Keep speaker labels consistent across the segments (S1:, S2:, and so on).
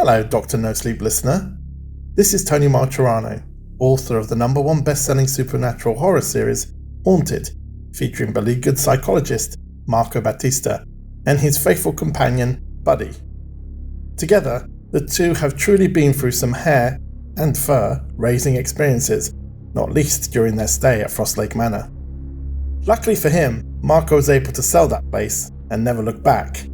S1: Hello, Dr. NoSleep listener. This is Tony Marturano, author of the #1 best-selling supernatural horror series, Haunted, featuring beleaguered psychologist Marco Battista and his faithful companion, Buddy. Together, the two have truly been through some hair and fur-raising experiences, not least during their stay at Frost Lake Manor. Luckily for him, Marco was able to sell that place and never look back.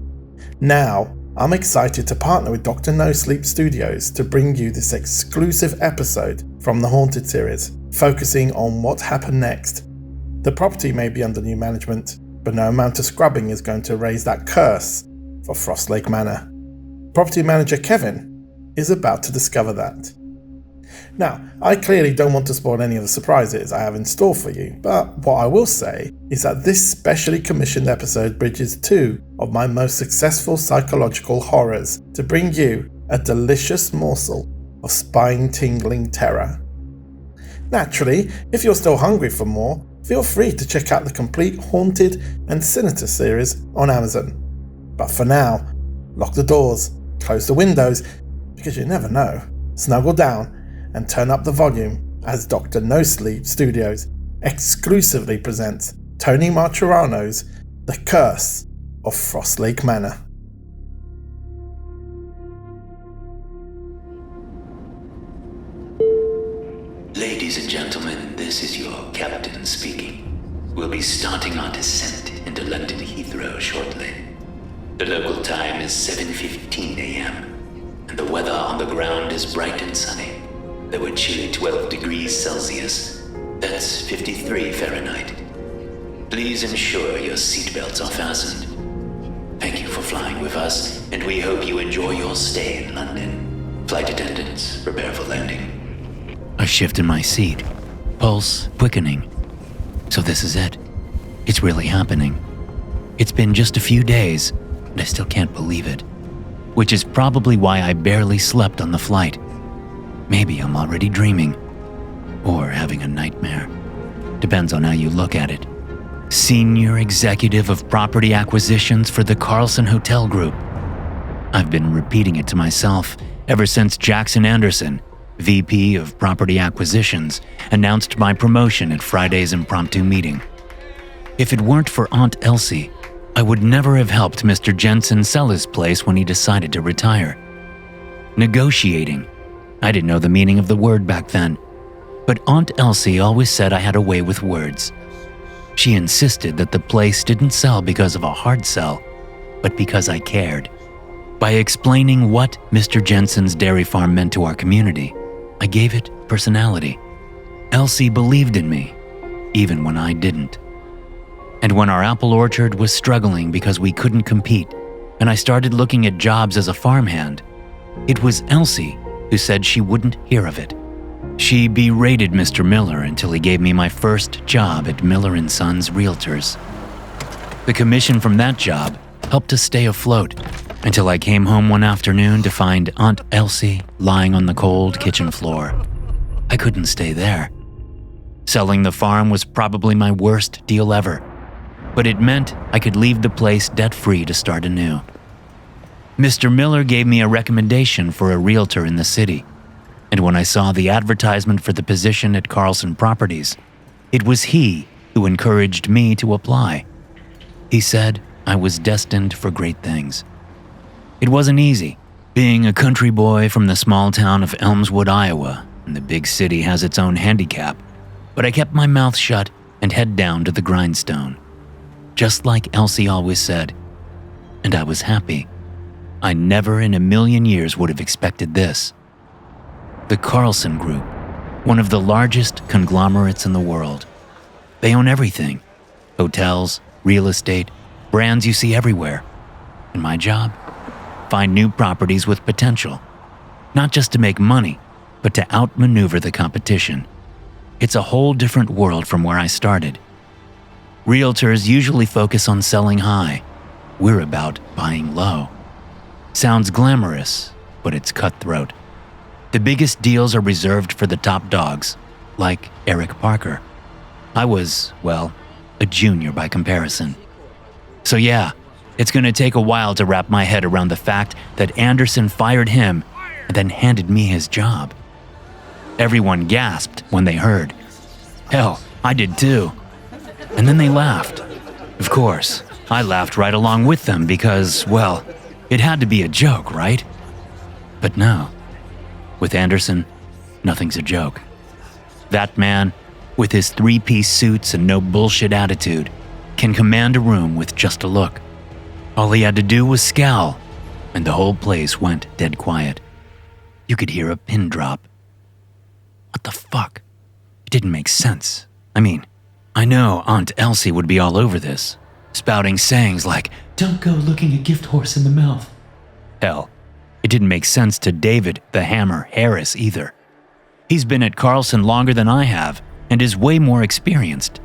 S1: Now, I'm excited to partner with Dr. NoSleep Studios to bring you this exclusive episode from the Haunted series, focusing on what happened next. The property may be under new management, but no amount of scrubbing is going to erase that curse for Frost Lake Manor. Property manager Kevin is about to discover that. Now, I clearly don't want to spoil any of the surprises I have in store for you, but what I will say is that this specially commissioned episode bridges two of my most successful psychological horrors to bring you a delicious morsel of spine-tingling terror. Naturally, if you're still hungry for more, feel free to check out the complete Haunted and Sinister series on Amazon. But for now, lock the doors, close the windows, because you never know. Snuggle down and turn up the volume as Dr. NoSleep Studios exclusively presents Tony Marturano's The Curse of Frost Lake Manor.
S2: Ladies and gentlemen, this is your captain speaking. We'll be starting our descent into London Heathrow shortly. The local time is 7:15 a.m. and the weather on the ground is bright and sunny. There were chilly 12 degrees Celsius. That's 53 Fahrenheit. Please ensure your seatbelts are fastened. Thank you for flying with us, and we hope you enjoy your stay in London. Flight attendants, prepare for landing. I shift in my seat, pulse quickening. So this is it. It's really happening. It's been just a few days, and I still can't believe it. Which is probably why I barely slept on the flight. Maybe I'm already dreaming, or having a nightmare. Depends on how you look at it. Senior Executive of Property Acquisitions for the Carlson Hotel Group. I've been repeating it to myself ever since Jackson Anderson, VP of Property Acquisitions, announced my promotion at Friday's impromptu meeting. If it weren't for Aunt Elsie, I would never have helped Mr. Jensen sell his place when he decided to retire. Negotiating. I didn't know the meaning of the word back then, but Aunt Elsie always said I had a way with words. She insisted that the place didn't sell because of a hard sell, but because I cared. By explaining what Mr. Jensen's dairy farm meant to our community, I gave it personality. Elsie believed in me, even when I didn't. And when our apple orchard was struggling because we couldn't compete, and I started looking at jobs as a farmhand, it was Elsie who said she wouldn't hear of it. She berated Mr. Miller until he gave me my first job at Miller & Sons Realtors. The commission from that job helped us stay afloat until I came home one afternoon to find Aunt Elsie lying on the cold kitchen floor. I couldn't stay there. Selling the farm was probably my worst deal ever, but it meant I could leave the place debt-free to start anew. Mr. Miller gave me a recommendation for a realtor in the city, and when I saw the advertisement for the position at Carlson Properties, it was he who encouraged me to apply. He said I was destined for great things. It wasn't easy, being a country boy from the small town of Elmswood, Iowa, and the big city has its own handicap, but I kept my mouth shut and head down to the grindstone. Just like Elsie always said, and I was happy. I never in a million years would have expected this. The Carlson Group, one of the largest conglomerates in the world. They own everything. Hotels, real estate, brands you see everywhere. And my job? Find new properties with potential. Not just to make money, but to outmaneuver the competition. It's a whole different world from where I started. Realtors usually focus on selling high. We're about buying low. Sounds glamorous, but it's cutthroat. The biggest deals are reserved for the top dogs, like Eric Parker. I was, well, a junior by comparison. So yeah, it's going to take a while to wrap my head around the fact that Anderson fired him
S3: and then handed me his job. Everyone gasped when they heard. Hell, I did too. And then they laughed. Of course, I laughed right along with them because, well, it had to be a joke, right? But no. With Anderson, nothing's a joke. That man, with his three-piece suits and no bullshit attitude, can command a room with just a look. All he had to do was scowl, and the whole place went dead quiet. You could hear a pin drop. What the fuck? It didn't make sense. I mean, I know Aunt Elsie would be all over this, spouting sayings like, "Don't go looking a gift horse in the mouth." Hell, it didn't make sense to David the Hammer Harris either. He's been at Carlson longer than I have and is way more experienced,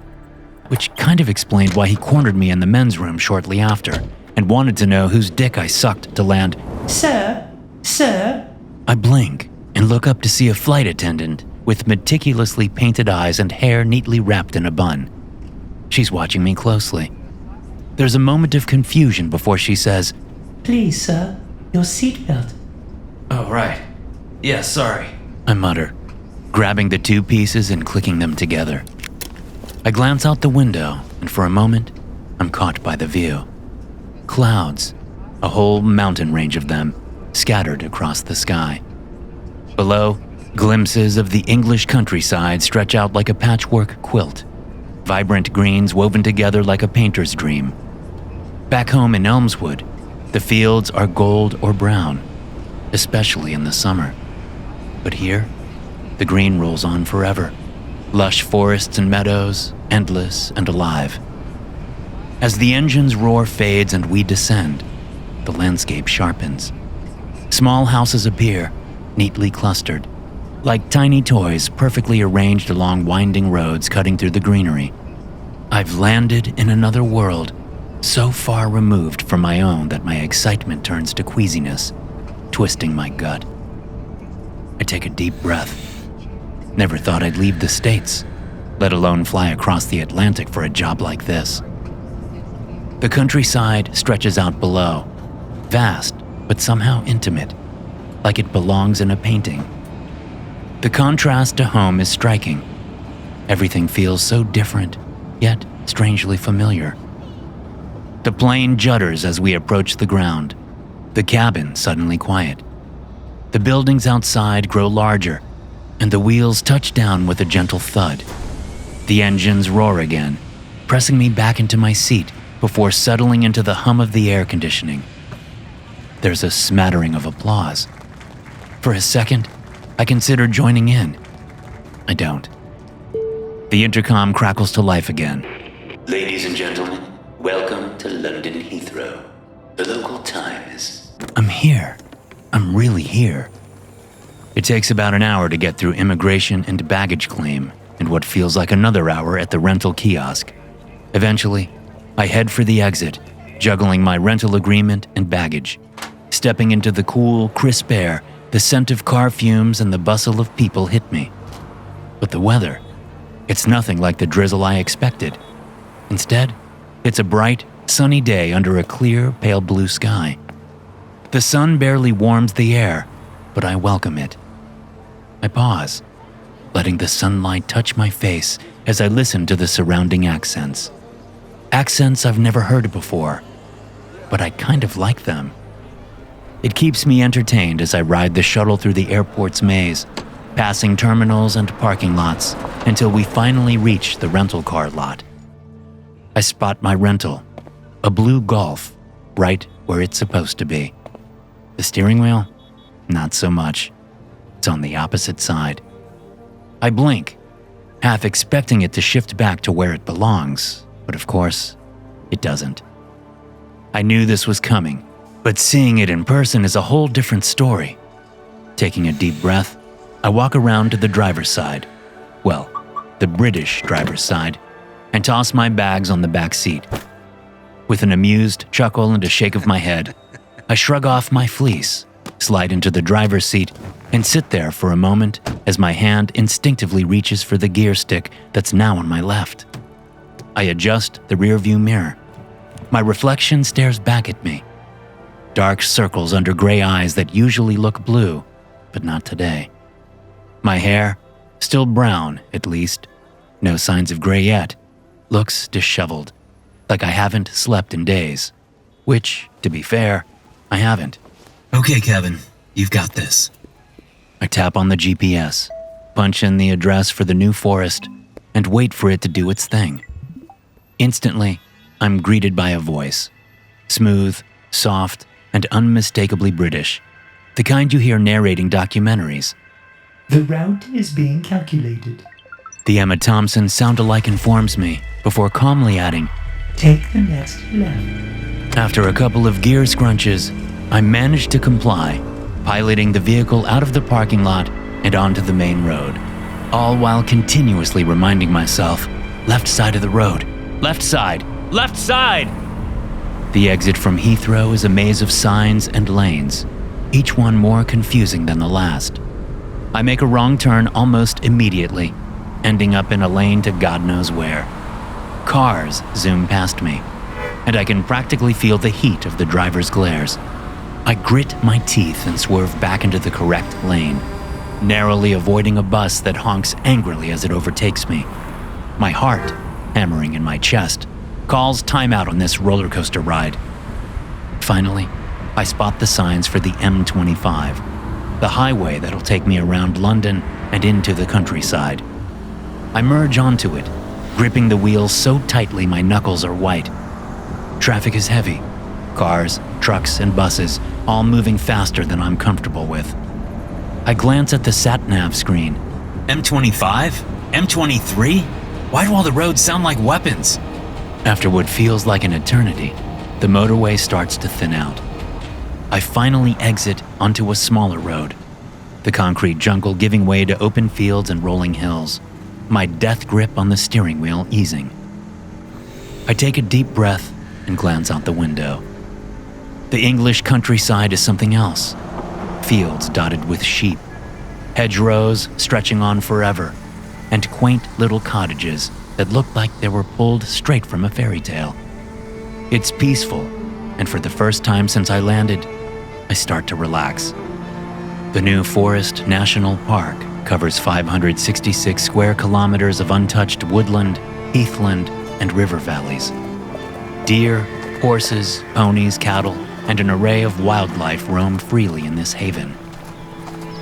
S3: which kind of explained why he cornered me in the men's room shortly after and wanted to know whose dick I sucked to land, "Sir, sir." I blink and look up to see a flight attendant with meticulously painted eyes and hair neatly wrapped in a bun. She's watching me closely. There's a moment of confusion before she says, "Please, sir, your seatbelt." "Oh, right. Yeah, sorry," I mutter, grabbing the two pieces and clicking them together. I glance out the window, and for a moment, I'm caught by the view. Clouds, a whole mountain range of them, scattered across the sky. Below, glimpses of the English countryside stretch out like a patchwork quilt, vibrant greens woven together like a painter's dream. Back home in Elmswood, the fields are gold or brown, especially in the summer. But here, the green rolls on forever. Lush forests and meadows, endless and alive. As the engine's roar fades and we descend, the landscape sharpens. Small houses appear, neatly clustered, like tiny toys perfectly arranged along winding roads cutting through the greenery. I've landed in another world, so far removed from my own that my excitement turns to queasiness, twisting my gut. I take a deep breath. Never thought I'd leave the States, let alone fly across the Atlantic for a job like this. The countryside stretches out below, vast but somehow intimate, like it belongs in a painting. The contrast to home is striking. Everything feels so different, yet strangely familiar. The plane judders as we approach the ground, the cabin suddenly quiet. The buildings outside grow larger, and the wheels touch down with a gentle thud. The engines roar again, pressing me back into my seat before settling into the hum of the air conditioning. There's a smattering of applause. For a second, I consider joining in. I don't. The intercom crackles to life again.
S2: Ladies and gentlemen, welcome to London Heathrow. The local time is...
S3: I'm here. I'm really here. It takes about an hour to get through immigration and baggage claim, and what feels like another hour at the rental kiosk. Eventually, I head for the exit, juggling my rental agreement and baggage. Stepping into the cool, crisp air, the scent of car fumes and the bustle of people hit me. But the weather, it's nothing like the drizzle I expected. Instead, it's a bright, sunny day under a clear, pale blue sky. The sun barely warms the air, but I welcome it. I pause, letting the sunlight touch my face as I listen to the surrounding accents. Accents I've never heard before, but I kind of like them. It keeps me entertained as I ride the shuttle through the airport's maze, passing terminals and parking lots until we finally reach the rental car lot. I spot my rental, a blue Golf, right where it's supposed to be. The steering wheel? Not so much. It's on the opposite side. I blink, half expecting it to shift back to where it belongs, but of course, it doesn't. I knew this was coming, but seeing it in person is a whole different story. Taking a deep breath, I walk around to the driver's side, well, the British driver's side, and toss my bags on the back seat. With an amused chuckle and a shake of my head, I shrug off my fleece, slide into the driver's seat, and sit there for a moment as my hand instinctively reaches for the gear stick that's now on my left. I adjust the rearview mirror. My reflection stares back at me. Dark circles under gray eyes that usually look blue but not today. My hair, still brown at least, no signs of gray yet, looks disheveled, like I haven't slept in days. Which, to be fair, I haven't.
S4: Okay, Kevin, you've got this.
S3: I tap on the GPS, punch in the address for the New Forest, and wait for it to do its thing. Instantly, I'm greeted by a voice. Smooth, soft, and unmistakably British. The kind you hear narrating documentaries.
S5: The route is being calculated.
S3: The Emma Thompson sound-alike informs me, before calmly adding,
S5: Take the next left.
S3: After a couple of gear scrunches, I managed to comply, piloting the vehicle out of the parking lot and onto the main road, all while continuously reminding myself, left side of the road, left side, left side! The exit from Heathrow is a maze of signs and lanes, each one more confusing than the last. I make a wrong turn almost immediately, ending up in a lane to God knows where. Cars zoom past me, and I can practically feel the heat of the driver's glares. I grit my teeth and swerve back into the correct lane, narrowly avoiding a bus that honks angrily as it overtakes me. My heart, hammering in my chest, calls timeout on this roller coaster ride. Finally, I spot the signs for the M25, the highway that'll take me around London and into the countryside. I merge onto it, gripping the wheels so tightly my knuckles are white. Traffic is heavy. Cars, trucks, and buses, all moving faster than I'm comfortable with. I glance at the sat-nav screen.
S4: M25? M23? Why do all the roads sound like weapons?
S3: After what feels like an eternity, the motorway starts to thin out. I finally exit onto a smaller road, the concrete jungle giving way to open fields and rolling hills, my death grip on the steering wheel easing. I take a deep breath and glance out the window. The English countryside is something else. Fields dotted with sheep, hedgerows stretching on forever, and quaint little cottages that look like they were pulled straight from a fairy tale. It's peaceful, and for the first time since I landed, I start to relax. The New Forest National Park covers 566 square kilometers of untouched woodland, heathland, and river valleys. Deer, horses, ponies, cattle, and an array of wildlife roam freely in this haven.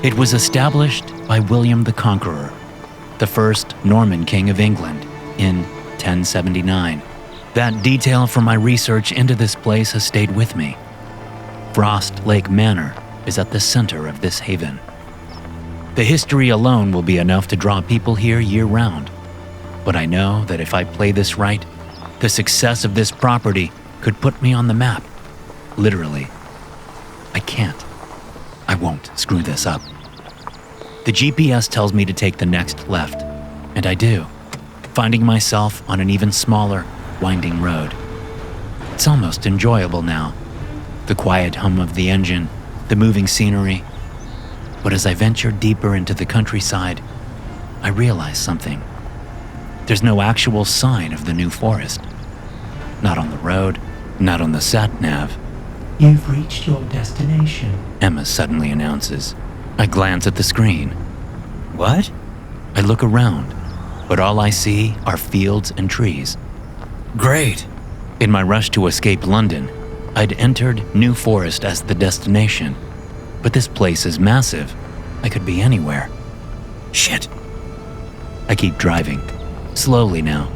S3: It was established by William the Conqueror, the first Norman king of England, in 1079. That detail from my research into this place has stayed with me. Frost Lake Manor is at the center of this haven. The history alone will be enough to draw people here year-round, but I know that if I play this right, the success of this property could put me on the map. Literally. I can't. I won't screw this up. The GPS tells me to take the next left, and I do, finding myself on an even smaller, winding road. It's almost enjoyable now. The quiet hum of the engine, the moving scenery. But as I venture deeper into the countryside, I realize something. There's no actual sign of the New Forest. Not on the road, not on the sat-nav.
S5: You've reached your destination.
S3: Emma suddenly announces. I glance at the screen.
S4: What?
S3: I look around, but all I see are fields and trees.
S4: Great.
S3: In my rush to escape London, I'd entered New Forest as the destination. But this place is massive. I could be anywhere.
S4: Shit.
S3: I keep driving, slowly now.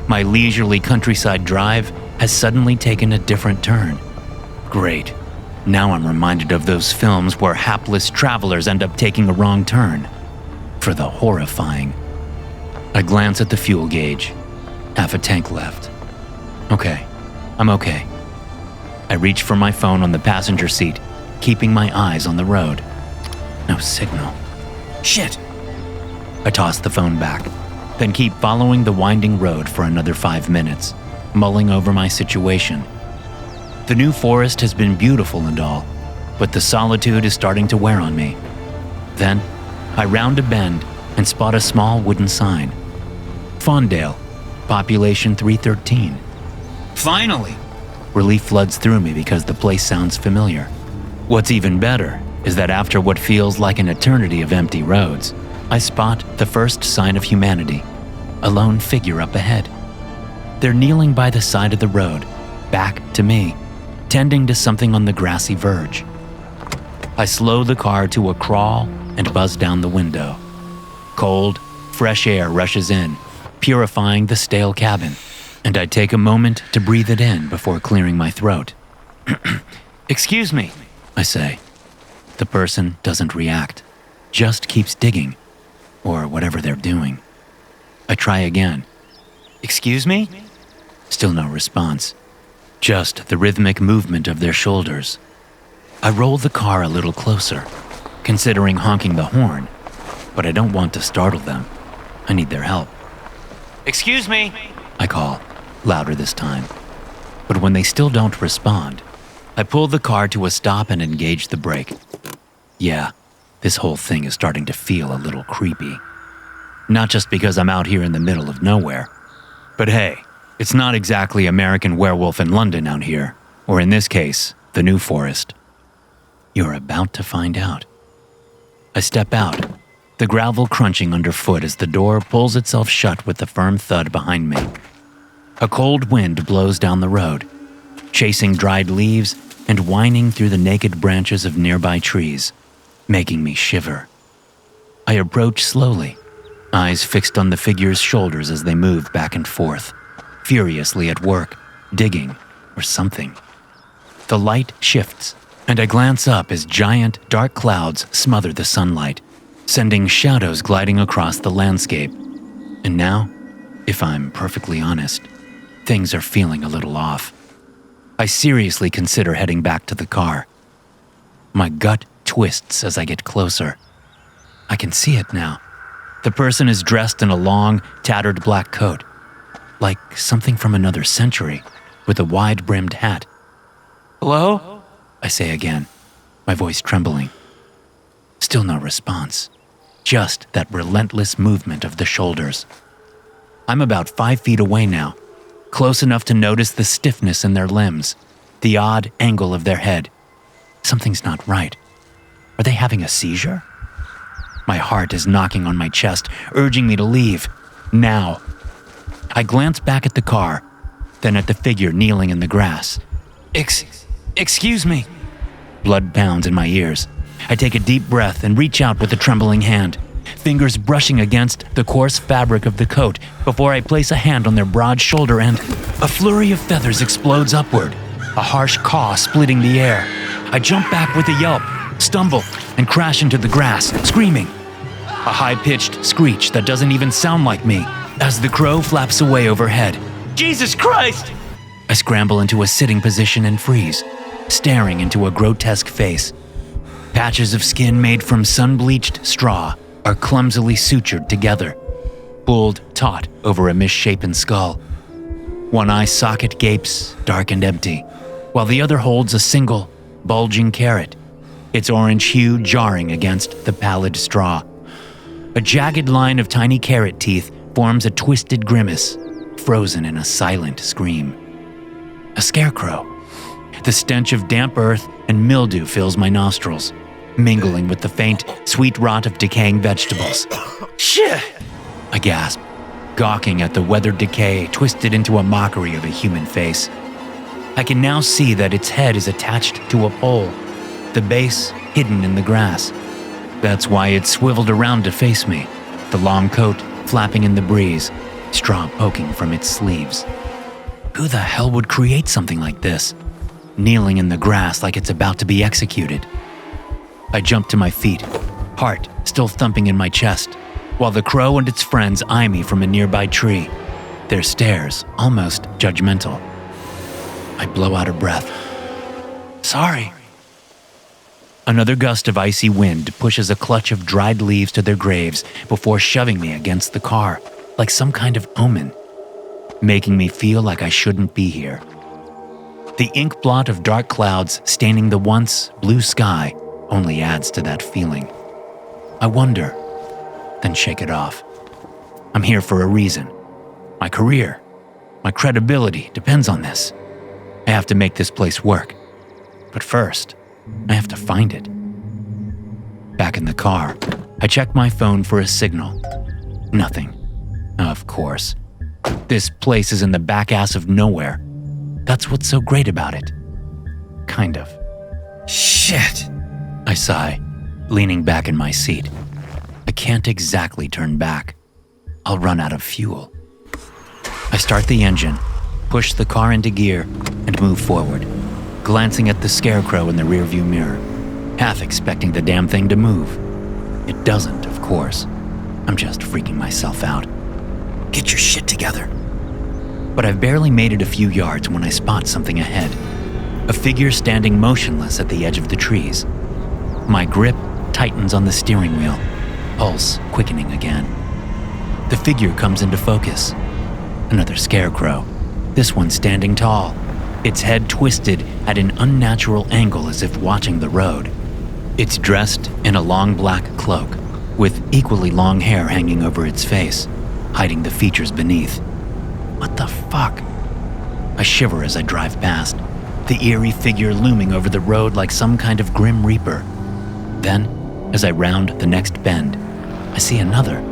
S3: My leisurely countryside drive has suddenly taken a different turn. Great. Now I'm reminded of those films where hapless travelers end up taking a wrong turn. For the horrifying. I glance at the fuel gauge. Half a tank left. Okay. I'm okay. I reach for my phone on the passenger seat, keeping my eyes on the road. No signal.
S4: Shit.
S3: I toss the phone back, then keep following the winding road for another 5 minutes, mulling over my situation. The New Forest has been beautiful and all, but the solitude is starting to wear on me. Then, I round a bend and spot a small wooden sign. Fawndale, population 313.
S4: Finally.
S3: Relief floods through me because the place sounds familiar. What's even better is that after what feels like an eternity of empty roads, I spot the first sign of humanity, a lone figure up ahead. They're kneeling by the side of the road, back to me, tending to something on the grassy verge. I slow the car to a crawl and buzz down the window. Cold, fresh air rushes in, purifying the stale cabin, and I take a moment to breathe it in before clearing my throat. "Excuse me," I say. The person doesn't react, just keeps digging, or whatever they're doing. I try again. "Excuse me?" Still no response, just the rhythmic movement of their shoulders. I roll the car a little closer, considering honking the horn, but I don't want to startle them. I need their help. "Excuse me," I call, louder this time. But when they still don't respond, I pull the car to a stop and engage the brake. Yeah, this whole thing is starting to feel a little creepy. Not just because I'm out here in the middle of nowhere, but hey, it's not exactly American Werewolf in London out here, or in this case, the New Forest. You're about to find out. I step out, the gravel crunching underfoot as the door pulls itself shut with a firm thud behind me. A cold wind blows down the road, chasing dried leaves and whining through the naked branches of nearby trees, making me shiver. I approach slowly, eyes fixed on the figure's shoulders as they move back and forth, furiously at work, digging, or something. The light shifts, and I glance up as giant, dark clouds smother the sunlight, sending shadows gliding across the landscape. And now, if I'm perfectly honest, things are feeling a little off. I seriously consider heading back to the car. My gut twists as I get closer. I can see it now. The person is dressed in a long, tattered black coat, like something from another century, with a wide-brimmed hat. "Hello?" I say again, my voice trembling. Still no response, just that relentless movement of the shoulders. I'm about 5 feet away now, close enough to notice the stiffness in their limbs, the odd angle of their head. Something's not right. Are they having a seizure? My heart is knocking on my chest, urging me to leave. Now. I glance back at the car, then at the figure kneeling in the grass. Excuse me. Blood pounds in my ears. I take a deep breath and reach out with a trembling hand, fingers brushing against the coarse fabric of the coat before I place a hand on their broad shoulder and a flurry of feathers explodes upward, a harsh caw splitting the air. I jump back with a yelp, stumble, and crash into the grass, screaming. A high-pitched screech that doesn't even sound like me as the crow flaps away overhead. Jesus Christ! I scramble into a sitting position and freeze, staring into a grotesque face. Patches of skin made from sun-bleached straw are clumsily sutured together, pulled taut over a misshapen skull. One eye socket gapes, dark and empty, while the other holds a single, bulging carrot, its orange hue jarring against the pallid straw. A jagged line of tiny carrot teeth forms a twisted grimace, frozen in a silent scream. A scarecrow. The stench of damp earth and mildew fills my nostrils, mingling with the faint, sweet rot of decaying vegetables. Shit! I gasp, gawking at the weathered decay twisted into a mockery of a human face. I can now see that its head is attached to a pole, the base hidden in the grass. That's why it swiveled around to face me, the long coat flapping in the breeze, straw poking from its sleeves. Who the hell would create something like this, kneeling in the grass like it's about to be executed? I jump to my feet, heart still thumping in my chest, while the crow and its friends eye me from a nearby tree, their stares almost judgmental. I blow out a breath. Sorry. Another gust of icy wind pushes a clutch of dried leaves to their graves before shoving me against the car, like some kind of omen, making me feel like I shouldn't be here. The ink blot of dark clouds staining the once blue sky only adds to that feeling. I wonder, then shake it off. I'm here for a reason. My career, my credibility depends on this. I have to make this place work. But first, I have to find it. Back in the car, I check my phone for a signal. Nothing. Of course. This place is in the back ass of nowhere. That's what's so great about it. Kind of.
S4: Shit.
S3: I sigh, leaning back in my seat. I can't exactly turn back. I'll run out of fuel. I start the engine, push the car into gear, and move forward, glancing at the Scarecrow in the rearview mirror, half expecting the damn thing to move. It doesn't, of course. I'm just freaking myself out.
S4: Get your shit together.
S3: But I've barely made it a few yards when I spot something ahead. A figure standing motionless at the edge of the trees. My grip tightens on the steering wheel, pulse quickening again. The figure comes into focus. Another Scarecrow, this one standing tall, its head twisted at an unnatural angle as if watching the road. It's dressed in a long black cloak, with equally long hair hanging over its face, hiding the features beneath. What the fuck? I shiver as I drive past, the eerie figure looming over the road like some kind of grim reaper. Then, as I round the next bend, I see another.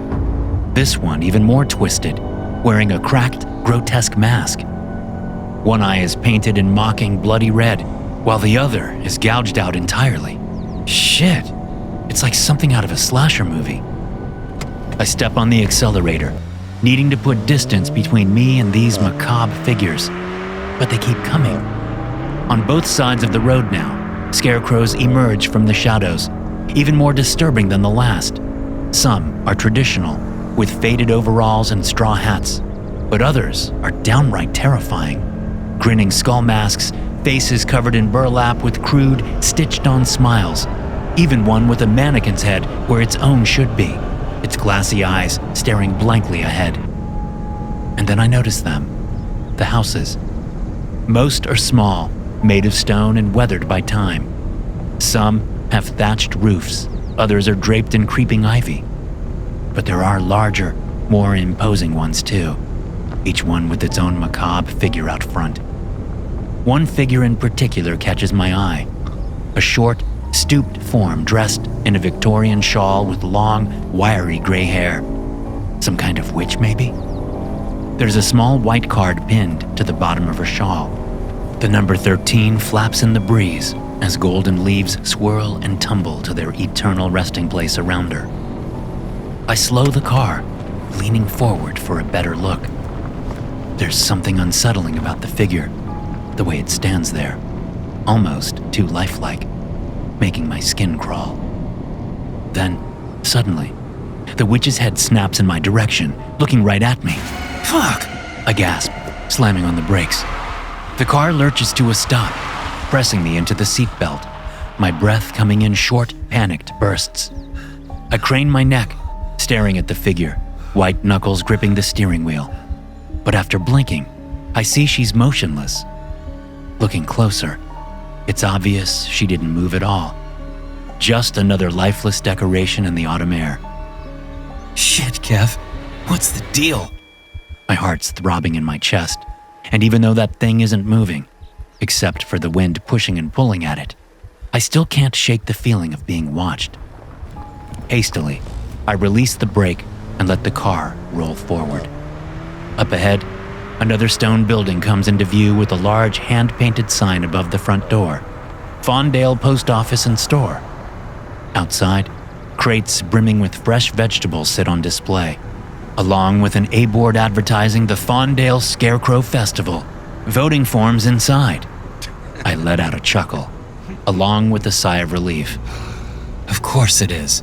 S3: This one even more twisted, wearing a cracked, grotesque mask. One eye is painted in mocking bloody red, while the other is gouged out entirely. Shit, it's like something out of a slasher movie. I step on the accelerator, needing to put distance between me and these macabre figures, but they keep coming. On both sides of the road now, Scarecrows emerge from the shadows, even more disturbing than the last. Some are traditional, with faded overalls and straw hats, but others are downright terrifying. Grinning skull masks, faces covered in burlap with crude, stitched-on smiles, even one with a mannequin's head where its own should be, its glassy eyes staring blankly ahead. And then I notice them, the houses. Most are small, made of stone and weathered by time. Some have thatched roofs, others are draped in creeping ivy. But there are larger, more imposing ones too, each one with its own macabre figure out front. One figure in particular catches my eye, a short, stooped form dressed in a Victorian shawl with long, wiry gray hair. Some kind of witch, maybe? There's a small white card pinned to the bottom of her shawl. The number 13 flaps in the breeze as golden leaves swirl and tumble to their eternal resting place around her. I slow the car, leaning forward for a better look. There's something unsettling about the figure, the way it stands there, almost too lifelike, making my skin crawl. Then, suddenly, the witch's head snaps in my direction, looking right at me.
S4: Fuck!
S3: I gasp, slamming on the brakes. The car lurches to a stop, pressing me into the seatbelt, my breath coming in short, panicked bursts. I crane my neck, staring at the figure, white knuckles gripping the steering wheel. But after blinking, I see she's motionless. Looking closer, it's obvious she didn't move at all. Just another lifeless decoration in the autumn air.
S4: Shit, Kev. What's the deal?
S3: My heart's throbbing in my chest, and even though that thing isn't moving, except for the wind pushing and pulling at it, I still can't shake the feeling of being watched. Hastily, I release the brake and let the car roll forward. Up ahead, another stone building comes into view with a large hand-painted sign above the front door. Fawndale Post Office and Store. Outside, crates brimming with fresh vegetables sit on display, along with an A-board advertising the Fawndale Scarecrow Festival. Voting forms inside. I let out a chuckle, along with a sigh of relief.
S4: Of course it is.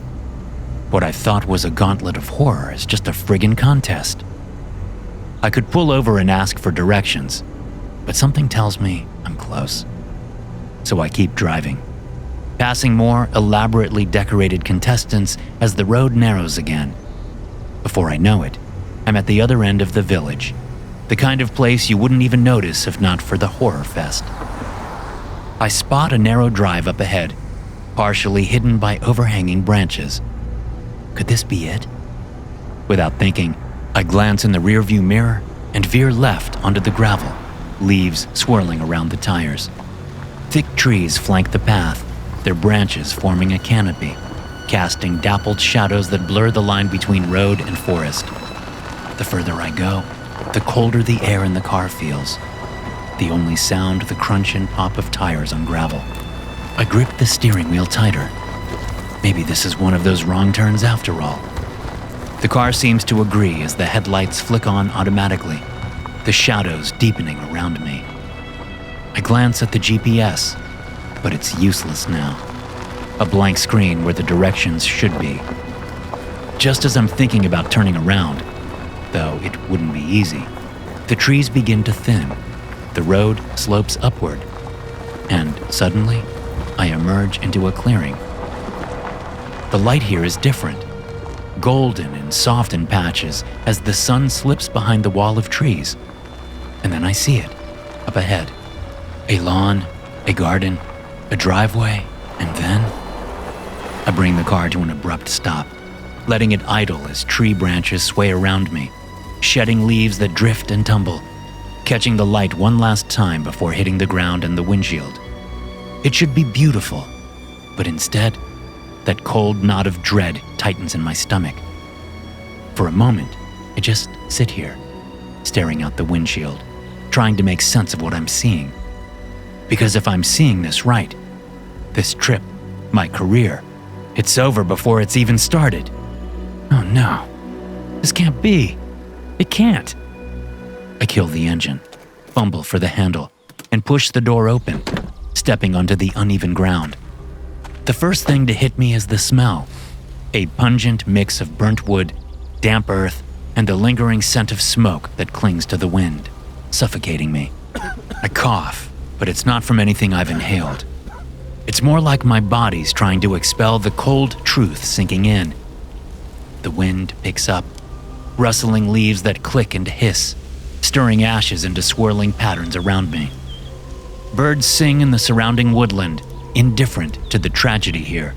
S3: What I thought was a gauntlet of horror is just a friggin' contest. I could pull over and ask for directions, but something tells me I'm close. So I keep driving, passing more elaborately decorated contestants as the road narrows again. Before I know it, I'm at the other end of the village, the kind of place you wouldn't even notice if not for the horror fest. I spot a narrow drive up ahead, partially hidden by overhanging branches. Could this be it? Without thinking, I glance in the rearview mirror and veer left onto the gravel, leaves swirling around the tires. Thick trees flank the path, their branches forming a canopy, casting dappled shadows that blur the line between road and forest. The further I go, the colder the air in the car feels. The only sound, the crunch and pop of tires on gravel. I grip the steering wheel tighter. Maybe this is one of those wrong turns after all. The car seems to agree as the headlights flick on automatically, the shadows deepening around me. I glance at the GPS, but it's useless now. A blank screen where the directions should be. Just as I'm thinking about turning around, though it wouldn't be easy, the trees begin to thin. The road slopes upward, and suddenly, I emerge into a clearing. The light here is different, golden and soft in patches as the sun slips behind the wall of trees. And then I see it, up ahead. A lawn, a garden, a driveway, and then I bring the car to an abrupt stop, letting it idle as tree branches sway around me, shedding leaves that drift and tumble, catching the light one last time before hitting the ground and the windshield. It should be beautiful, but instead, that cold knot of dread tightens in my stomach. For a moment, I just sit here, staring out the windshield, trying to make sense of what I'm seeing. Because if I'm seeing this right, this trip, my career, it's over before it's even started. Oh no, this can't be. It can't. I kill the engine, fumble for the handle, and push the door open, stepping onto the uneven ground. The first thing to hit me is the smell, a pungent mix of burnt wood, damp earth, and the lingering scent of smoke that clings to the wind, suffocating me. I cough, but it's not from anything I've inhaled. It's more like my body's trying to expel the cold truth sinking in. The wind picks up, rustling leaves that click and hiss, stirring ashes into swirling patterns around me. Birds sing in the surrounding woodland, indifferent to the tragedy here.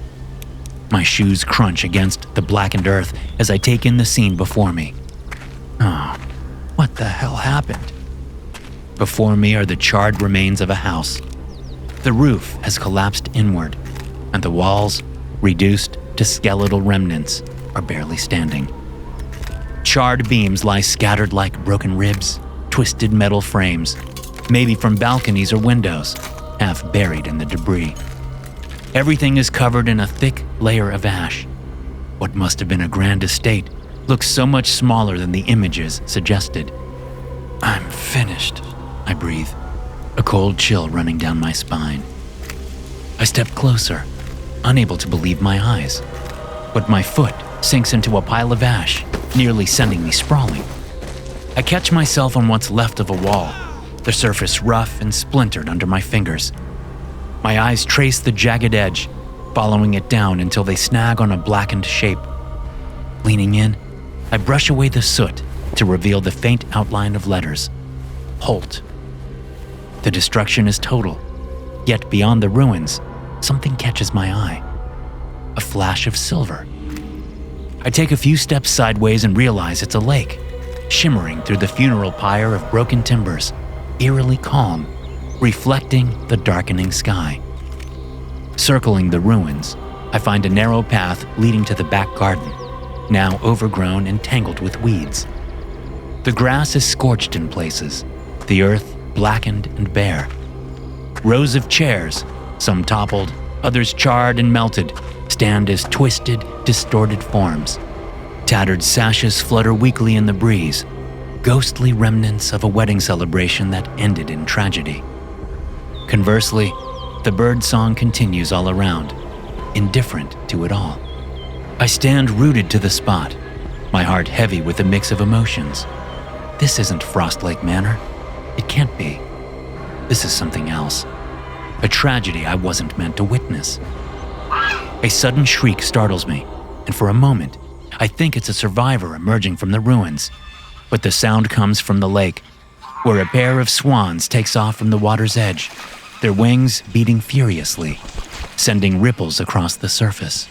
S3: My shoes crunch against the blackened earth as I take in the scene before me. Oh, what the hell happened? Before me are the charred remains of a house. The roof has collapsed inward, and the walls, reduced to skeletal remnants, are barely standing. Charred beams lie scattered like broken ribs, twisted metal frames, maybe from balconies or windows, half buried in the debris. Everything is covered in a thick layer of ash. What must have been a grand estate looks so much smaller than the images suggested. I'm finished, I breathe, a cold chill running down my spine. I step closer, unable to believe my eyes, but my foot sinks into a pile of ash, nearly sending me sprawling. I catch myself on what's left of a wall, the surface rough and splintered under my fingers. My eyes trace the jagged edge, following it down until they snag on a blackened shape. Leaning in, I brush away the soot to reveal the faint outline of letters. Halt. The destruction is total, yet beyond the ruins, something catches my eye. A flash of silver. I take a few steps sideways and realize it's a lake, shimmering through the funeral pyre of broken timbers, eerily calm, reflecting the darkening sky. Circling the ruins, I find a narrow path leading to the back garden, now overgrown and tangled with weeds. The grass is scorched in places, the earth blackened and bare. Rows of chairs, some toppled, others charred and melted, stand as twisted, distorted forms. Tattered sashes flutter weakly in the breeze, ghostly remnants of a wedding celebration that ended in tragedy. Conversely, the bird song continues all around, indifferent to it all. I stand rooted to the spot, my heart heavy with a mix of emotions. This isn't Frost Lake Manor. It can't be. This is something else. A tragedy I wasn't meant to witness. A sudden shriek startles me, and for a moment, I think it's a survivor emerging from the ruins. But the sound comes from the lake, where a pair of swans takes off from the water's edge, their wings beating furiously, sending ripples across the surface.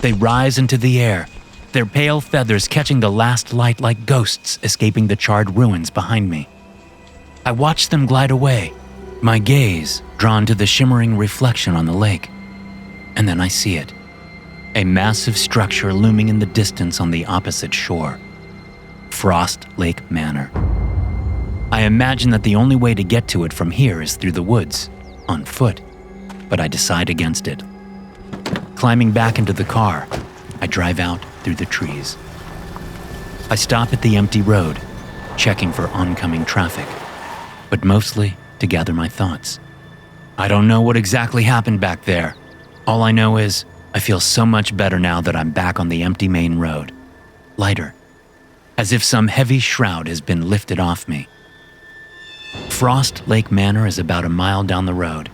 S3: They rise into the air, their pale feathers catching the last light like ghosts escaping the charred ruins behind me. I watch them glide away, my gaze drawn to the shimmering reflection on the lake. And then I see it. a massive structure looming in the distance on the opposite shore. Frost Lake Manor. I imagine that the only way to get to it from here is through the woods, on foot, but I decide against it. Climbing back into the car, I drive out through the trees. I stop at the empty road, checking for oncoming traffic, but mostly to gather my thoughts. I don't know what exactly happened back there. All I know is I feel so much better now that I'm back on the empty main road, lighter, as if some heavy shroud has been lifted off me. Frost Lake Manor is about a mile down the road,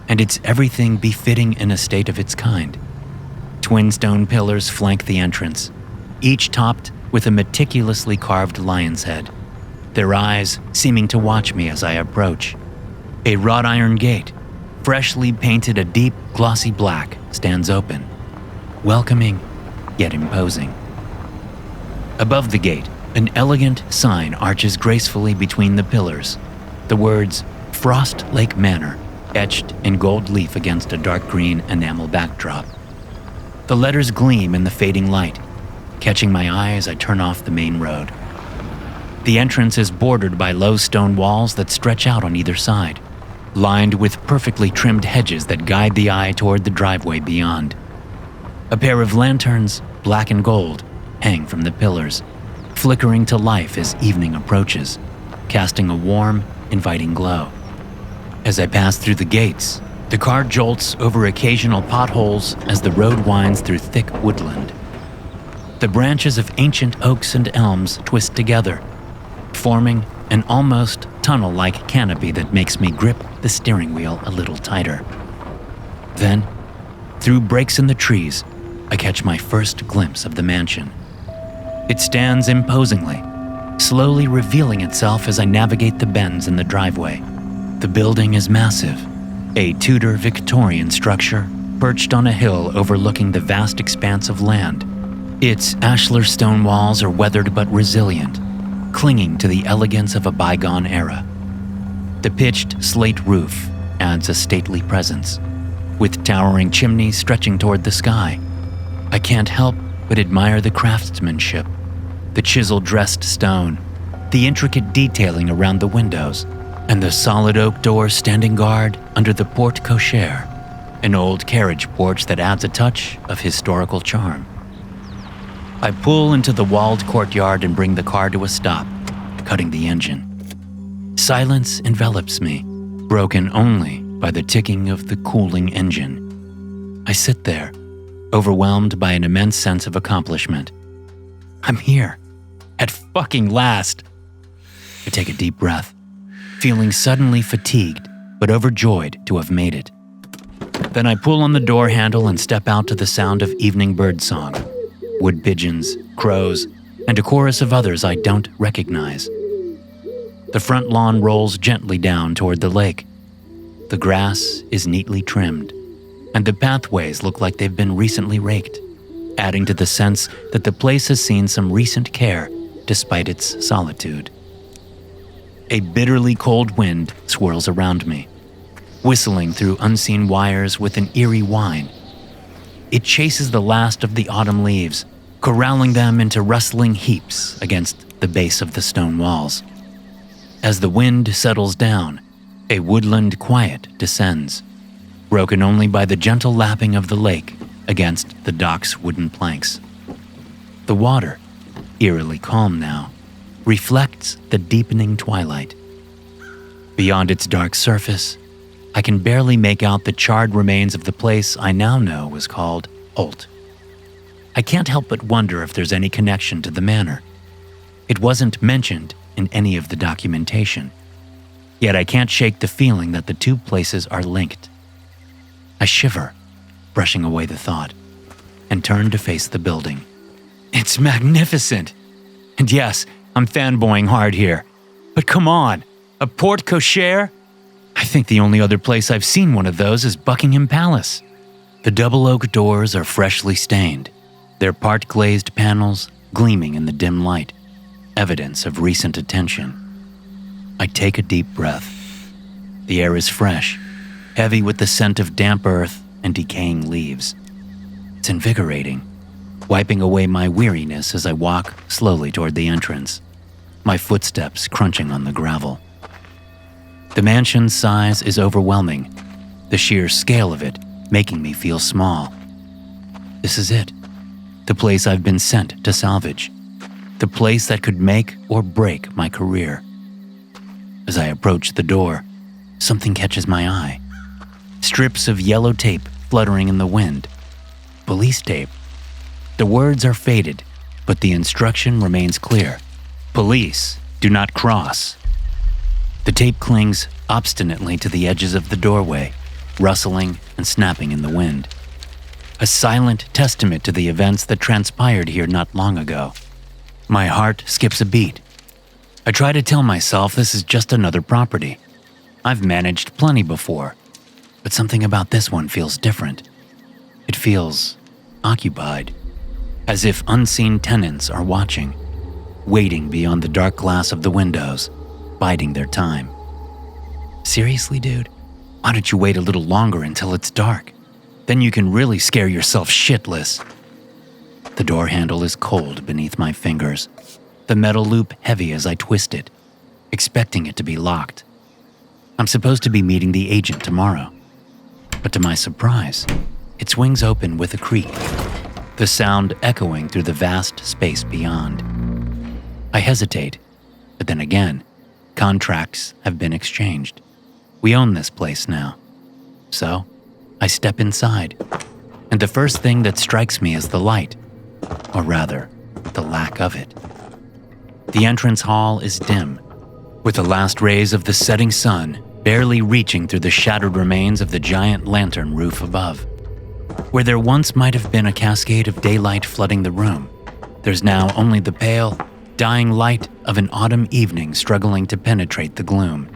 S3: and it's everything befitting an estate of its kind. Twin stone pillars flank the entrance, each topped with a meticulously carved lion's head, their eyes seeming to watch me as I approach. A wrought iron gate, freshly painted a deep, glossy black, stands open, welcoming yet imposing. Above the gate, an elegant sign arches gracefully between the pillars, the words Frost Lake Manor etched in gold leaf against a dark green enamel backdrop. The letters gleam in the fading light, catching my eye as I turn off the main road. The entrance is bordered by low stone walls that stretch out on either side, lined with perfectly trimmed hedges that guide the eye toward the driveway beyond. A pair of lanterns, black and gold, hang from the pillars, flickering to life as evening approaches, casting a warm, inviting glow. As I pass through the gates, the car jolts over occasional potholes as the road winds through thick woodland. The branches of ancient oaks and elms twist together, forming an almost tunnel-like canopy that makes me grip the steering wheel a little tighter. Then, through breaks in the trees, I catch my first glimpse of the mansion. It stands imposingly, slowly revealing itself as I navigate the bends in the driveway. The building is massive, a Tudor Victorian structure perched on a hill overlooking the vast expanse of land. Its ashlar stone walls are weathered but resilient, clinging to the elegance of a bygone era. The pitched slate roof adds a stately presence, with towering chimneys stretching toward the sky. I can't help but admire the craftsmanship, the chiseled dressed stone, the intricate detailing around the windows, and the solid oak door standing guard under the porte cochere, an old carriage porch that adds a touch of historical charm. I pull into the walled courtyard and bring the car to a stop, cutting the engine. Silence envelops me, broken only by the ticking of the cooling engine. I sit there, overwhelmed by an immense sense of accomplishment. I'm here, at fucking last. I take a deep breath, feeling suddenly fatigued but overjoyed to have made it. Then I pull on the door handle and step out to the sound of evening birdsong, wood pigeons, crows, and a chorus of others I don't recognize. The front lawn rolls gently down toward the lake. The grass is neatly trimmed, and the pathways look like they've been recently raked, adding to the sense that the place has seen some recent care despite its solitude. A bitterly cold wind swirls around me, whistling through unseen wires with an eerie whine. It chases the last of the autumn leaves, corralling them into rustling heaps against the base of the stone walls. As the wind settles down, a woodland quiet descends, broken only by the gentle lapping of the lake against the dock's wooden planks. The water, eerily calm now, reflects the deepening twilight. Beyond its dark surface, I can barely make out the charred remains of the place I now know was called Holt. I can't help but wonder if there's any connection to the manor. It wasn't mentioned in any of the documentation, yet I can't shake the feeling that the two places are linked. I shiver, brushing away the thought, and turn to face the building. It's magnificent! And yes, I'm fanboying hard here, but come on, a porte cochere? I think the only other place I've seen one of those is Buckingham Palace. The double oak doors are freshly stained, their part-glazed panels gleaming in the dim light, evidence of recent attention. I take a deep breath. The air is fresh, heavy with the scent of damp earth and decaying leaves. It's invigorating, wiping away my weariness as I walk slowly toward the entrance, my footsteps crunching on the gravel. The mansion's size is overwhelming, the sheer scale of it making me feel small. This is it, the place I've been sent to salvage, the place that could make or break my career. As I approach the door, something catches my eye. Strips of yellow tape fluttering in the wind. Police tape. The words are faded, but the instruction remains clear. Police, do not cross. The tape clings obstinately to the edges of the doorway, rustling and snapping in the wind. A silent testament to the events that transpired here not long ago. My heart skips a beat. I try to tell myself this is just another property. I've managed plenty before, but something about this one feels different. It feels occupied, as if unseen tenants are watching, waiting beyond the dark glass of the windows, biding their time. Seriously, dude? Why don't you wait a little longer until it's dark? Then you can really scare yourself shitless. The door handle is cold beneath my fingers, the metal loop heavy as I twist it, expecting it to be locked. I'm supposed to be meeting the agent tomorrow, but to my surprise, it swings open with a creak, the sound echoing through the vast space beyond. I hesitate, but then again, contracts have been exchanged. We own this place now. So, I step inside, and the first thing that strikes me is the light, or rather, the lack of it. The entrance hall is dim, with the last rays of the setting sun barely reaching through the shattered remains of the giant lantern roof above. Where there once might have been a cascade of daylight flooding the room, there's now only the pale, dying light of an autumn evening struggling to penetrate the gloom.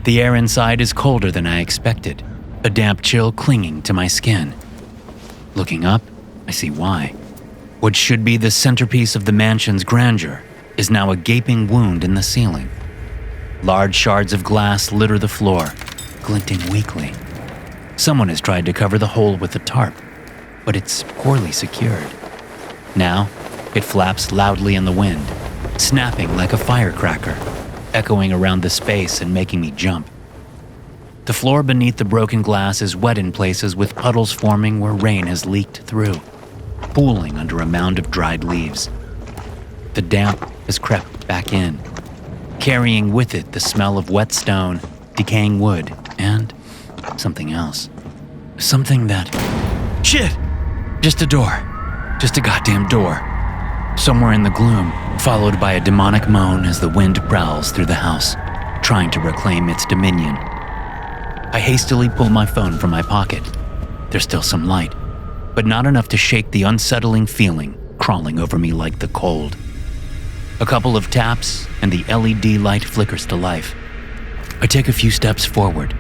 S3: The air inside is colder than I expected, a damp chill clinging to my skin. Looking up, I see why. What should be the centerpiece of the mansion's grandeur is now a gaping wound in the ceiling. Large shards of glass litter the floor, glinting weakly. Someone has tried to cover the hole with a tarp, but it's poorly secured. Now, it flaps loudly in the wind, snapping like a firecracker, echoing around the space and making me jump. The floor beneath the broken glass is wet in places with puddles forming where rain has leaked through, pooling under a mound of dried leaves. The damp has crept back in, carrying with it the smell of wet stone, decaying wood, and something else. Something that... Shit! Just a door. Just a goddamn door. Somewhere in the gloom, followed by a demonic moan as the wind prowls through the house, trying to reclaim its dominion. I hastily pull my phone from my pocket. There's still some light, but not enough to shake the unsettling feeling crawling over me like the cold. A couple of taps, and the LED light flickers to life. I take a few steps forward,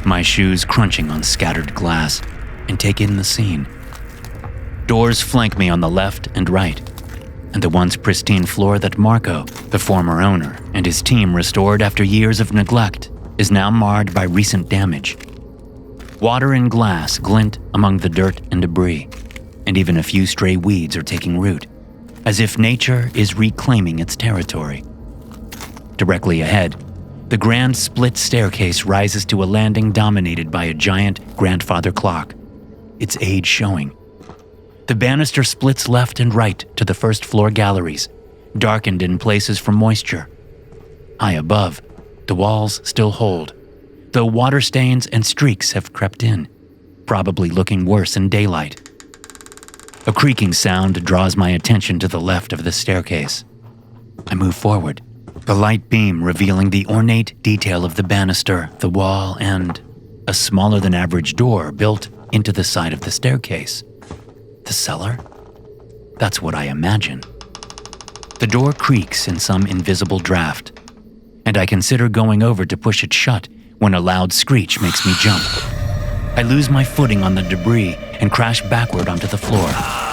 S3: my shoes crunching on scattered glass, and take in the scene. Doors flank me on the left and right, and the once pristine floor that Marco, the former owner, and his team restored after years of neglect is now marred by recent damage. Water and glass glint among the dirt and debris, and even a few stray weeds are taking root, as if nature is reclaiming its territory. Directly ahead, the grand split staircase rises to a landing dominated by a giant grandfather clock, its age showing. The banister splits left and right to the first floor galleries, darkened in places from moisture. High above, the walls still hold, though water stains and streaks have crept in, probably looking worse in daylight. A creaking sound draws my attention to the left of the staircase. I move forward, the light beam revealing the ornate detail of the banister, the wall, and a smaller than average door built into the side of the staircase. The cellar? That's what I imagine. The door creaks in some invisible draft, and I consider going over to push it shut when a loud screech makes me jump. I lose my footing on the debris and crash backward onto the floor,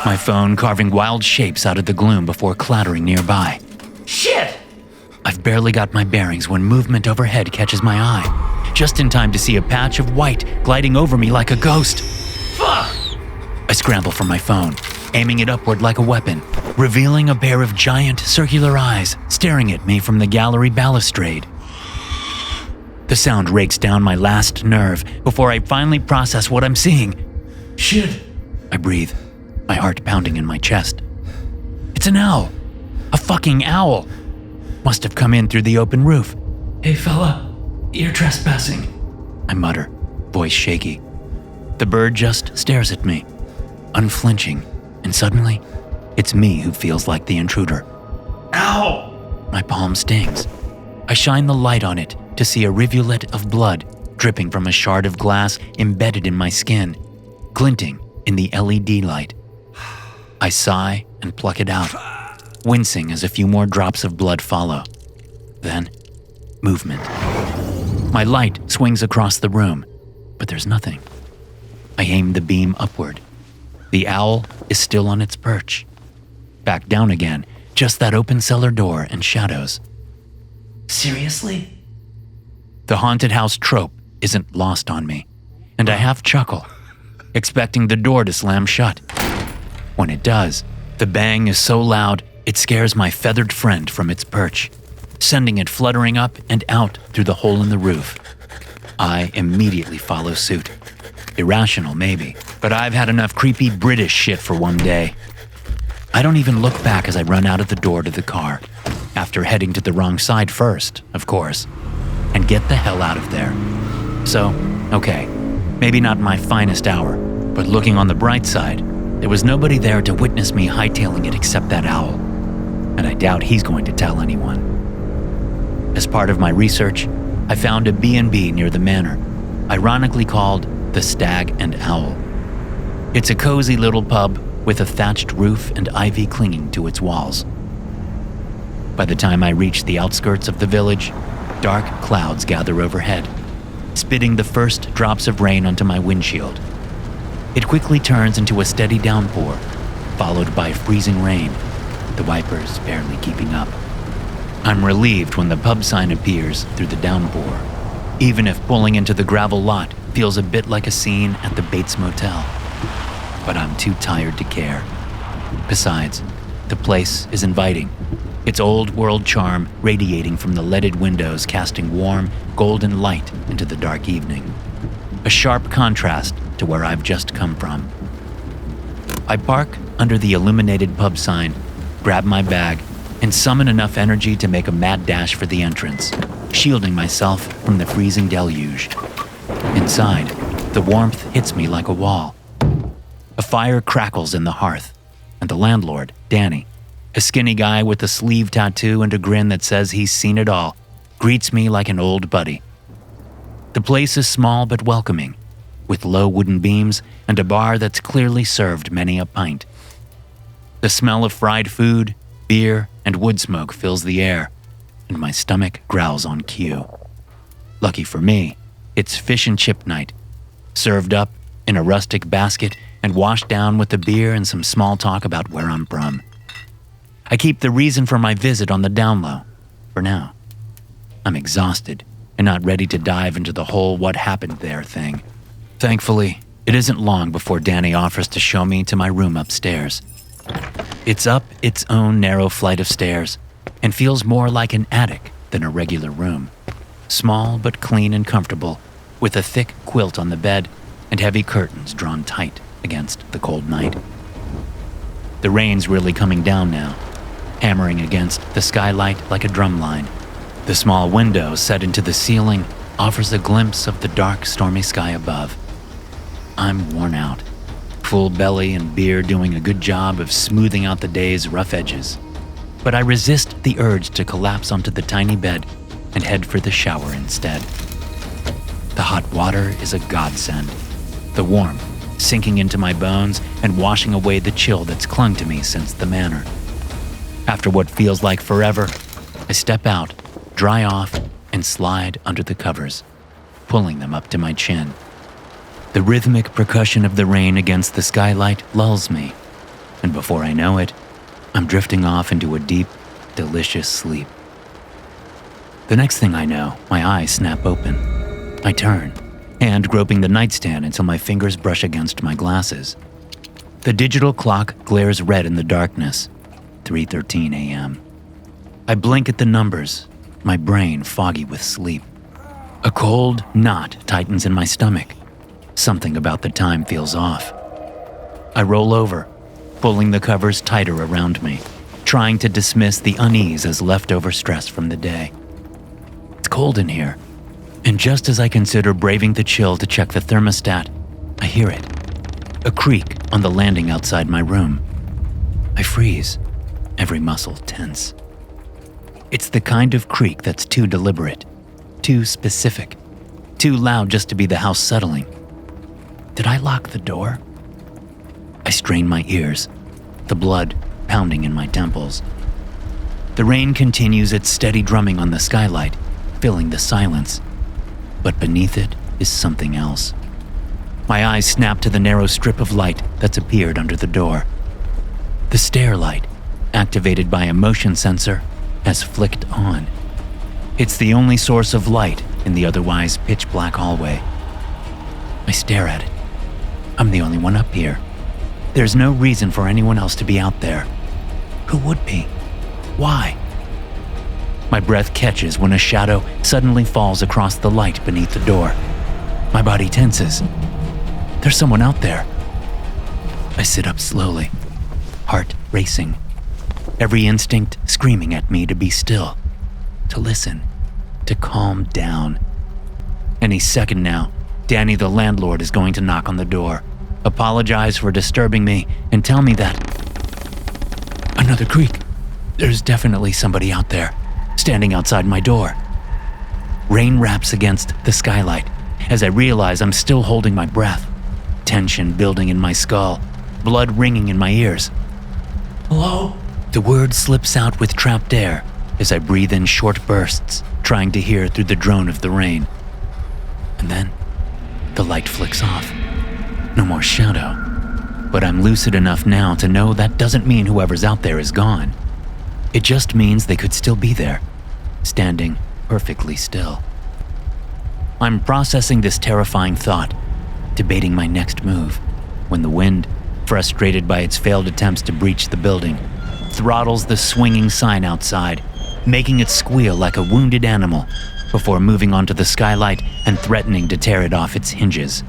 S3: my phone carving wild shapes out of the gloom before clattering nearby.
S4: Shit!
S3: I've barely got my bearings when movement overhead catches my eye, just in time to see a patch of white gliding over me like a ghost.
S4: Fuck!
S3: I scramble for my phone, aiming it upward like a weapon, revealing a pair of giant circular eyes staring at me from the gallery balustrade. The sound rakes down my last nerve before I finally process what I'm seeing. Shit, I breathe, my heart pounding in my chest. It's an owl. A fucking owl. Must have come in through the open roof. Hey fella, you're trespassing, I mutter, voice shaky. The bird just stares at me, unflinching, and suddenly, it's me who feels like the intruder. Ow! My palm stings. I shine the light on it to see a rivulet of blood dripping from a shard of glass embedded in my skin, glinting in the LED light. I sigh and pluck it out, wincing as a few more drops of blood follow. Then, movement. My light swings across the room, but there's nothing. I aim the beam upward. The owl is still on its perch. Back down again, just that open cellar door and shadows. Seriously? The haunted house trope isn't lost on me, and I half chuckle, expecting the door to slam shut. When it does, the bang is so loud it scares my feathered friend from its perch, sending it fluttering up and out through the hole in the roof. I immediately follow suit. Irrational, maybe, but I've had enough creepy British shit for one day. I don't even look back as I run out of the door to the car, after heading to the wrong side first, of course, and get the hell out of there. So, okay, maybe not my finest hour, but looking on the bright side, there was nobody there to witness me hightailing it except that owl, and I doubt he's going to tell anyone. As part of my research, I found a B&B near the Manor, ironically called the Stag and Owl. It's a cozy little pub with a thatched roof and ivy clinging to its walls. By the time I reach the outskirts of the village, dark clouds gather overhead, spitting the first drops of rain onto my windshield. It quickly turns into a steady downpour, followed by freezing rain, the wipers barely keeping up. I'm relieved when the pub sign appears through the downpour, even if pulling into the gravel lot feels a bit like a scene at the Bates Motel. But I'm too tired to care. Besides, the place is inviting, its old world charm radiating from the leaded windows, casting warm, golden light into the dark evening. A sharp contrast to where I've just come from. I park under the illuminated pub sign, grab my bag, and summon enough energy to make a mad dash for the entrance, shielding myself from the freezing deluge. Inside, the warmth hits me like a wall. A fire crackles in the hearth, and the landlord, Danny, a skinny guy with a sleeve tattoo and a grin that says he's seen it all, greets me like an old buddy. The place is small but welcoming, with low wooden beams and a bar that's clearly served many a pint. The smell of fried food, beer, and wood smoke fills the air, and my stomach growls on cue. Lucky for me, it's fish and chip night, served up in a rustic basket and washed down with a beer and some small talk about where I'm from. I keep the reason for my visit on the down low, for now. I'm exhausted and not ready to dive into the whole what happened there thing. Thankfully, it isn't long before Danny offers to show me to my room upstairs. It's up its own narrow flight of stairs and feels more like an attic than a regular room. Small but clean and comfortable, with a thick quilt on the bed and heavy curtains drawn tight against the cold night. The rain's really coming down now, hammering against the skylight like a drumline. The small window set into the ceiling offers a glimpse of the dark, stormy sky above. I'm worn out, full belly and beer doing a good job of smoothing out the day's rough edges. But I resist the urge to collapse onto the tiny bed and head for the shower instead. The hot water is a godsend, the warmth sinking into my bones and washing away the chill that's clung to me since the Manor. After what feels like forever, I step out, dry off, and slide under the covers, pulling them up to my chin. The rhythmic percussion of the rain against the skylight lulls me, and before I know it, I'm drifting off into a deep, delicious sleep. The next thing I know, my eyes snap open. I turn, hand groping the nightstand until my fingers brush against my glasses. The digital clock glares red in the darkness. 3:13 a.m. I blink at the numbers, my brain foggy with sleep. A cold knot tightens in my stomach. Something about the time feels off. I roll over, pulling the covers tighter around me, trying to dismiss the unease as leftover stress from the day. It's cold in here, and just as I consider braving the chill to check the thermostat, I hear it. A creak on the landing outside my room. I freeze, every muscle tense. It's the kind of creak that's too deliberate, too specific, too loud just to be the house settling. Did I lock the door? I strain my ears, the blood pounding in my temples. The rain continues its steady drumming on the skylight, filling the silence. But beneath it is something else. My eyes snap to the narrow strip of light that's appeared under the door. The stair light, activated by a motion sensor, has flicked on. It's the only source of light in the otherwise pitch-black hallway. I stare at it. I'm the only one up here. There's no reason for anyone else to be out there. Who would be? Why? My breath catches when a shadow suddenly falls across the light beneath the door. My body tenses. There's someone out there. I sit up slowly, heart racing, every instinct screaming at me to be still, to listen, to calm down. Any second now, Danny the landlord is going to knock on the door, apologize for disturbing me, and tell me that... Another creak. There's definitely somebody out there, standing outside my door. Rain raps against the skylight as I realize I'm still holding my breath, tension building in my skull, blood ringing in my ears. Hello? The word slips out with trapped air as I breathe in short bursts, trying to hear through the drone of the rain. And then, the light flicks off. No more shadow. But I'm lucid enough now to know that doesn't mean whoever's out there is gone. It just means they could still be there, standing perfectly still. I'm processing this terrifying thought, debating my next move, when the wind, frustrated by its failed attempts to breach the building, throttles the swinging sign outside, making it squeal like a wounded animal before moving onto the skylight and threatening to tear it off its hinges.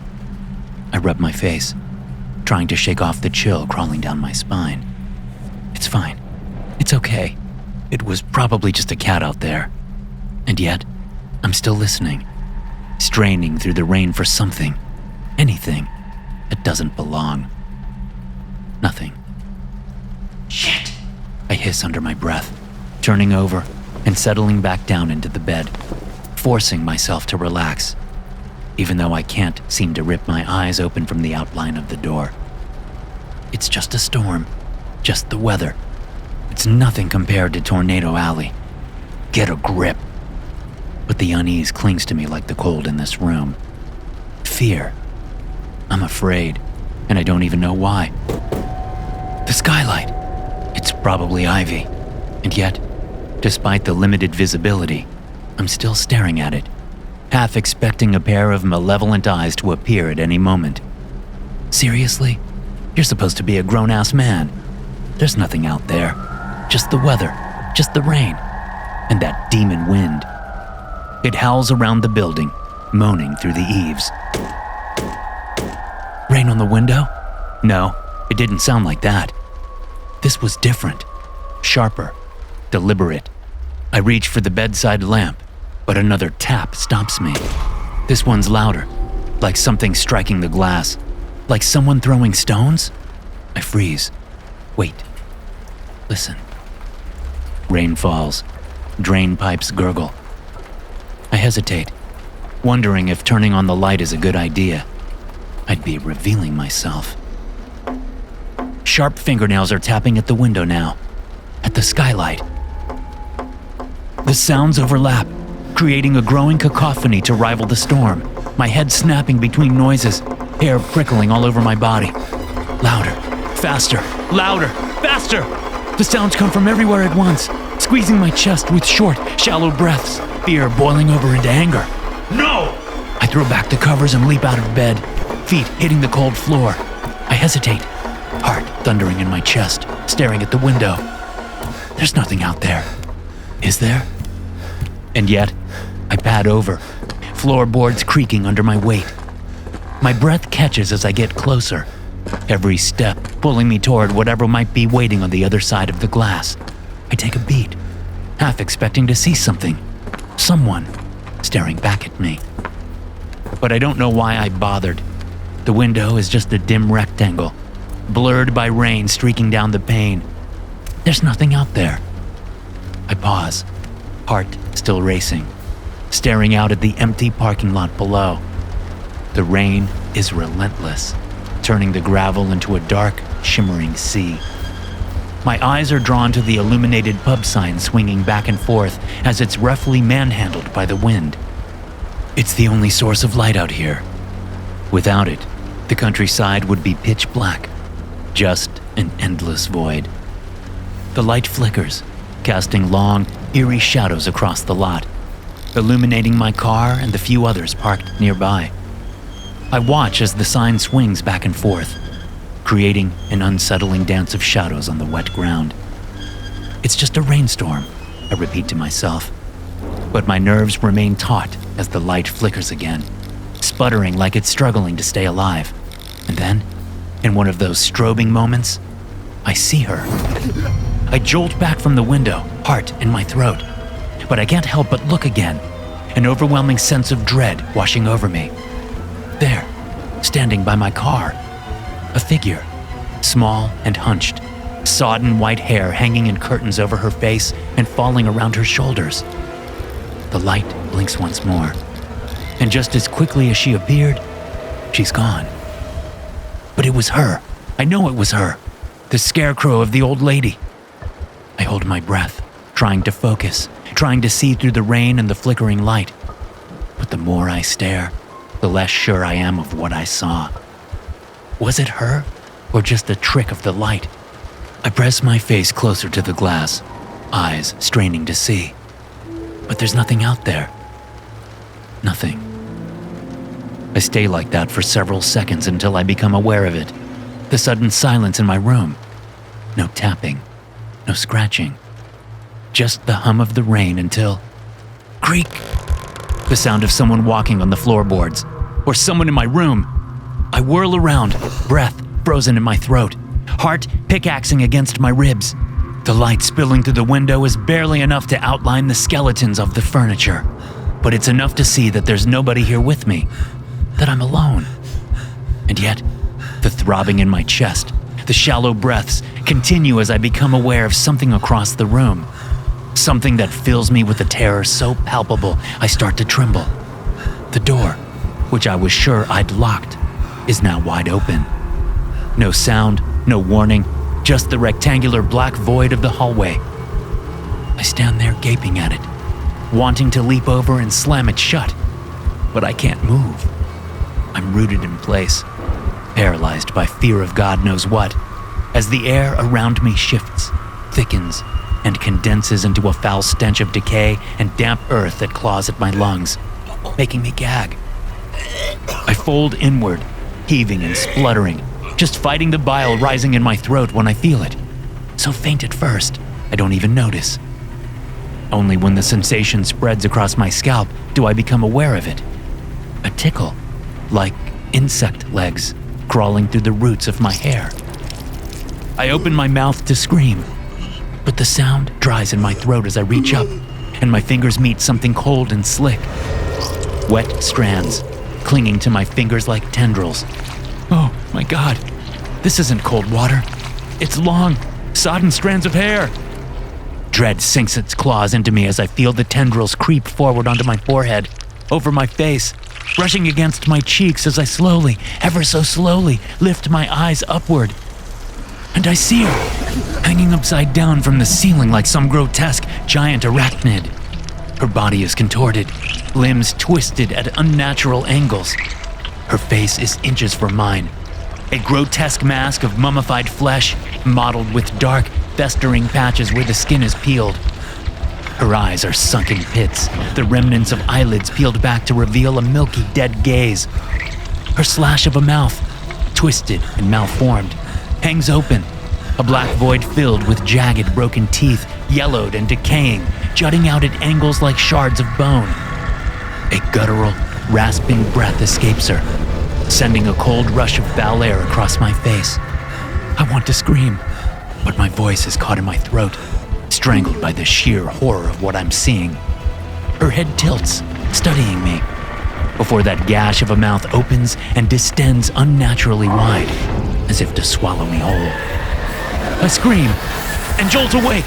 S3: I rub my face, trying to shake off the chill crawling down my spine. It's fine. It's okay. It was probably just a cat out there. And yet, I'm still listening, straining through the rain for something, anything, that doesn't belong. Nothing. Shit! I hiss under my breath, turning over and settling back down into the bed, forcing myself to relax, even though I can't seem to rip my eyes open from the outline of the door. It's just a storm, just the weather. It's nothing compared to Tornado Alley. Get a grip. But the unease clings to me like the cold in this room. Fear. I'm afraid, and I don't even know why. The skylight. It's probably ivy. And yet, despite the limited visibility, I'm still staring at it, half expecting a pair of malevolent eyes to appear at any moment. Seriously? You're supposed to be a grown-ass man. There's nothing out there. Just the weather, just the rain, and that demon wind. It howls around the building, moaning through the eaves. Rain on the window? No, it didn't sound like that. This was different, sharper, deliberate. I reach for the bedside lamp, but another tap stops me. This one's louder, like something striking the glass, like someone throwing stones. I freeze. Wait. Listen. Rain falls. Drain pipes gurgle. I hesitate, wondering if turning on the light is a good idea. I'd be revealing myself. Sharp fingernails are tapping at the window now, at the skylight. The sounds overlap, creating a growing cacophony to rival the storm, my head snapping between noises, hair prickling all over my body. Louder, faster, louder, faster! The sounds come from everywhere at once, squeezing my chest with short, shallow breaths, fear boiling over into anger. No! I throw back the covers and leap out of bed, feet hitting the cold floor. I hesitate, thundering in my chest, staring at the window. There's nothing out there. Is there? And yet, I pad over, floorboards creaking under my weight. My breath catches as I get closer, every step pulling me toward whatever might be waiting on the other side of the glass. I take a beat, half expecting to see something, someone staring back at me. But I don't know why I bothered. The window is just a dim rectangle, blurred by rain streaking down the pane. There's nothing out there. I pause, heart still racing, staring out at the empty parking lot below. The rain is relentless, turning the gravel into a dark, shimmering sea. My eyes are drawn to the illuminated pub sign swinging back and forth as it's roughly manhandled by the wind. It's the only source of light out here. Without it, the countryside would be pitch black, just an endless void. The light flickers, casting long, eerie shadows across the lot, illuminating my car and the few others parked nearby. I watch as the sign swings back and forth, creating an unsettling dance of shadows on the wet ground. It's just a rainstorm, I repeat to myself. But my nerves remain taut as the light flickers again, sputtering like it's struggling to stay alive. And then, in one of those strobing moments, I see her. I jolt back from the window, heart in my throat. But I can't help but look again, an overwhelming sense of dread washing over me. There, standing by my car, a figure, small and hunched, sodden white hair hanging in curtains over her face and falling around her shoulders. The light blinks once more, and just as quickly as she appeared, she's gone. But it was her. I know it was her. The scarecrow of the old lady. I hold my breath, trying to focus, trying to see through the rain and the flickering light. But the more I stare, the less sure I am of what I saw. Was it her, or just a trick of the light? I press my face closer to the glass, eyes straining to see. But there's nothing out there. Nothing. I stay like that for several seconds until I become aware of it. The sudden silence in my room. No tapping, no scratching. Just the hum of the rain until... creak! The sound of someone walking on the floorboards, or someone in my room. I whirl around, breath frozen in my throat, heart pickaxing against my ribs. The light spilling through the window is barely enough to outline the skeletons of the furniture, but it's enough to see that there's nobody here with me, that I'm alone. And yet, the throbbing in my chest, the shallow breaths, continue as I become aware of something across the room. Something that fills me with a terror so palpable I start to tremble. The door, which I was sure I'd locked, is now wide open. No sound, no warning, just the rectangular black void of the hallway. I stand there gaping at it, wanting to leap over and slam it shut, but I can't move. I'm rooted in place, paralyzed by fear of God knows what, as the air around me shifts, thickens, and condenses into a foul stench of decay and damp earth that claws at my lungs, making me gag. I fold inward, heaving and spluttering, just fighting the bile rising in my throat when I feel it. So faint at first, I don't even notice. Only when the sensation spreads across my scalp do I become aware of it. A tickle, like insect legs, crawling through the roots of my hair. I open my mouth to scream, but the sound dries in my throat as I reach up, and my fingers meet something cold and slick. Wet strands, clinging to my fingers like tendrils. Oh my God, this isn't cold water. It's long, sodden strands of hair. Dread sinks its claws into me as I feel the tendrils creep forward onto my forehead, over my face, brushing against my cheeks as I slowly, ever so slowly, lift my eyes upward. And I see her, hanging upside down from the ceiling like some grotesque giant arachnid. Her body is contorted, limbs twisted at unnatural angles. Her face is inches from mine, a grotesque mask of mummified flesh, mottled with dark, festering patches where the skin is peeled. Her eyes are sunken pits, the remnants of eyelids peeled back to reveal a milky, dead gaze. Her slash of a mouth, twisted and malformed, hangs open. A black void filled with jagged, broken teeth, yellowed and decaying, jutting out at angles like shards of bone. A guttural, rasping breath escapes her, sending a cold rush of foul air across my face. I want to scream, but my voice is caught in my throat, strangled by the sheer horror of what I'm seeing. Her head tilts, studying me, before that gash of a mouth opens and distends unnaturally wide, as if to swallow me whole. I scream and jolt awake.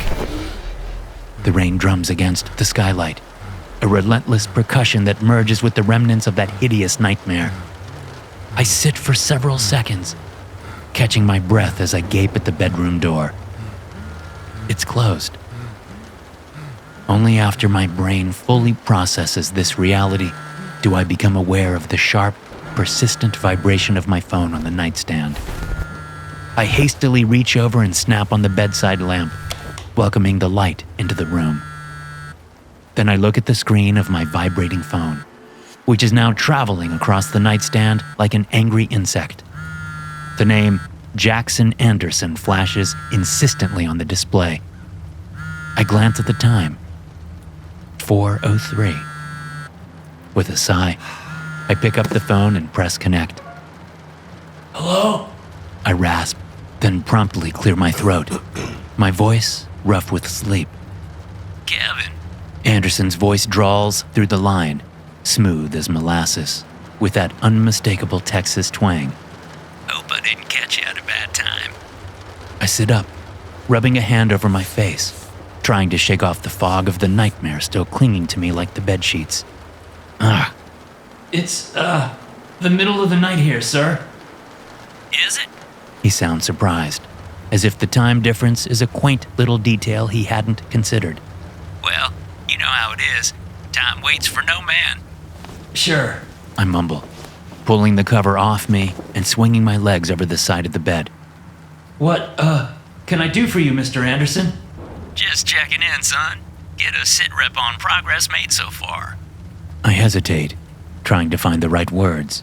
S3: The rain drums against the skylight, a relentless percussion that merges with the remnants of that hideous nightmare. I sit for several seconds, catching my breath as I gape at the bedroom door. It's closed. Only after my brain fully processes this reality do I become aware of the sharp, persistent vibration of my phone on the nightstand. I hastily reach over and snap on the bedside lamp, welcoming the light into the room. Then I look at the screen of my vibrating phone, which is now traveling across the nightstand like an angry insect. The name Jackson Anderson flashes insistently on the display. I glance at the time. 4:03. With a sigh, I pick up the phone and press connect.
S4: Hello?
S3: I rasp, then promptly clear my throat, my voice rough with sleep.
S4: Kevin.
S3: Anderson's voice drawls through the line, smooth as molasses, with that unmistakable Texas twang.
S4: Hope I didn't catch you at a bad time.
S3: I sit up, rubbing a hand over my face, trying to shake off the fog of the nightmare still clinging to me like the bedsheets.
S4: It's, the middle of the night here, sir. Is it?
S3: He sounds surprised, as if the time difference is a quaint little detail he hadn't considered.
S4: Well, you know how it is. Time waits for no man. Sure.
S3: I mumble, pulling the cover off me and swinging my legs over the side of the bed.
S4: What, can I do for you, Mr. Anderson? Just checking in, son. Get a sit rep on progress made so far.
S3: I hesitate, trying to find the right words.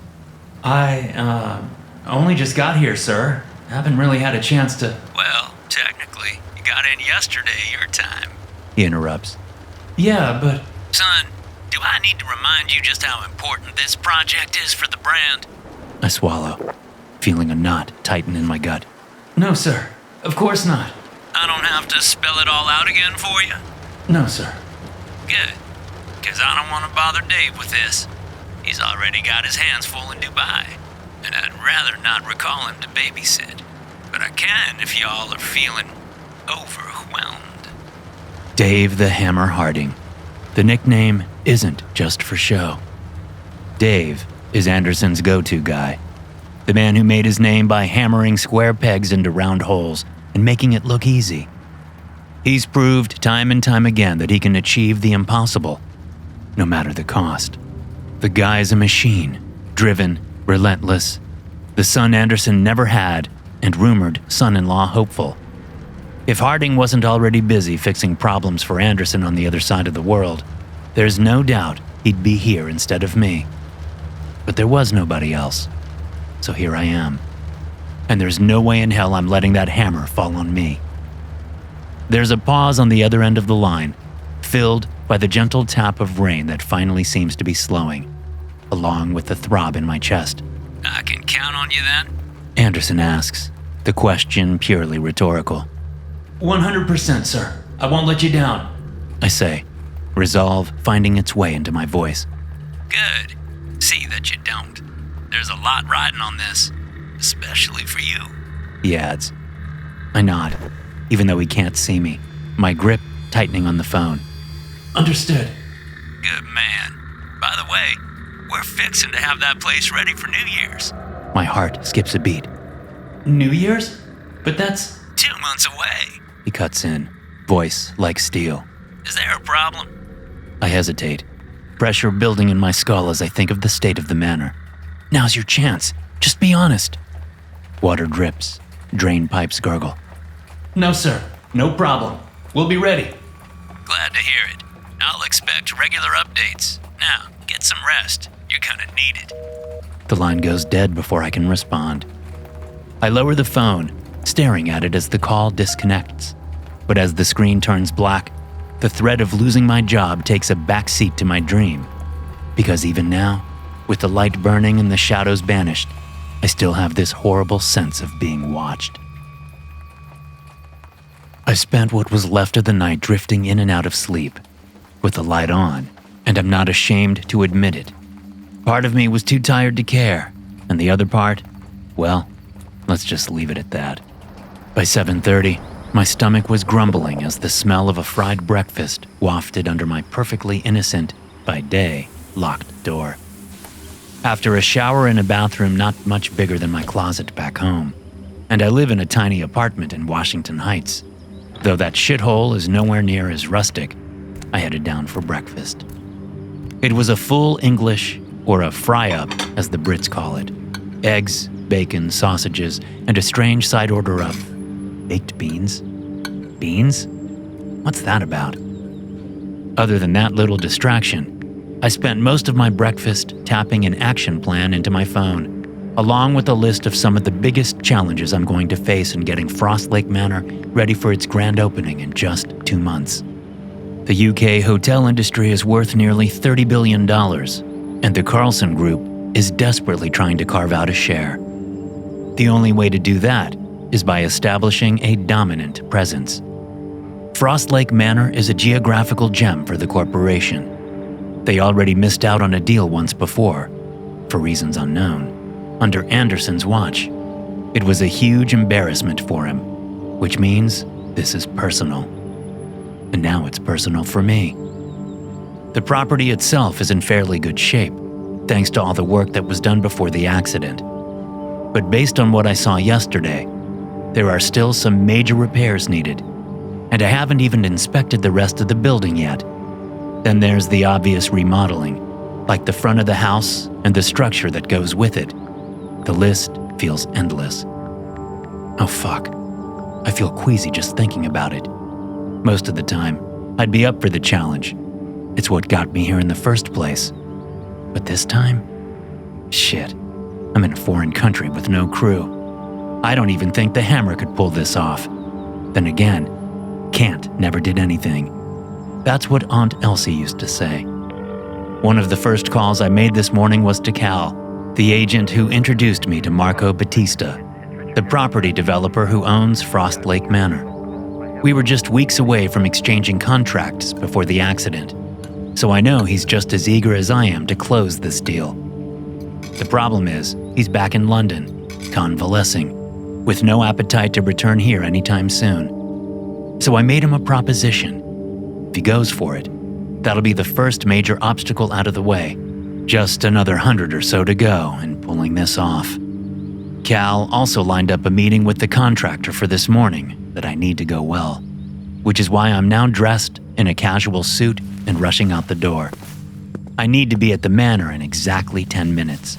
S4: I only just got here, sir. Haven't really had a chance to... Well, technically, you got in yesterday, your time.
S3: He interrupts.
S4: Yeah, but... Son, do I need to remind you just how important this project is for the brand?
S3: I swallow, feeling a knot tighten in my gut.
S4: No, sir. Of course not. I don't have to spell it all out again for you? No, sir. Good. Because I don't want to bother Dave with this. He's already got his hands full in Dubai, and I'd rather not recall him to babysit. But I can if y'all are feeling overwhelmed.
S3: Dave the Hammer Harding. The nickname isn't just for show. Dave is Anderson's go-to guy. The man who made his name by hammering square pegs into round holes and making it look easy. He's proved time and time again that he can achieve the impossible, no matter the cost. The guy's a machine, driven, relentless, the son Anderson never had, and rumored son-in-law hopeful. If Harding wasn't already busy fixing problems for Anderson on the other side of the world, there's no doubt he'd be here instead of me. But there was nobody else, so here I am. And there's no way in hell I'm letting that hammer fall on me. There's a pause on the other end of the line, filled by the gentle tap of rain that finally seems to be slowing, along with the throb in my chest.
S4: I can count on you then?
S3: Anderson asks, the question purely rhetorical.
S4: 100%, sir. I won't let you down.
S3: I say, resolve finding its way into my voice.
S4: Good. See that you don't. There's a lot riding on this, especially for you.
S3: He adds. I nod, even though he can't see me, my grip tightening on the phone.
S4: Understood. Good man. By the way, we're fixing to have that place ready for New Year's.
S3: My heart skips a beat.
S4: New Year's? But that's 2 months away.
S3: He cuts in, voice like steel.
S4: Is there a problem?
S3: I hesitate, pressure building in my skull as I think of the state of the manor. Now's your chance. Just be honest. Water drips, drain pipes gurgle.
S4: No, sir. No problem. We'll be ready. Glad to hear it. I'll expect regular updates. Now, get some rest. You're gonna need it.
S3: The line goes dead before I can respond. I lower the phone, staring at it as the call disconnects. But as the screen turns black, the threat of losing my job takes a backseat to my dream. Because even now, with the light burning and the shadows banished, I still have this horrible sense of being watched. I spent what was left of the night drifting in and out of sleep, with the light on, and I'm not ashamed to admit it. Part of me was too tired to care, and the other part, well, let's just leave it at that. By 7:30, my stomach was grumbling as the smell of a fried breakfast wafted under my perfectly innocent, by day, locked door. After a shower in a bathroom not much bigger than my closet back home, and I live in a tiny apartment in Washington Heights, though that shithole is nowhere near as rustic, I headed down for breakfast. It was a full English, or a fry-up as the Brits call it. Eggs, bacon, sausages, and a strange side order of baked beans. Beans? What's that about? Other than that little distraction, I spent most of my breakfast tapping an action plan into my phone, along with a list of some of the biggest challenges I'm going to face in getting Frost Lake Manor ready for its grand opening in just 2 months. The UK hotel industry is worth nearly $30 billion, and the Carlson Group is desperately trying to carve out a share. The only way to do that is by establishing a dominant presence. Frost Lake Manor is a geographical gem for the corporation. They already missed out on a deal once before, for reasons unknown, under Anderson's watch. It was a huge embarrassment for him, which means this is personal. And now it's personal for me. The property itself is in fairly good shape, thanks to all the work that was done before the accident. But based on what I saw yesterday, there are still some major repairs needed, and I haven't even inspected the rest of the building yet. Then there's the obvious remodeling, like the front of the house and the structure that goes with it. The list feels endless. Oh fuck, I feel queasy just thinking about it. Most of the time, I'd be up for the challenge. It's what got me here in the first place. But this time? Shit, I'm in a foreign country with no crew. I don't even think the Hammer could pull this off. Then again, can't never did anything. That's what Aunt Elsie used to say. One of the first calls I made this morning was to Cal, the agent who introduced me to Marco Battista, the property developer who owns Frost Lake Manor. We were just weeks away from exchanging contracts before the accident, so I know he's just as eager as I am to close this deal. The problem is, he's back in London, convalescing, with no appetite to return here anytime soon. So I made him a proposition. If he goes for it, that'll be the first major obstacle out of the way. Just another 100 or so to go in pulling this off. Cal also lined up a meeting with the contractor for this morning that I need to go well, which is why I'm now dressed in a casual suit and rushing out the door. I need to be at the Manor in exactly 10 minutes.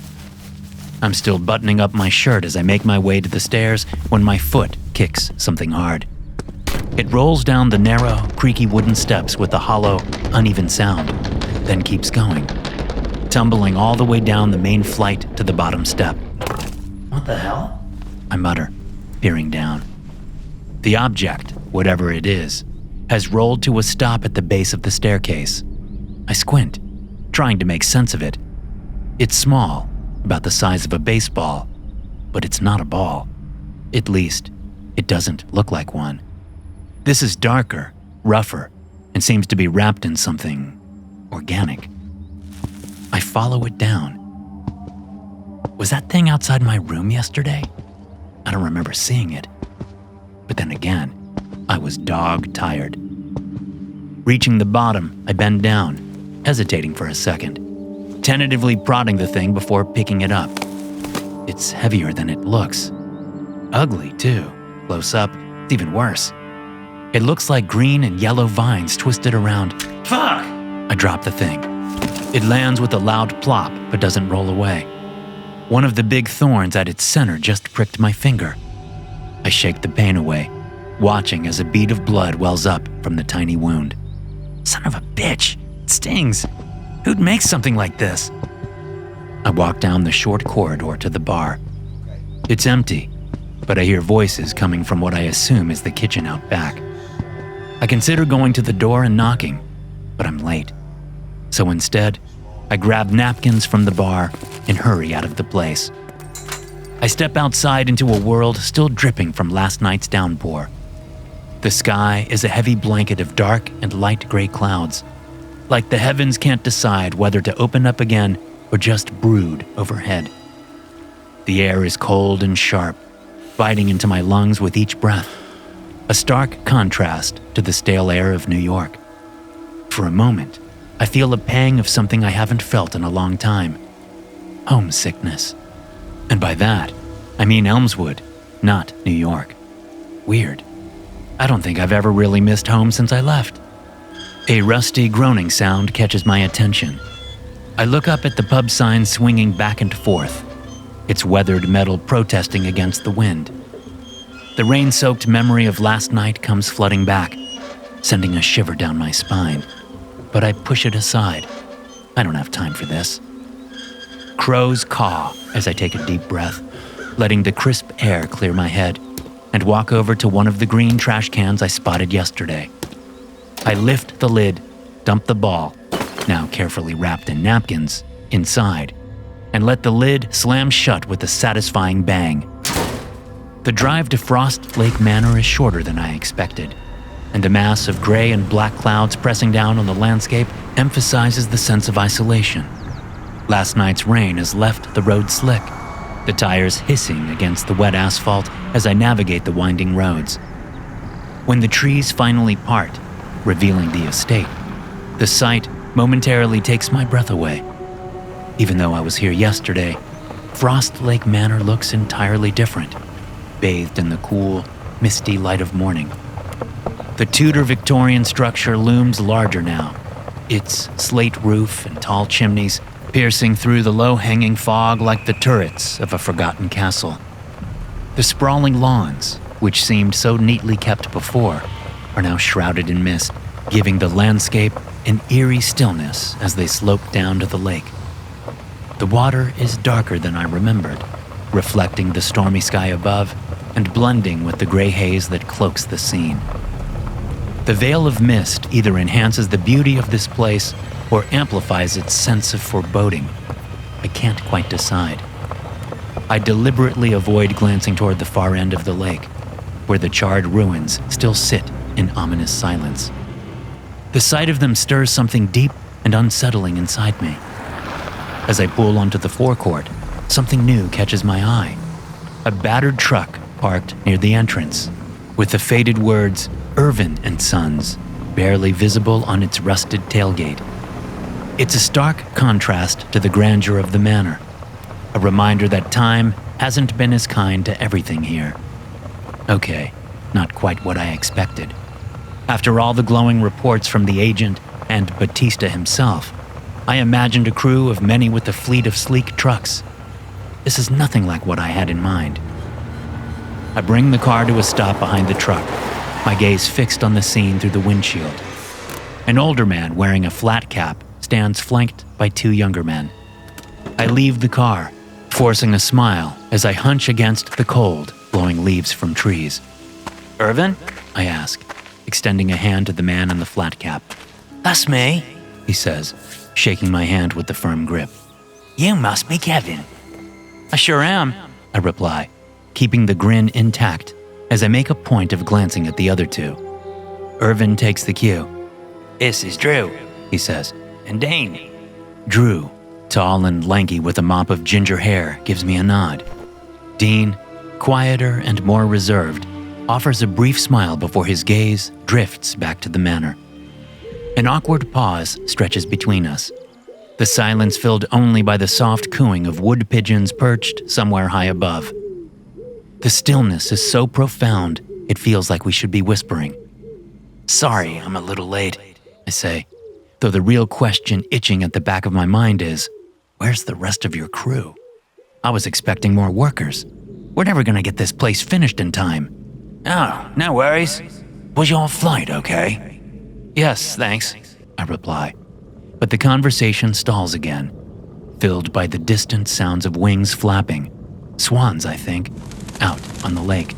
S3: I'm still buttoning up my shirt as I make my way to the stairs when my foot kicks something hard. It rolls down the narrow, creaky wooden steps with a hollow, uneven sound, then keeps going, tumbling all the way down the main flight to the bottom step.
S4: What the hell?
S3: I mutter, peering down. The object, whatever it is, has rolled to a stop at the base of the staircase. I squint, trying to make sense of it. It's small, about the size of a baseball, but it's not a ball. At least, it doesn't look like one. This is darker, rougher, and seems to be wrapped in something organic. I follow it down. Was that thing outside my room yesterday? I don't remember seeing it. But then again, I was dog-tired. Reaching the bottom, I bend down, hesitating for a second, tentatively prodding the thing before picking it up. It's heavier than it looks. Ugly, too. Close up, it's even worse. It looks like green and yellow vines twisted around.
S4: Fuck!
S3: I drop the thing. It lands with a loud plop, but doesn't roll away. One of the big thorns at its center just pricked my finger. I shake the pain away, watching as a bead of blood wells up from the tiny wound. Son of a bitch! It stings! Who'd make something like this? I walk down the short corridor to the bar. It's empty, but I hear voices coming from what I assume is the kitchen out back. I consider going to the door and knocking, but I'm late. So instead, I grab napkins from the bar and hurry out of the place. I step outside into a world still dripping from last night's downpour. The sky is a heavy blanket of dark and light gray clouds, like the heavens can't decide whether to open up again or just brood overhead. The air is cold and sharp, biting into my lungs with each breath, a stark contrast to the stale air of New York. For a moment, I feel a pang of something I haven't felt in a long time: homesickness. And by that, I mean Elmswood, not New York. Weird. I don't think I've ever really missed home since I left. A rusty groaning sound catches my attention. I look up at the pub sign swinging back and forth, its weathered metal protesting against the wind. The rain-soaked memory of last night comes flooding back, sending a shiver down my spine. But I push it aside. I don't have time for this. Crows caw as I take a deep breath, letting the crisp air clear my head, and walk over to one of the green trash cans I spotted yesterday. I lift the lid, dump the ball, now carefully wrapped in napkins, inside, and let the lid slam shut with a satisfying bang. The drive to Frost Lake Manor is shorter than I expected, and the mass of gray and black clouds pressing down on the landscape emphasizes the sense of isolation. Last night's rain has left the road slick, the tires hissing against the wet asphalt as I navigate the winding roads. When the trees finally part, revealing the estate, the sight momentarily takes my breath away. Even though I was here yesterday, Frost Lake Manor looks entirely different, bathed in the cool, misty light of morning. The Tudor Victorian structure looms larger now, its slate roof and tall chimneys piercing through the low-hanging fog like the turrets of a forgotten castle. The sprawling lawns, which seemed so neatly kept before, are now shrouded in mist, giving the landscape an eerie stillness as they slope down to the lake. The water is darker than I remembered, reflecting the stormy sky above and blending with the gray haze that cloaks the scene. The veil of mist either enhances the beauty of this place or amplifies its sense of foreboding. I can't quite decide. I deliberately avoid glancing toward the far end of the lake, where the charred ruins still sit in ominous silence. The sight of them stirs something deep and unsettling inside me. As I pull onto the forecourt, something new catches my eye. A battered truck parked near the entrance, with the faded words Irvin and Sons barely visible on its rusted tailgate. It's a stark contrast to the grandeur of the manor, a reminder that time hasn't been as kind to everything here. Okay, not quite what I expected. After all the glowing reports from the agent and Batista himself, I imagined a crew of many with a fleet of sleek trucks. This is nothing like what I had in mind. I bring the car to a stop behind the truck, my gaze fixed on the scene through the windshield. An older man wearing a flat cap stands flanked by two younger men. I leave the car, forcing a smile as I hunch against the cold, blowing leaves from trees.
S4: Irvin?
S3: I ask, extending a hand to the man in the flat cap.
S4: That's me,
S3: He says, shaking my hand with a firm grip.
S4: You must be Kevin. I sure am,
S3: I reply, keeping the grin intact as I make a point of glancing at the other two. Irvin takes the cue.
S4: This is Drew,
S3: He says.
S4: and Dane.
S3: Drew, tall and lanky with a mop of ginger hair, gives me a nod. Dean, quieter and more reserved, offers a brief smile before his gaze drifts back to the manor. An awkward pause stretches between us, the silence filled only by the soft cooing of wood pigeons perched somewhere high above. The stillness is so profound, it feels like we should be whispering.
S4: Sorry, I'm a little late,
S3: I say, though the real question itching at the back of my mind is, where's the rest of your crew? I was expecting more workers. We're never gonna get this place finished in time.
S4: Oh, no worries. Was your flight okay?
S3: Yes, thanks, I reply. But the conversation stalls again, filled by the distant sounds of wings flapping. Swans, I think. out on the lake.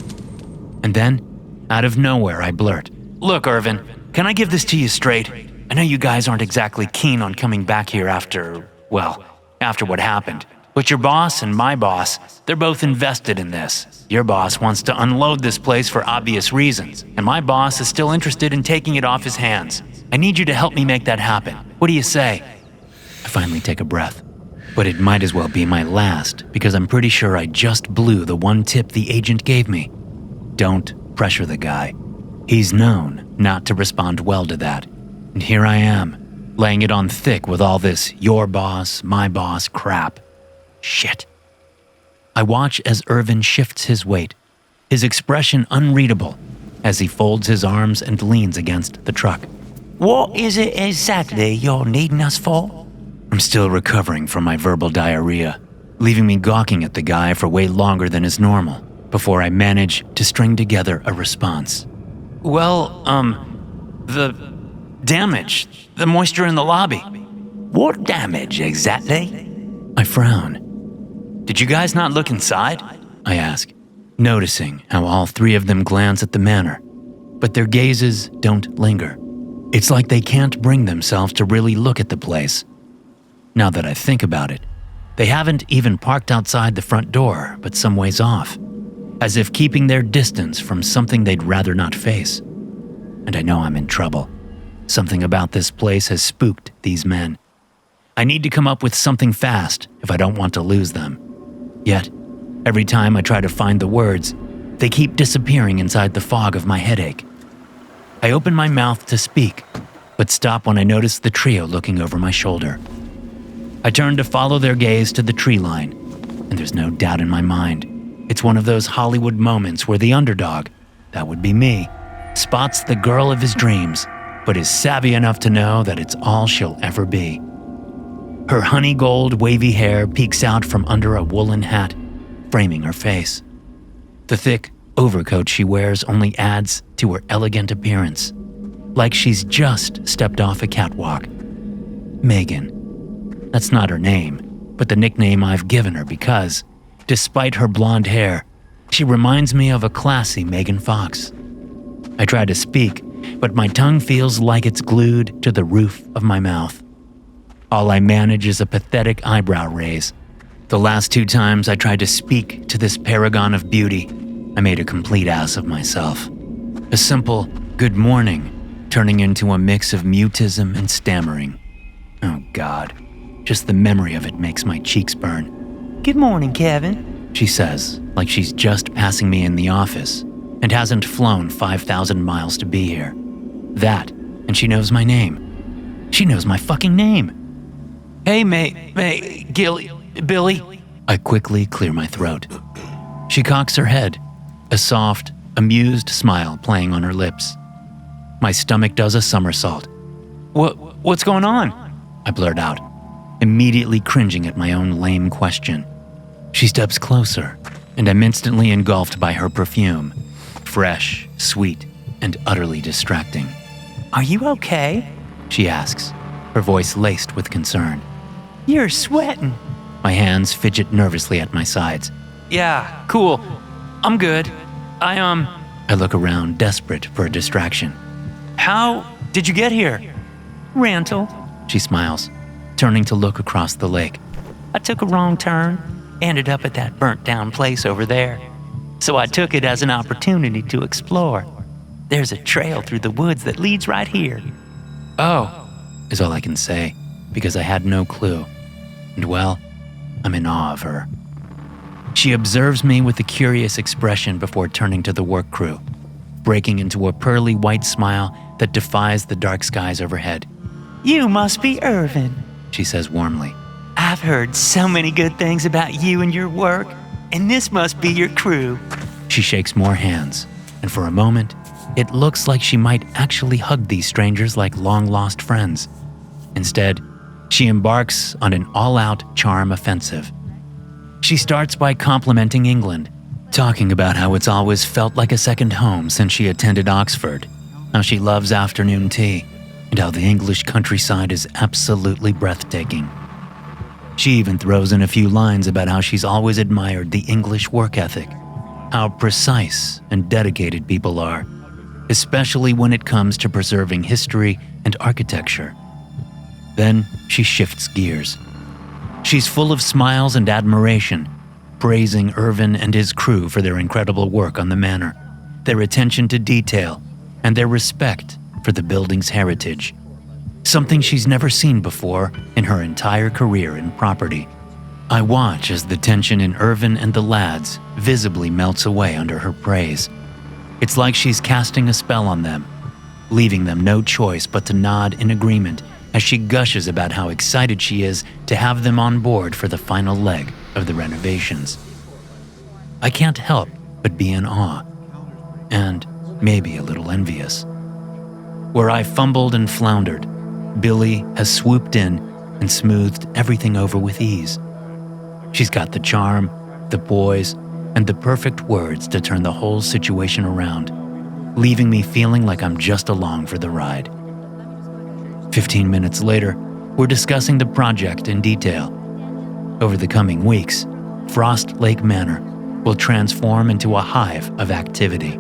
S3: And then, out of nowhere, I blurt, "Look, Irvin, can I give this to you straight? I know you guys aren't exactly keen on coming back here after what happened. But your boss and my boss, they're both invested in this. Your boss wants to unload this place for obvious reasons, and my boss is still interested in taking it off his hands. I need you to help me make that happen. What do you say?" I finally take a breath, but it might as well be my last because I'm pretty sure I just blew the one tip the agent gave me. Don't pressure the guy. He's known not to respond well to that. And here I am, laying it on thick with all this your boss, my boss crap. Shit. I watch as Irvin shifts his weight, his expression unreadable, as he folds his arms and leans against the truck.
S4: What is it exactly you're needing us for?
S3: I'm still recovering from my verbal diarrhea, leaving me gawking at the guy for way longer than is normal, before I manage to string together a response.
S4: Well, the damage, the moisture in the lobby. What damage exactly?
S3: I frown. Did you guys not look inside? I ask, noticing how all three of them glance at the manor, but their gazes don't linger. It's like they can't bring themselves to really look at the place. Now that I think about it, they haven't even parked outside the front door, but some ways off, as if keeping their distance from something they'd rather not face. And I know I'm in trouble. Something about this place has spooked these men. I need to come up with something fast if I don't want to lose them. Yet, every time I try to find the words, they keep disappearing inside the fog of my headache. I open my mouth to speak, but stop when I notice the trio looking over my shoulder. I turn to follow their gaze to the tree line, and there's no doubt in my mind. It's one of those Hollywood moments where the underdog, that would be me, spots the girl of his dreams, but is savvy enough to know that it's all she'll ever be. Her honey gold wavy hair peeks out from under a woolen hat, framing her face. The thick overcoat she wears only adds to her elegant appearance, like she's just stepped off a catwalk. Megan. That's not her name, but the nickname I've given her because, despite her blonde hair, she reminds me of a classy Megan Fox. I try to speak, but my tongue feels like it's glued to the roof of my mouth. All I manage is a pathetic eyebrow raise. The last 2 times I tried to speak to this paragon of beauty, I made a complete ass of myself. A simple good morning turning into a mix of mutism and stammering. Oh God, just the memory of it makes my cheeks burn.
S4: "Good morning, Kevin,"
S3: she says, like she's just passing me in the office and hasn't flown 5,000 miles to be here. That, and she knows my name. She knows my fucking name.
S4: "Hey, Billy."
S3: I quickly clear my throat. She cocks her head, a soft, amused smile playing on her lips. My stomach does a somersault.
S4: What's going on?"
S3: I blurt out, immediately cringing at my own lame question. She steps closer, and I'm instantly engulfed by her perfume, fresh, sweet, and utterly distracting.
S4: "Are you okay?"
S3: she asks, her voice laced with concern.
S4: "You're sweating."
S3: My hands fidget nervously at my sides.
S4: "Yeah, cool. I'm good. I
S3: look around, desperate for a distraction.
S4: How did you get here?" "Rental,"
S3: she smiles, turning to look across the lake.
S4: "I took a wrong turn, ended up at that burnt-down place over there. So I took it as an opportunity to explore. There's a trail through the woods that leads right here."
S3: "Oh," is all I can say, because I had no clue. And well, I'm in awe of her. She observes me with a curious expression before turning to the work crew, breaking into a pearly white smile that defies the dark skies overhead.
S4: "You must be Irvin,"
S3: she says warmly.
S4: "I've heard so many good things about you and your work, and this must be your crew."
S3: She shakes more hands, and for a moment, it looks like she might actually hug these strangers like long-lost friends. Instead, she embarks on an all-out charm offensive. She starts by complimenting England, talking about how it's always felt like a second home since she attended Oxford, how she loves afternoon tea, and how the English countryside is absolutely breathtaking. She even throws in a few lines about how she's always admired the English work ethic, how precise and dedicated people are, especially when it comes to preserving history and architecture. Then she shifts gears. She's full of smiles and admiration, praising Irvin and his crew for their incredible work on the manor, their attention to detail, and their respect for the building's heritage. Something she's never seen before in her entire career in property. I watch as the tension in Irvin and the lads visibly melts away under her praise. It's like she's casting a spell on them, leaving them no choice but to nod in agreement as she gushes about how excited she is to have them on board for the final leg of the renovations. I can't help but be in awe, and maybe a little envious. Where I fumbled and floundered, Billy has swooped in and smoothed everything over with ease. She's got the charm, the poise, and the perfect words to turn the whole situation around, leaving me feeling like I'm just along for the ride. 15 minutes later, we're discussing the project in detail. Over the coming weeks, Frost Lake Manor will transform into a hive of activity.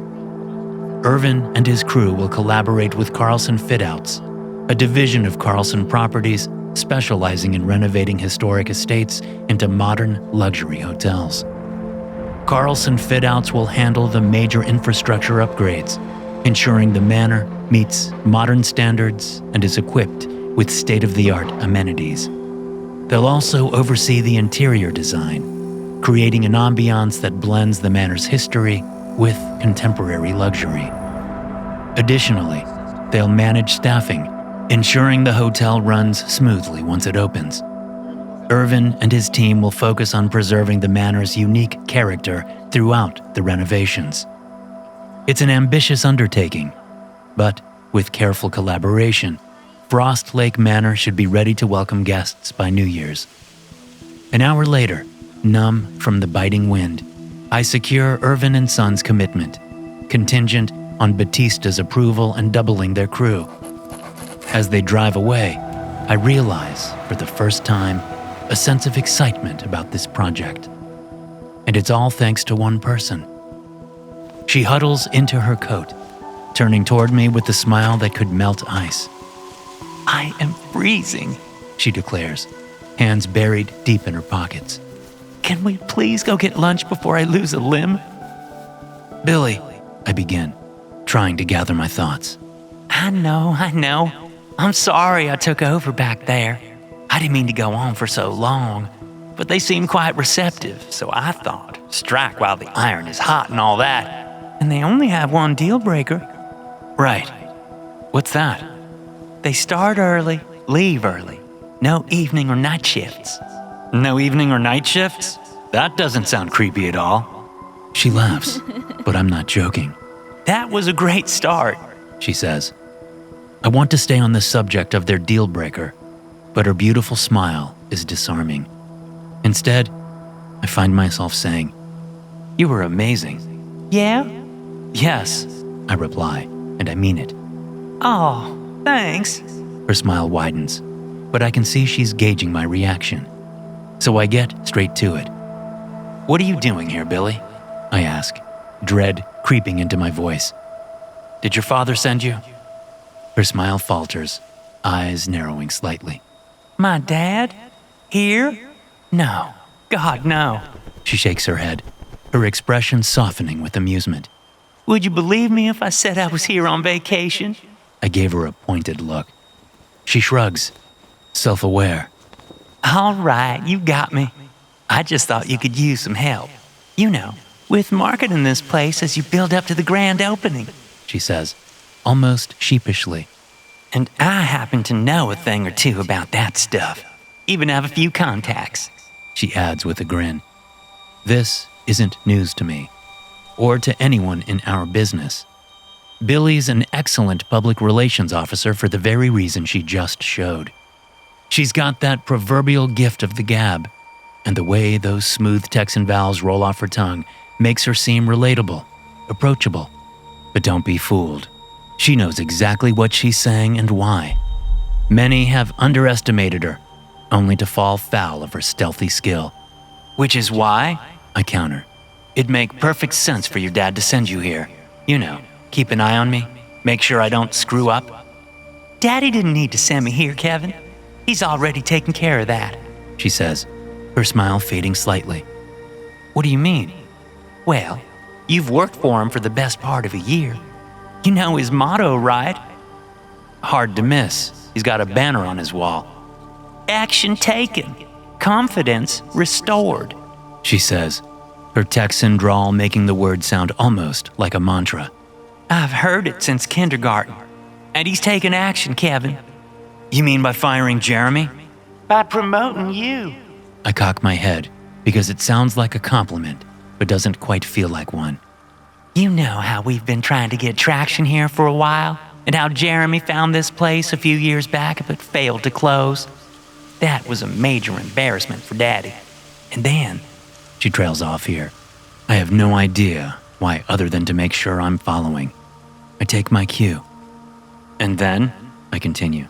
S3: Irvin and his crew will collaborate with Carlson Fit-Outs, a division of Carlson Properties specializing in renovating historic estates into modern luxury hotels. Carlson Fit-Outs will handle the major infrastructure upgrades, ensuring the manor meets modern standards and is equipped with state-of-the-art amenities. They'll also oversee the interior design, creating an ambiance that blends the manor's history with contemporary luxury. Additionally, they'll manage staffing, ensuring the hotel runs smoothly once it opens. Irvin and his team will focus on preserving the manor's unique character throughout the renovations. It's an ambitious undertaking, but with careful collaboration, Frost Lake Manor should be ready to welcome guests by New Year's. An hour later, numb from the biting wind, I secure Irvin and Son's commitment, contingent on Batista's approval and doubling their crew. As they drive away, I realize, for the first time, a sense of excitement about this project. And it's all thanks to one person. She huddles into her coat, turning toward me with a smile that could melt ice.
S4: I am freezing,
S3: she declares, hands buried deep in her pockets.
S4: Can we please go get lunch before I lose a limb?
S3: Billy, I begin, trying to gather my thoughts.
S4: I know. I'm sorry I took over back there. I didn't mean to go on for so long, but they seemed quite receptive, so I thought, strike while the iron is hot and all that. And they only have one deal breaker.
S3: Right. What's that?
S4: They start early, leave early. No evening or night shifts.
S3: No evening or night shifts? That doesn't sound creepy at all. She laughs, but I'm not joking.
S4: That was a great start,
S3: she says. I want to stay on the subject of their deal breaker, but her beautiful smile is disarming. Instead, I find myself saying, "You were amazing."
S4: Yeah?
S3: Yes, I reply, and I mean it.
S4: Oh, thanks.
S3: Her smile widens, but I can see she's gauging my reaction. So I get straight to it. "What are you doing here, Billy?" I ask, dread creeping into my voice. "Did your father send you?" Her smile falters, eyes narrowing slightly.
S4: My dad? Here? No. God, no.
S3: She shakes her head, her expression softening with amusement.
S4: Would you believe me if I said I was here on vacation?
S3: I gave her a pointed look. She shrugs, self-aware.
S4: All right, you got me. I just thought you could use some help. You know, with marketing this place as you build up to the grand opening,
S3: she says, almost sheepishly.
S4: And I happen to know a thing or two about that stuff. Even have a few contacts,
S3: she adds with a grin. This isn't news to me, or to anyone in our business. Billy's an excellent public relations officer for the very reason she just showed. She's got that proverbial gift of the gab, and the way those smooth Texan vowels roll off her tongue makes her seem relatable, approachable. But don't be fooled. She knows exactly what she's saying and why. Many have underestimated her, only to fall foul of her stealthy skill.
S4: Which is why,
S3: I counter, It'd make perfect sense for your dad to send you here. You know, keep an eye on me, make sure I don't screw up.
S4: Daddy didn't need to send me here, Kevin. He's already taken care of that,
S3: she says, her smile fading slightly. What do you mean?
S4: Well, you've worked for him for the best part of a year. You know his motto, right?
S3: Hard to miss. He's got a banner on his wall.
S4: Action taken, confidence restored,
S3: she says, her Texan drawl making the word sound almost like a mantra.
S4: I've heard it since kindergarten, and he's taken action, Kevin.
S3: You mean by firing Jeremy?
S4: By promoting you.
S3: I cock my head because it sounds like a compliment, but doesn't quite feel like one.
S4: You know how we've been trying to get traction here for a while, and how Jeremy found this place a few years back but failed to close. That was a major embarrassment for Daddy. And then,
S3: she trails off here. I have no idea why other than to make sure I'm following. I take my cue. And then, I continue.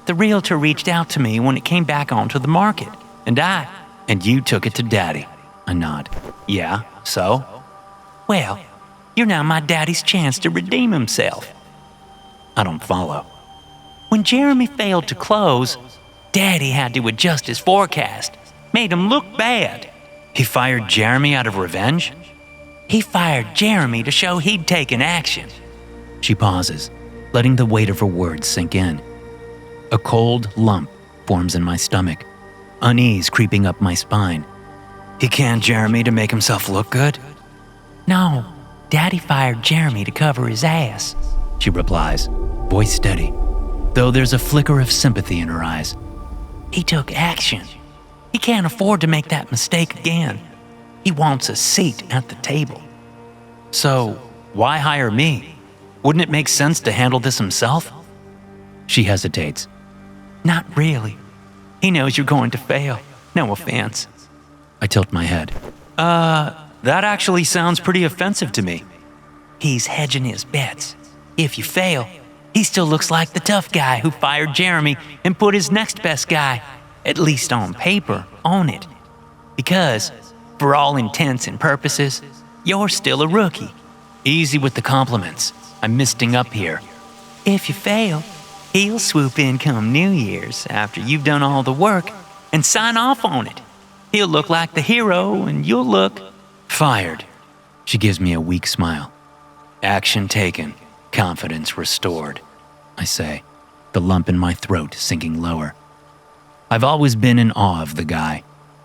S4: The realtor reached out to me when it came back onto the market,
S3: and you took it to Daddy. I nod. Yeah, so?
S4: Well, you're now my daddy's chance to redeem himself.
S3: I don't follow.
S4: When Jeremy failed to close, Daddy had to adjust his forecast, made him look bad.
S3: He fired Jeremy out of revenge?
S4: He fired Jeremy to show he'd taken action.
S3: She pauses, letting the weight of her words sink in. A cold lump forms in my stomach, unease creeping up my spine. He canned Jeremy to make himself look good?
S4: No, Daddy fired Jeremy to cover his ass,
S3: she replies, voice steady, though there's a flicker of sympathy in her eyes.
S4: He took action. He can't afford to make that mistake again. He wants a seat at the table.
S3: So, why hire me? Wouldn't it make sense to handle this himself? She hesitates.
S4: Not really. He knows you're going to fail. No offense.
S3: I tilt my head. That actually sounds pretty offensive to me.
S4: He's hedging his bets. If you fail, he still looks like the tough guy who fired Jeremy and put his next best guy, at least on paper, on it. Because, for all intents and purposes, you're still a rookie.
S3: Easy with the compliments. I'm misting up here.
S4: If you fail, he'll swoop in come New Year's after you've done all the work and sign off on it. He'll look like the hero and you'll look...
S3: Fired. She gives me a weak smile. Action taken. Confidence restored, I say, the lump in my throat sinking lower. I've always been in awe of the guy,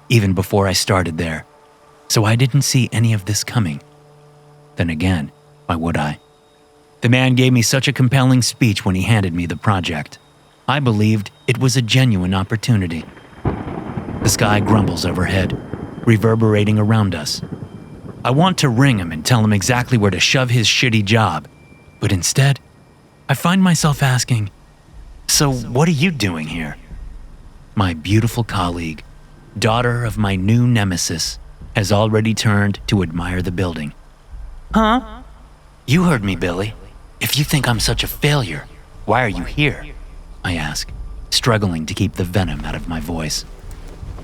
S3: even before I started there, so I didn't see any of this coming. Then again, why would I? The man gave me such a compelling speech when he handed me the project. I believed it was a genuine opportunity. The sky grumbles overhead, reverberating around us. I want to ring him and tell him exactly where to shove his shitty job, but instead, I find myself asking, so what are you doing here? My beautiful colleague, daughter of my new nemesis, has already turned to admire the building.
S4: Huh?
S3: You heard me, Billy. If you think I'm such a failure, why are you here? I ask, struggling to keep the venom out of my voice.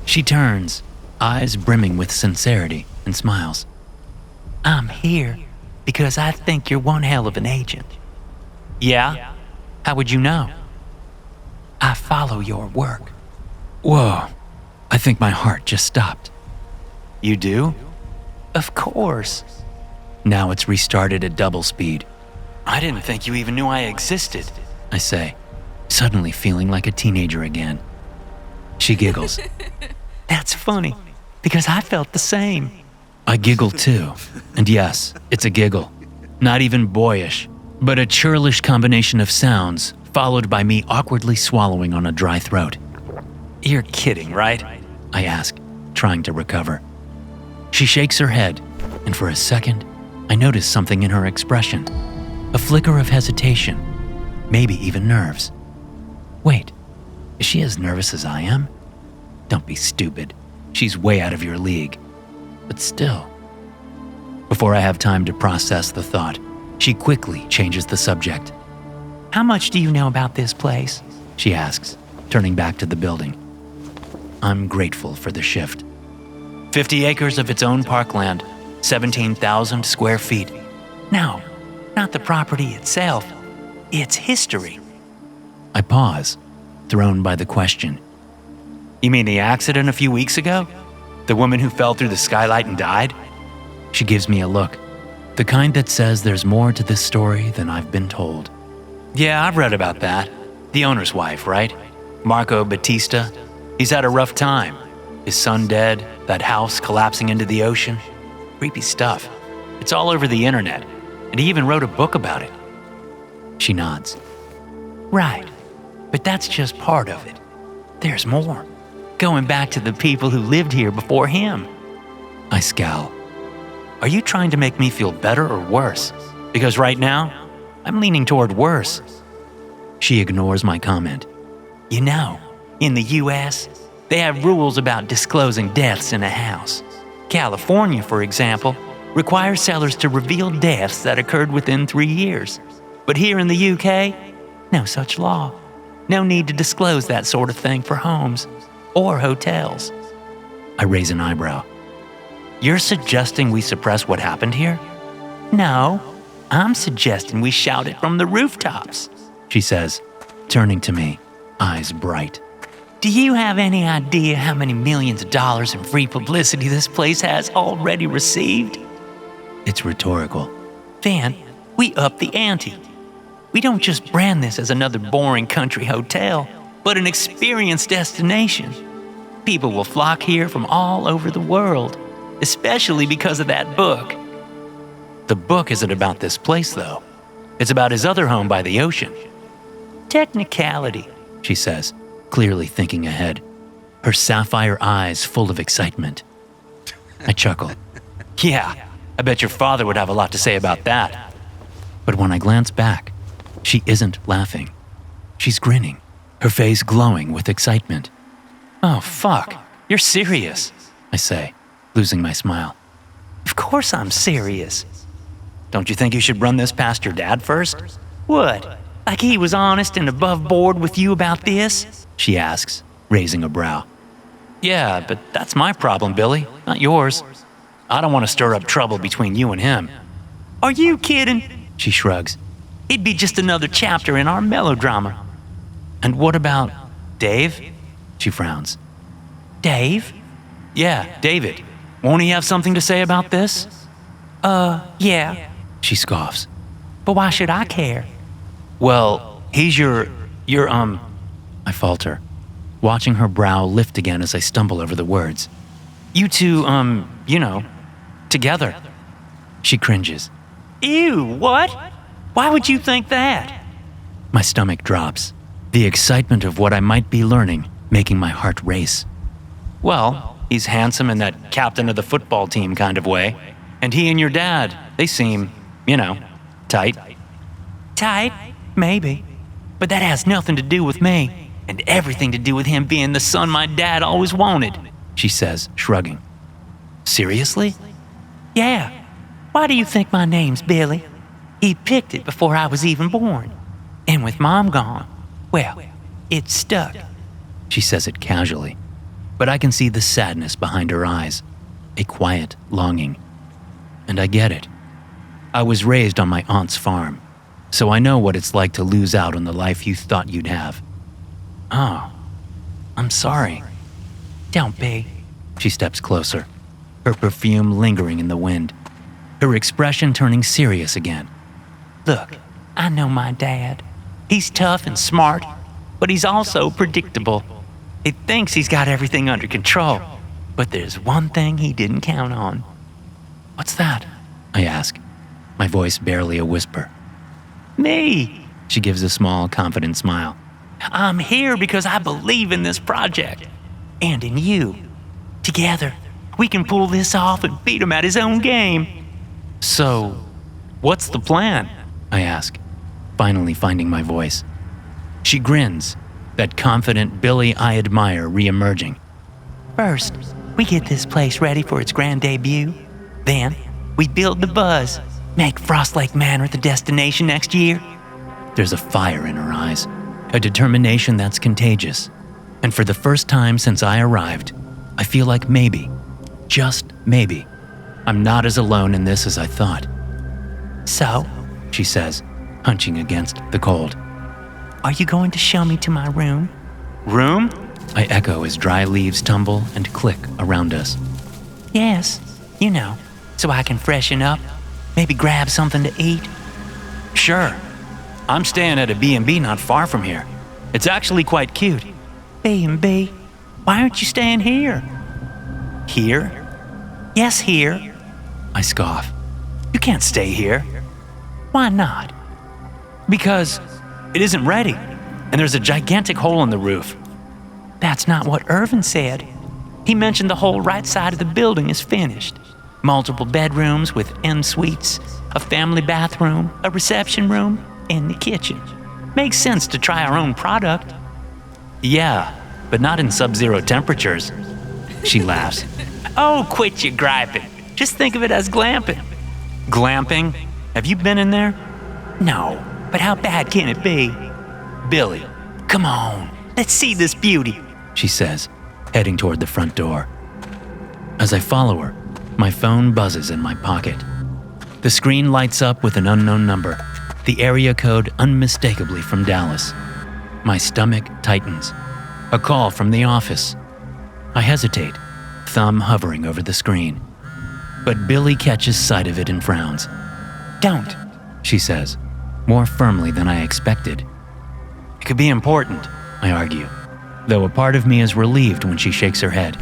S3: She turns, eyes brimming with sincerity, and smiles.
S4: I'm here because I think you're one hell of an agent.
S3: Yeah? How would you know?
S4: I follow your work.
S3: Whoa, I think my heart just stopped. You do?
S4: Of course.
S3: Now it's restarted at double speed.
S4: I didn't think you even knew I existed,
S3: I say, suddenly feeling like a teenager again. She giggles.
S4: That's funny, because I felt the same.
S3: I giggle too, and yes, it's a giggle. Not even boyish, but a churlish combination of sounds, followed by me awkwardly swallowing on a dry throat.
S4: You're kidding, right?
S3: I ask, trying to recover. She shakes her head, and for a second, I notice something in her expression. A flicker of hesitation, maybe even nerves. Wait, is she as nervous as I am? Don't be stupid. She's way out of your league. But still. Before I have time to process the thought, she quickly changes the subject.
S4: How much do you know about this place?
S3: She asks, turning back to the building. I'm grateful for the shift. 50 acres of its own parkland,
S4: 17,000 square feet. No, not the property itself. It's history.
S3: I pause, thrown by the question.
S4: You mean the accident a few weeks ago? The woman who fell through the skylight and died?
S3: She gives me a look, the kind that says there's more to this story than I've been told.
S4: Yeah, I've read about that. The owner's wife, right? Marco Batista. He's had a rough time. His son dead, that house collapsing into the ocean. Creepy stuff. It's all over the internet, and he even wrote a book about it.
S3: She nods.
S4: Right, but that's just part of it. There's more. Going back to the people who lived here before him.
S3: I scowl.
S4: Are you trying to make me feel better or worse? Because right now, I'm leaning toward worse.
S3: She ignores my comment.
S4: You know, in the US, they have rules about disclosing deaths in a house. California, for example, requires sellers to reveal deaths that occurred within 3 years. But here in the UK, no such law. No need to disclose that sort of thing for homes or hotels.
S3: I raise an eyebrow.
S4: You're suggesting we suppress what happened here? No, I'm suggesting we shout it from the rooftops,
S3: she says, turning to me, eyes bright.
S4: Do you have any idea how many millions of dollars in free publicity this place has already received?
S3: It's rhetorical.
S4: Then, we up the ante. We don't just brand this as another boring country hotel, but an experience destination. People will flock here from all over the world, especially because of that book.
S3: The book isn't about this place, though. It's about his other home by the ocean.
S4: Technicality,
S3: she says, clearly thinking ahead, her sapphire eyes full of excitement. I chuckle.
S4: Yeah, I bet your father would have a lot to say about that.
S3: But when I glance back, she isn't laughing. She's grinning, her face glowing with excitement.
S4: Oh, fuck, you're serious,
S3: I say, losing my smile.
S4: Of course I'm serious. Don't you think you should run this past your dad first? What? Like he was honest and above board with you about this?
S3: She asks, raising a brow.
S4: Yeah, but that's my problem, Billy, not yours. I don't want to stir up trouble between you and him. Are you kidding?
S3: She shrugs.
S4: It'd be just another chapter in our melodrama.
S3: And what about
S4: Dave?
S3: She frowns.
S4: Dave?
S3: Yeah, David. Won't he have something to say about this?
S4: Yeah.
S3: She scoffs.
S4: But why should I care?
S3: Well, he's your I falter, watching her brow lift again as I stumble over the words.
S4: You two, together.
S3: She cringes.
S4: Ew, what? Why would you think that?
S3: My stomach drops, the excitement of what I might be learning making my heart race.
S4: Well, he's handsome in that captain of the football team kind of way. And he and your dad, they seem, tight. Tight? Maybe. But that has nothing to do with me, and everything to do with him being the son my dad always wanted,
S3: she says, shrugging. Seriously?
S4: Yeah. Why do you think my name's Billy? He picked it before I was even born. And with Mom gone, well, it stuck.
S3: She says it casually, but I can see the sadness behind her eyes, a quiet longing. And I get it. I was raised on my aunt's farm, so I know what it's like to lose out on the life you thought you'd have.
S4: Oh, I'm sorry. Don't be.
S3: She steps closer, her perfume lingering in the wind, her expression turning serious again.
S4: Look, I know my dad. He's tough and smart, but he's also predictable. He thinks he's got everything under control, but there's one thing he didn't count on.
S3: What's that? I ask, my voice barely a whisper.
S4: Me.
S3: She gives a small, confident smile.
S4: I'm here because I believe in this project. And in you. Together, we can pull this off and beat him at his own game.
S3: So, what's the plan? I ask, finally finding my voice. She grins, that confident Billy I admire re-emerging.
S4: First, we get this place ready for its grand debut. Then, we build the buzz. Make Frost Lake Manor the destination next year.
S3: There's a fire in her eyes, a determination that's contagious. And for the first time since I arrived, I feel like maybe, just maybe, I'm not as alone in this as I thought. "So," she says, hunching against the cold, "are you going to show me to my room?" "Room?" I echo as dry leaves tumble and click around us. "Yes, so I can freshen up, maybe grab something to eat." "Sure. I'm staying at a B&B not far from here. It's actually quite cute." "B&B? Why aren't you staying here?" "Here?" "Yes, here." I scoff. "You can't stay here." "Why not?" "Because it isn't ready, and there's a gigantic hole in the roof." "That's not what Irvin said. He mentioned the whole right side of the building is finished. Multiple bedrooms with en suites, a family bathroom, a reception room, and the kitchen. Makes sense to try our own product." "Yeah, but not in sub-zero temperatures." She laughs. "Oh, quit your griping. Just think of it as glamping." "Glamping? Have you been in there?" "No, but how bad can it be?" "Billy, come on, let's see this beauty," she says, heading toward the front door. As I follow her, my phone buzzes in my pocket. The screen lights up with an unknown number, the area code unmistakably from Dallas. My stomach tightens. A call from the office. I hesitate, thumb hovering over the screen. But Billy catches sight of it and frowns. "Don't," she says, more firmly than I expected. "It could be important," I argue, though a part of me is relieved when she shakes her head.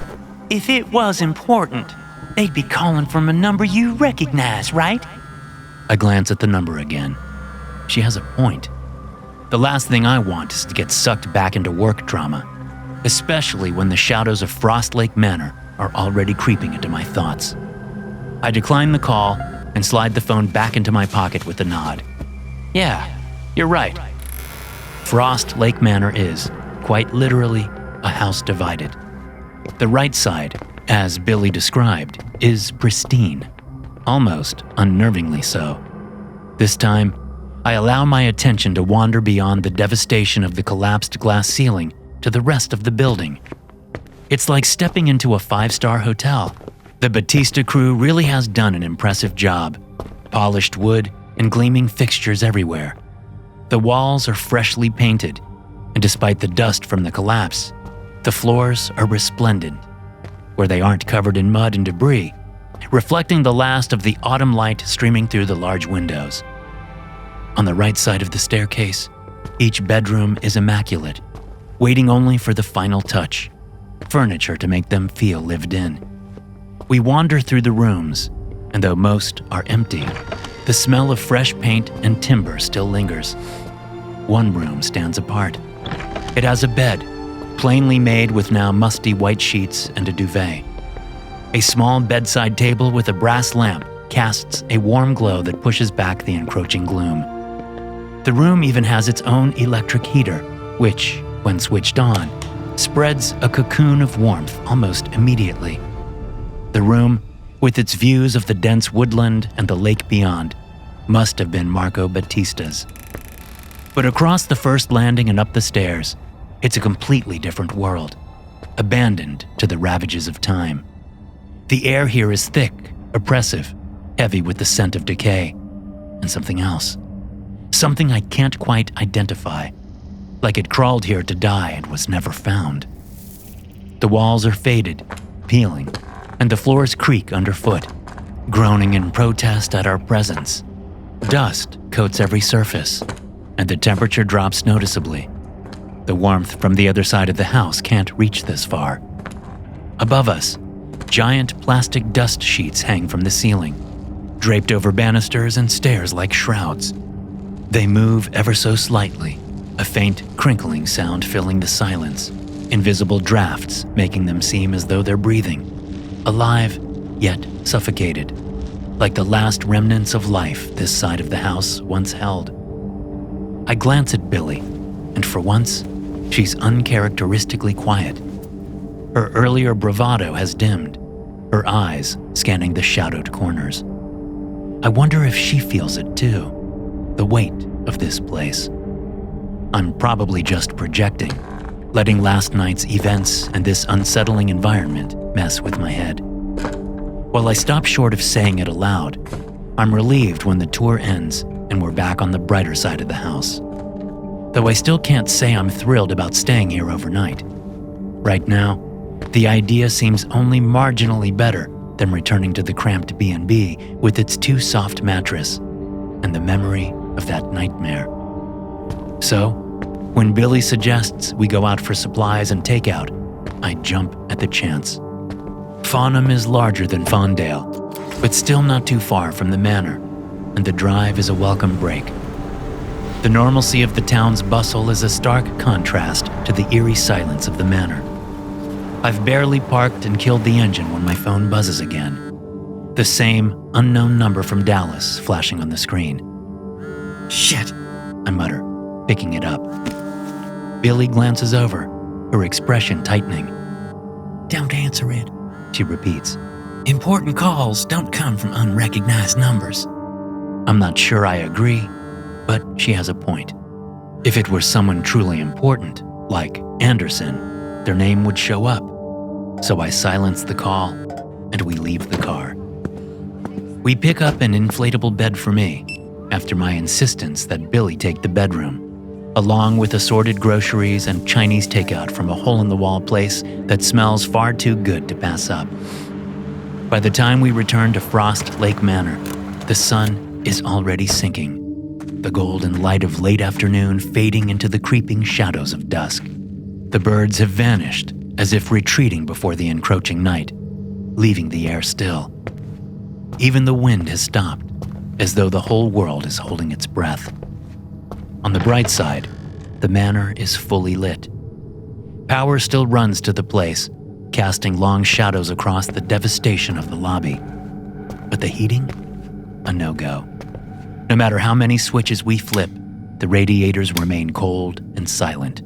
S3: "If it was important, they'd be calling from a number you recognize, right?" I glance at the number again. She has a point. The last thing I want is to get sucked back into work drama, especially when the shadows of Frost Lake Manor are already creeping into my thoughts. I decline the call and slide the phone back into my pocket with a nod. "Yeah, you're right. Frost Lake Manor is, quite literally, a house divided. The right side, as Billy described, is pristine, almost unnervingly so. This time, I allow my attention to wander beyond the devastation of the collapsed glass ceiling to the rest of the building. It's like stepping into a 5-star hotel. The Batista crew really has done an impressive job. Polished wood and gleaming fixtures everywhere. The walls are freshly painted, and despite the dust from the collapse, the floors are resplendent, where they aren't covered in mud and debris, reflecting the last of the autumn light streaming through the large windows. On the right side of the staircase, each bedroom is immaculate, waiting only for the final touch, furniture to make them feel lived in. We wander through the rooms, and though most are empty, the smell of fresh paint and timber still lingers. One room stands apart. It has a bed, plainly made with now musty white sheets and a duvet. A small bedside table with a brass lamp casts a warm glow that pushes back the encroaching gloom. The room even has its own electric heater, which, when switched on, spreads a cocoon of warmth almost immediately. The room, with its views of the dense woodland and the lake beyond, must have been Marco Batista's. But across the first landing and up the stairs, it's a completely different world, abandoned to the ravages of time. The air here is thick, oppressive, heavy with the scent of decay, and something else. Something I can't quite identify, like it crawled here to die and was never found. The walls are faded, peeling, and the floors creak underfoot, groaning in protest at our presence. Dust coats every surface, and the temperature drops noticeably. The warmth from the other side of the house can't reach this far. Above us, giant plastic dust sheets hang from the ceiling, draped over banisters and stairs like shrouds. They move ever so slightly, a faint crinkling sound filling the silence, invisible drafts making them seem as though they're breathing, alive yet suffocated, like the last remnants of life this side of the house once held. I glance at Billy, and for once, she's uncharacteristically quiet. Her earlier bravado has dimmed, her eyes scanning the shadowed corners. I wonder if she feels it too, the weight of this place. I'm probably just projecting, letting last night's events and this unsettling environment mess with my head. While I stop short of saying it aloud, I'm relieved when the tour ends and we're back on the brighter side of the house. Though I still can't say I'm thrilled about staying here overnight. Right now, the idea seems only marginally better than returning to the cramped B&B with its too soft mattress and the memory of that nightmare. So, when Billy suggests we go out for supplies and takeout, I jump at the chance. Farnham is larger than Fawndale, but still not too far from the manor, and the drive is a welcome break. The normalcy of the town's bustle is a stark contrast to the eerie silence of the manor. I've barely parked and killed the engine when my phone buzzes again. The same unknown number from Dallas flashing on the screen. "Shit," I mutter, picking it up. Billy glances over, her expression tightening. "Don't answer it," she repeats. "Important calls don't come from unrecognized numbers." I'm not sure I agree, but she has a point. If it were someone truly important, like Anderson, their name would show up. So I silence the call, and we leave the car. We pick up an inflatable bed for me, after my insistence that Billy take the bedroom, along with assorted groceries and Chinese takeout from a hole-in-the-wall place that smells far too good to pass up. By the time we return to Frost Lake Manor, the sun is already sinking, the golden light of late afternoon fading into the creeping shadows of dusk. The birds have vanished, as if retreating before the encroaching night, leaving the air still. Even the wind has stopped, as though the whole world is holding its breath. On the bright side, the manor is fully lit. Power still runs to the place, casting long shadows across the devastation of the lobby. But the heating? A no-go. No matter how many switches we flip, the radiators remain cold and silent.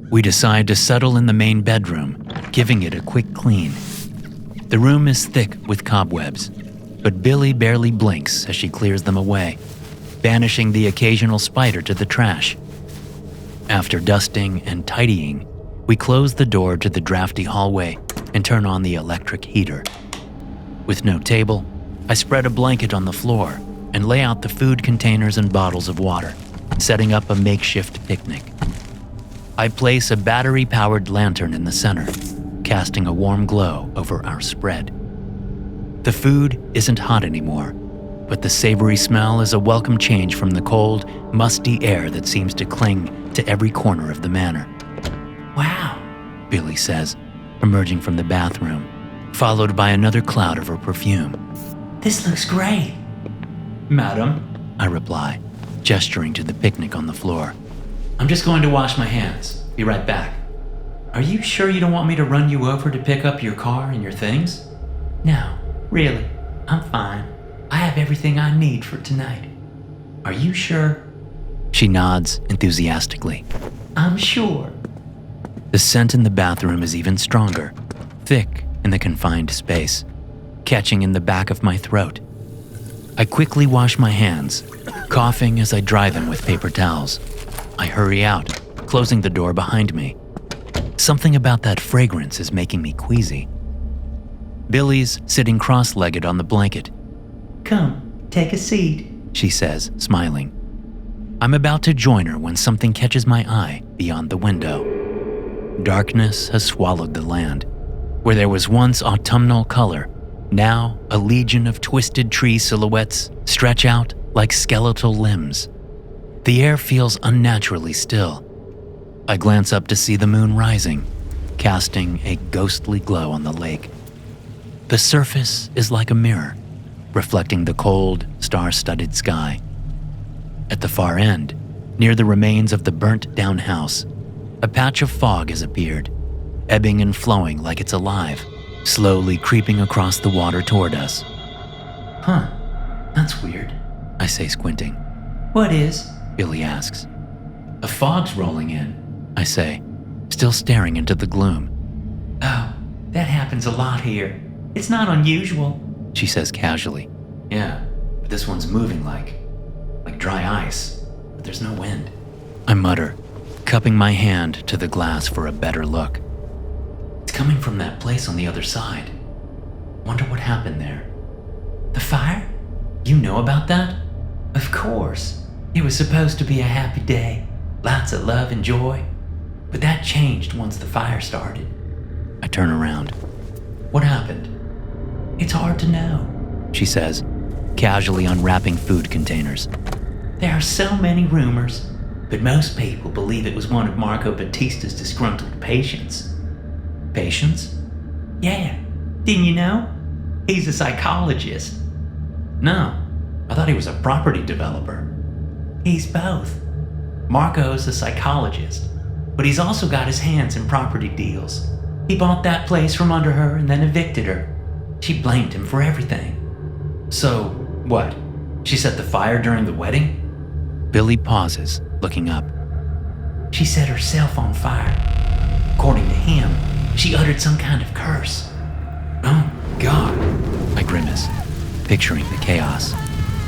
S3: We decide to settle in the main bedroom, giving it a quick clean. The room is thick with cobwebs, but Billy barely blinks as she clears them away, banishing the occasional spider to the trash. After dusting and tidying, we close the door to the drafty hallway and turn on the electric heater. With no table, I spread a blanket on the floor and lay out the food containers and bottles of water, setting up a makeshift picnic. I place a battery-powered lantern in the center, casting a warm glow over our spread. The food isn't hot anymore, but the savory smell is a welcome change from the cold, musty air that seems to cling to every corner of the manor. "Wow," Billy says, emerging from the bathroom, followed by another cloud of her perfume. "This looks great."
S4: Madam,
S3: I reply, gesturing to the picnic on the floor.
S4: I'm just going to wash my hands. Be right back. Are you sure you don't want me to run you over to pick up your car and your things?
S5: No, really, I'm fine. I have everything I need for tonight.
S4: Are you sure?
S3: She nods enthusiastically.
S5: I'm sure.
S3: The scent in the bathroom is even stronger, thick in the confined space, catching in the back of my throat. I quickly wash my hands, coughing as I dry them with paper towels. I hurry out, closing the door behind me. Something about that fragrance is making me queasy. Billy's sitting cross-legged on the blanket.
S5: Come, take a seat,
S3: she says, smiling. I'm about to join her when something catches my eye beyond the window. Darkness has swallowed the land. Where there was once autumnal color, now a legion of twisted tree silhouettes stretch out like skeletal limbs. The air feels unnaturally still. I glance up to see the moon rising, casting a ghostly glow on the lake. The surface is like a mirror, reflecting the cold, star-studded sky. At the far end, near the remains of the burnt-down house, a patch of fog has appeared, ebbing and flowing like it's alive, slowly creeping across the water toward us.
S4: Huh, that's weird,
S3: I say, squinting.
S5: What is?
S3: Billy asks.
S4: A fog's rolling in,
S3: I say, still staring into the gloom.
S5: Oh, that happens a lot here. It's not unusual,
S3: she says casually.
S4: Yeah, but this one's moving like dry ice, but there's no wind.
S3: I mutter, cupping my hand to the glass for a better look.
S4: It's coming from that place on the other side.
S5: Wonder what happened there. The fire? You know about that? Of course. It was supposed to be a happy day. Lots of love and joy. But that changed once the fire started.
S3: I turn around.
S5: What happened? It's hard to know,
S3: She says, casually unwrapping food containers.
S5: There are so many rumors, but most people believe it was one of Marco Batista's disgruntled patients.
S3: Patients?
S5: Yeah, didn't you know? He's a psychologist.
S3: No, I thought he was a property developer.
S5: He's both. Marco's a psychologist, but he's also got his hands in property deals. He bought that place from under her and then evicted her. She blamed him for everything.
S3: So, what? She set the fire during the wedding? Billy pauses, looking up.
S5: She set herself on fire. According to him, she uttered some kind of curse.
S3: Oh, God. I grimace, picturing the chaos,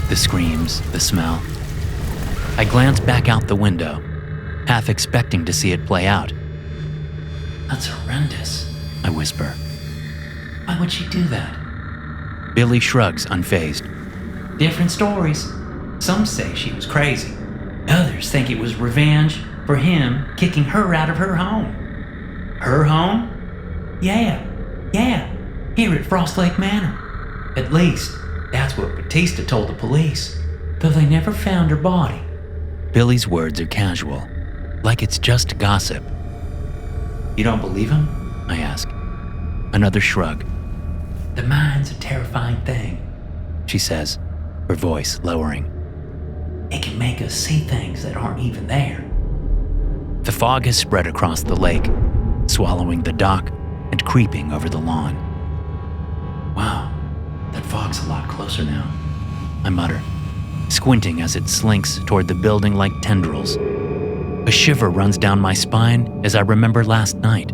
S3: the screams, the smell. I glance back out the window, half expecting to see it play out.
S5: That's horrendous,
S3: I whisper.
S5: Why would she do that?
S3: Billy shrugs, unfazed.
S5: Different stories. Some say she was crazy. Others think it was revenge for him kicking her out of her home.
S3: Her home?
S5: Yeah. Here at Frost Lake Manor. At least, that's what Batista told the police, though they never found her body.
S3: Billy's words are casual, like it's just gossip.
S5: You don't believe him?
S3: I ask. Another shrug.
S5: The mind's a terrifying thing,
S3: she says, her voice lowering.
S5: It can make us see things that aren't even there.
S3: The fog has spread across the lake, swallowing the dock and creeping over the lawn.
S5: Wow, that fog's a lot closer now,
S3: I mutter, squinting as it slinks toward the building like tendrils. A shiver runs down my spine as I remember last night.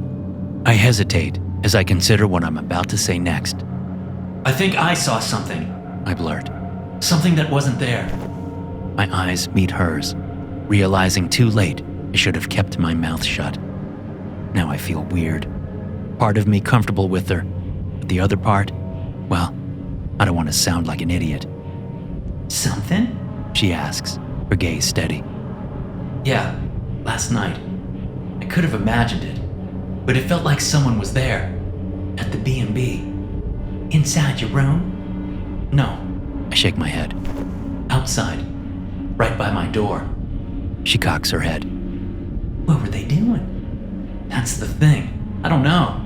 S3: I hesitate as I consider what I'm about to say next.
S5: I think I saw something,
S3: I blurt.
S5: Something that wasn't there.
S3: My eyes meet hers, realizing too late I should have kept my mouth shut. Now I feel weird. Part of me comfortable with her, but the other part, well, I don't want to sound like an idiot.
S5: Something?
S3: She asks, her gaze steady.
S5: Yeah, last night. I could have imagined it, but it felt like someone was there, at the B&B. Inside your room? No.
S3: I shake my head.
S5: Outside, right by my door.
S3: She cocks her head.
S5: What were they doing? That's the thing. I don't know.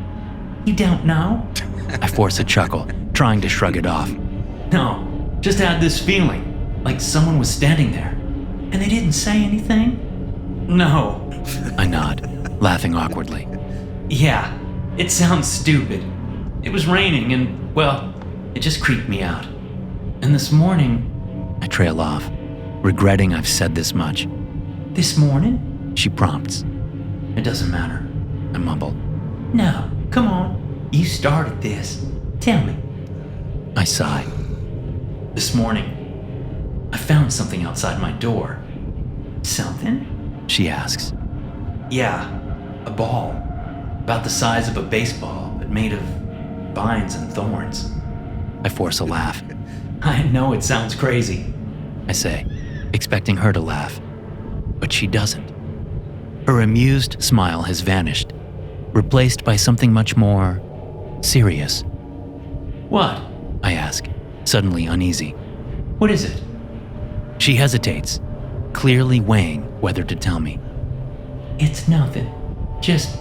S5: You don't know?
S3: I force a chuckle, trying to shrug it off.
S5: No, just had this feeling, like someone was standing there. And they didn't say anything? No.
S3: I nod, laughing awkwardly.
S5: Yeah, it sounds stupid. It was raining and, well, it just creeped me out. And this morning...
S3: I trail off, regretting I've said this much.
S5: This morning?
S3: She prompts.
S5: It doesn't matter.
S3: I mumble.
S5: No, come on. You started this. Tell me.
S3: I sigh.
S5: This morning, I found something outside my door. Something?
S3: She asks.
S5: Yeah, a ball. About the size of a baseball, but made of vines and thorns.
S3: I force a laugh.
S5: I know it sounds crazy,
S3: I say, expecting her to laugh. But she doesn't. Her amused smile has vanished, replaced by something much more serious.
S5: What?
S3: I ask, suddenly uneasy.
S5: What is it?
S3: She hesitates, clearly weighing whether to tell me.
S5: It's nothing. Just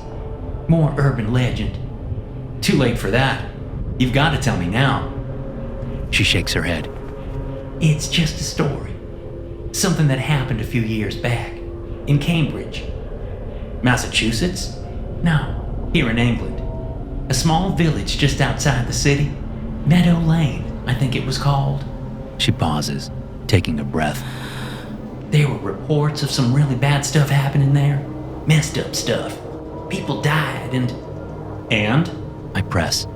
S5: more urban legend. Too late for that. You've got to tell me now.
S3: She shakes her head.
S5: It's just a story. Something that happened a few years back. In Cambridge.
S3: Massachusetts?
S5: No, here in England. A small village just outside the city. Meadow Lane, I think it was called.
S3: She pauses, taking a breath.
S5: There were reports of some really bad stuff happening there. Messed up stuff. People died and...
S3: And? I press,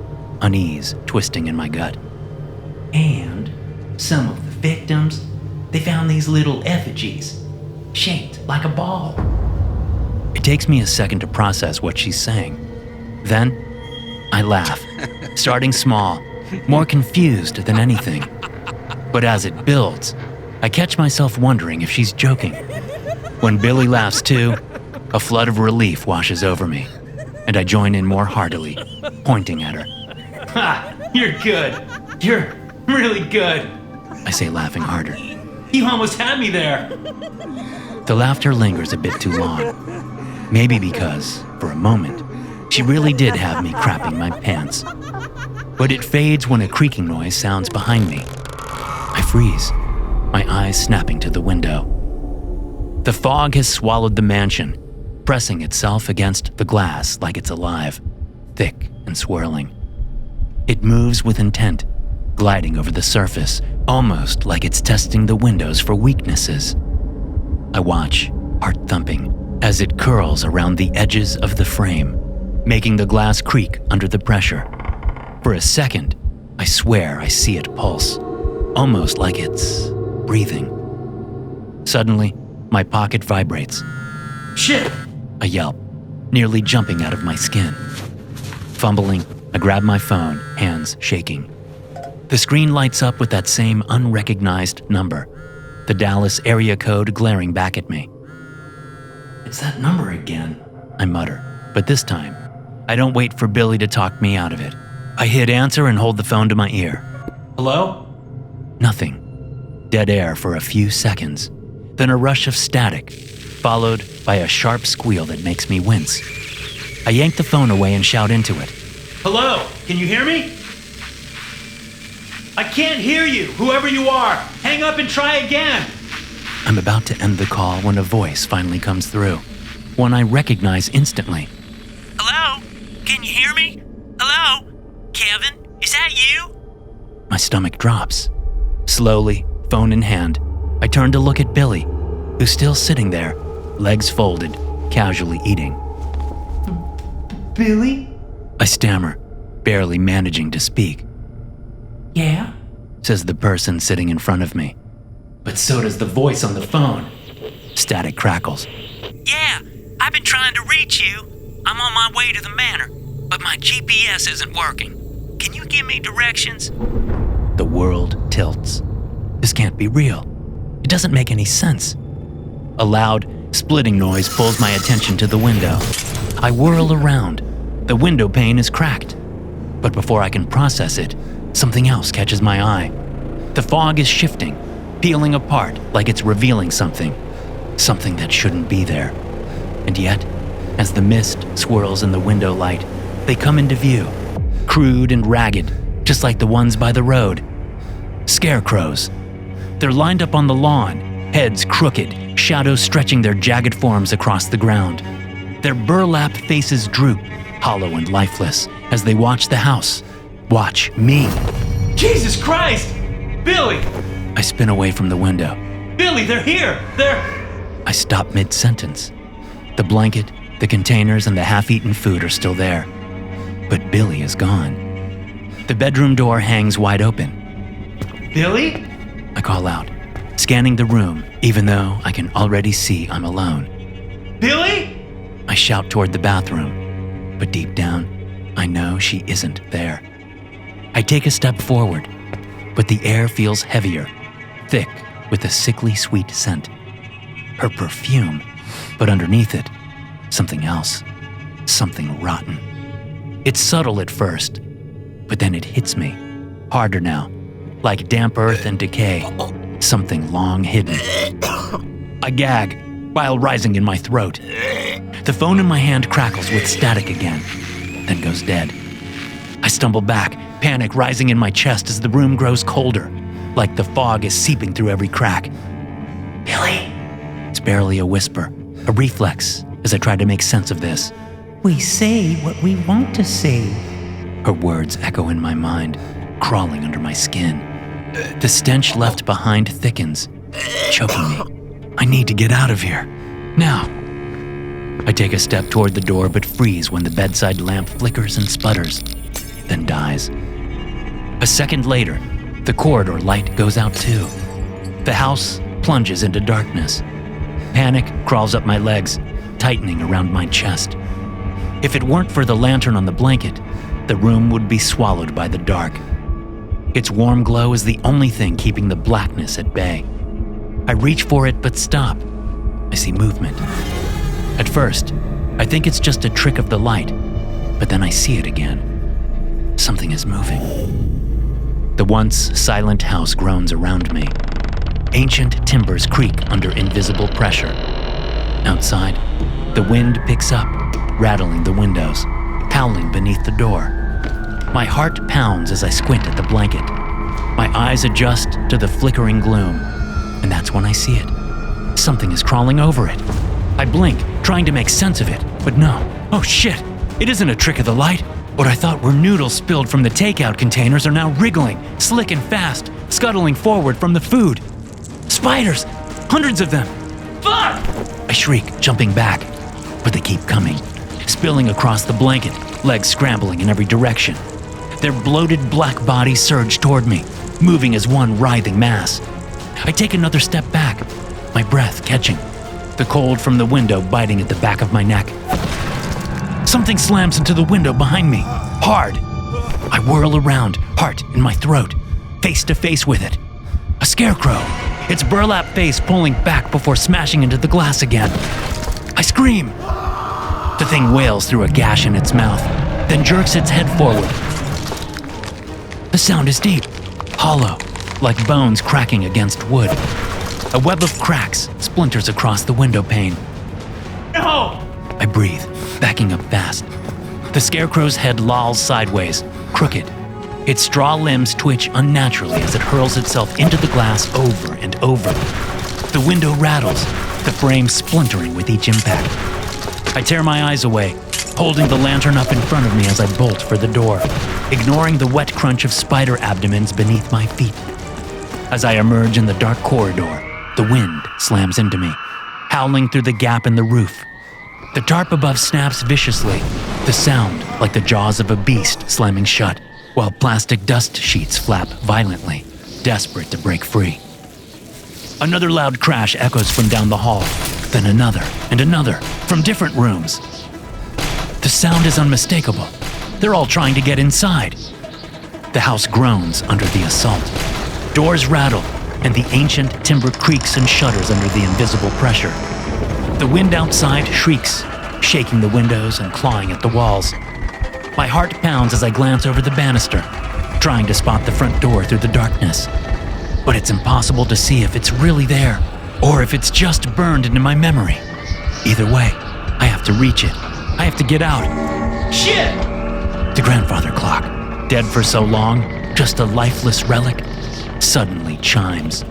S3: unease twisting in my gut.
S5: And some of the victims, they found these little effigies, shaped like a ball.
S3: It takes me a second to process what she's saying. Then, I laugh, starting small more confused than anything. But as it builds, I catch myself wondering if she's joking. When Billy laughs too, a flood of relief washes over me, and I join in more heartily, pointing at her.
S5: Ha! You're good. You're really good.
S3: I say, laughing harder.
S5: You almost had me there.
S3: The laughter lingers a bit too long. Maybe because, for a moment, she really did have me crapping my pants. But it fades when a creaking noise sounds behind me. I freeze, my eyes snapping to the window. The fog has swallowed the mansion, pressing itself against the glass like it's alive, thick and swirling. It moves with intent, gliding over the surface, almost like it's testing the windows for weaknesses. I watch, heart thumping, as it curls around the edges of the frame, making the glass creak under the pressure. For a second, I swear I see it pulse, almost like it's breathing. Suddenly, my pocket vibrates.
S5: Shit!
S3: I yelp, nearly jumping out of my skin. Fumbling, I grab my phone, hands shaking. The screen lights up with that same unrecognized number, the Dallas area code glaring back at me.
S5: It's that number again.
S3: I mutter, but this time, I don't wait for Billy to talk me out of it. I hit answer and hold the phone to my ear.
S5: Hello?
S3: Nothing. Dead air for a few seconds, then a rush of static, followed by a sharp squeal that makes me wince. I yank the phone away and shout into it.
S5: Hello? Can you hear me? I can't hear you, whoever you are. Hang up and try again.
S3: I'm about to end the call when a voice finally comes through, one I recognize instantly.
S4: Hello? Can you hear me? Hello? Kevin, is that you?
S3: My stomach drops. Slowly, phone in hand, I turn to look at Billy, who's still sitting there, legs folded, casually eating.
S5: Billy?
S3: I stammer, barely managing to speak.
S5: Yeah?
S3: Says the person sitting in front of me.
S5: But so does the voice on the phone.
S3: Static crackles.
S4: Yeah, I've been trying to reach you. I'm on my way to the manor, but my GPS isn't working. Can you give me directions?
S3: The world tilts. This can't be real. It doesn't make any sense. A loud, splitting noise pulls my attention to the window. I whirl around. The window pane is cracked. But before I can process it, something else catches my eye. The fog is shifting, peeling apart like it's revealing something that shouldn't be there. And yet, as the mist swirls in the window light, they come into view, crude and ragged, just like the ones by the road. Scarecrows. They're lined up on the lawn, heads crooked, shadows stretching their jagged forms across the ground. Their burlap faces droop, hollow and lifeless, as they watch the house. Watch me.
S5: Jesus Christ! Billy!
S3: I spin away from the window.
S5: Billy, they're here!
S3: I stop mid-sentence. The blanket, the containers, and the half-eaten food are still there. But Billy is gone. The bedroom door hangs wide open.
S5: Billy?
S3: I call out, scanning the room, even though I can already see I'm alone.
S5: Billy?
S3: I shout toward the bathroom, but deep down, I know she isn't there. I take a step forward, but the air feels heavier, thick with a sickly sweet scent. Her perfume, but underneath it, something else, something rotten. It's subtle at first, but then it hits me, harder now, like damp earth and decay, something long hidden. I gag, bile rising in my throat. The phone in my hand crackles with static again, then goes dead. I stumble back, panic rising in my chest as the room grows colder, like the fog is seeping through every crack.
S5: Billy?
S3: It's barely a whisper, a reflex as I try to make sense of this.
S5: We say what we want to say.
S3: Her words echo in my mind, crawling under my skin. The stench left behind thickens, choking me. I need to get out of here. Now. I take a step toward the door but freeze when the bedside lamp flickers and sputters, then dies. A second later, the corridor light goes out too. The house plunges into darkness. Panic crawls up my legs, tightening around my chest. If it weren't for the lantern on the blanket, the room would be swallowed by the dark. Its warm glow is the only thing keeping the blackness at bay. I reach for it but stop. I see movement. At first, I think it's just a trick of the light, but then I see it again. Something is moving. The once silent house groans around me. Ancient timbers creak under invisible pressure. Outside, the wind picks up, rattling the windows, howling beneath the door. My heart pounds as I squint at the blanket. My eyes adjust to the flickering gloom, and that's when I see it. Something is crawling over it. I blink, trying to make sense of it, but no. Oh shit! It isn't a trick of the light. What I thought were noodles spilled from the takeout containers are now wriggling, slick and fast, scuttling forward from the food. Spiders! Hundreds of them! Fuck! I shriek, jumping back, but they keep coming, spilling across the blanket, legs scrambling in every direction. Their bloated black bodies surge toward me, moving as one writhing mass. I take another step back, my breath catching, the cold from the window biting at the back of my neck. Something slams into the window behind me, hard. I whirl around, heart in my throat, face to face with it. A scarecrow, its burlap face pulling back before smashing into the glass again. I scream. The thing wails through a gash in its mouth, then jerks its head forward. The sound is deep, hollow, like bones cracking against wood. A web of cracks splinters across the window pane. No! I breathe, backing up fast. The scarecrow's head lolls sideways, crooked. Its straw limbs twitch unnaturally as it hurls itself into the glass over and over. The window rattles, the frame splintering with each impact. I tear my eyes away, holding the lantern up in front of me as I bolt for the door, ignoring the wet crunch of spider abdomens beneath my feet. As I emerge in the dark corridor, the wind slams into me, howling through the gap in the roof. The tarp above snaps viciously, the sound like the jaws of a beast slamming shut, while plastic dust sheets flap violently, desperate to break free. Another loud crash echoes from down the hall, then another and another from different rooms. The sound is unmistakable. They're all trying to get inside. The house groans under the assault. Doors rattle, and the ancient timber creaks and shudders under the invisible pressure. The wind outside shrieks, shaking the windows and clawing at the walls. My heart pounds as I glance over the banister, trying to spot the front door through the darkness. But it's impossible to see if it's really there, or if it's just burned into my memory. Either way, I have to reach it. I have to get out. Shit! The grandfather clock, dead for so long, just a lifeless relic, suddenly chimes.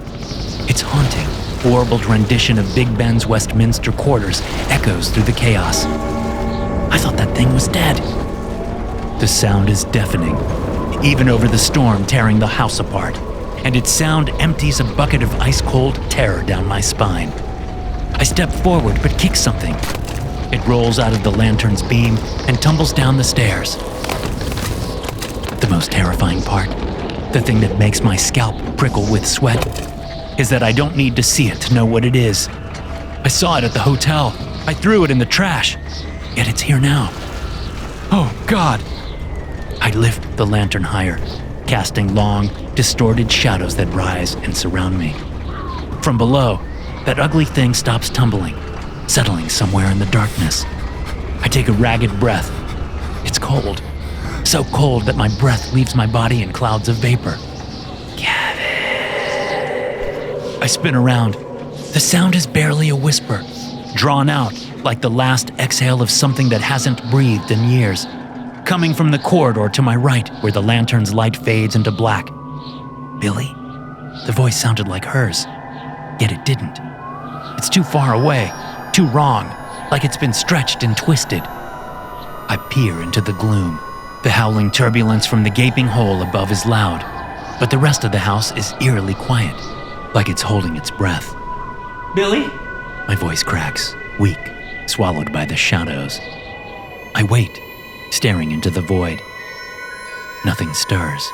S3: Its haunting, warbled rendition of Big Ben's Westminster quarters echoes through the chaos. I thought that thing was dead. The sound is deafening, even over the storm tearing the house apart, and its sound empties a bucket of ice-cold terror down my spine. I step forward but kick something. It rolls out of the lantern's beam and tumbles down the stairs. The most terrifying part, the thing that makes my scalp prickle with sweat, is that I don't need to see it to know what it is. I saw it at the hotel. I threw it in the trash. Yet it's here now. Oh, God. I lift the lantern higher, casting long, distorted shadows that rise and surround me. From below, that ugly thing stops tumbling, settling somewhere in the darkness. I take a ragged breath. It's cold. So cold that my breath leaves my body in clouds of vapor. I spin around. The sound is barely a whisper, drawn out like the last exhale of something that hasn't breathed in years, coming from the corridor to my right where the lantern's light fades into black. Billy? The voice sounded like hers, yet it didn't. It's too far away, too wrong, like it's been stretched and twisted. I peer into the gloom. The howling turbulence from the gaping hole above is loud, but the rest of the house is eerily quiet, like it's holding its breath.
S5: Billy?
S3: My voice cracks, weak, swallowed by the shadows. I wait, staring into the void. Nothing stirs,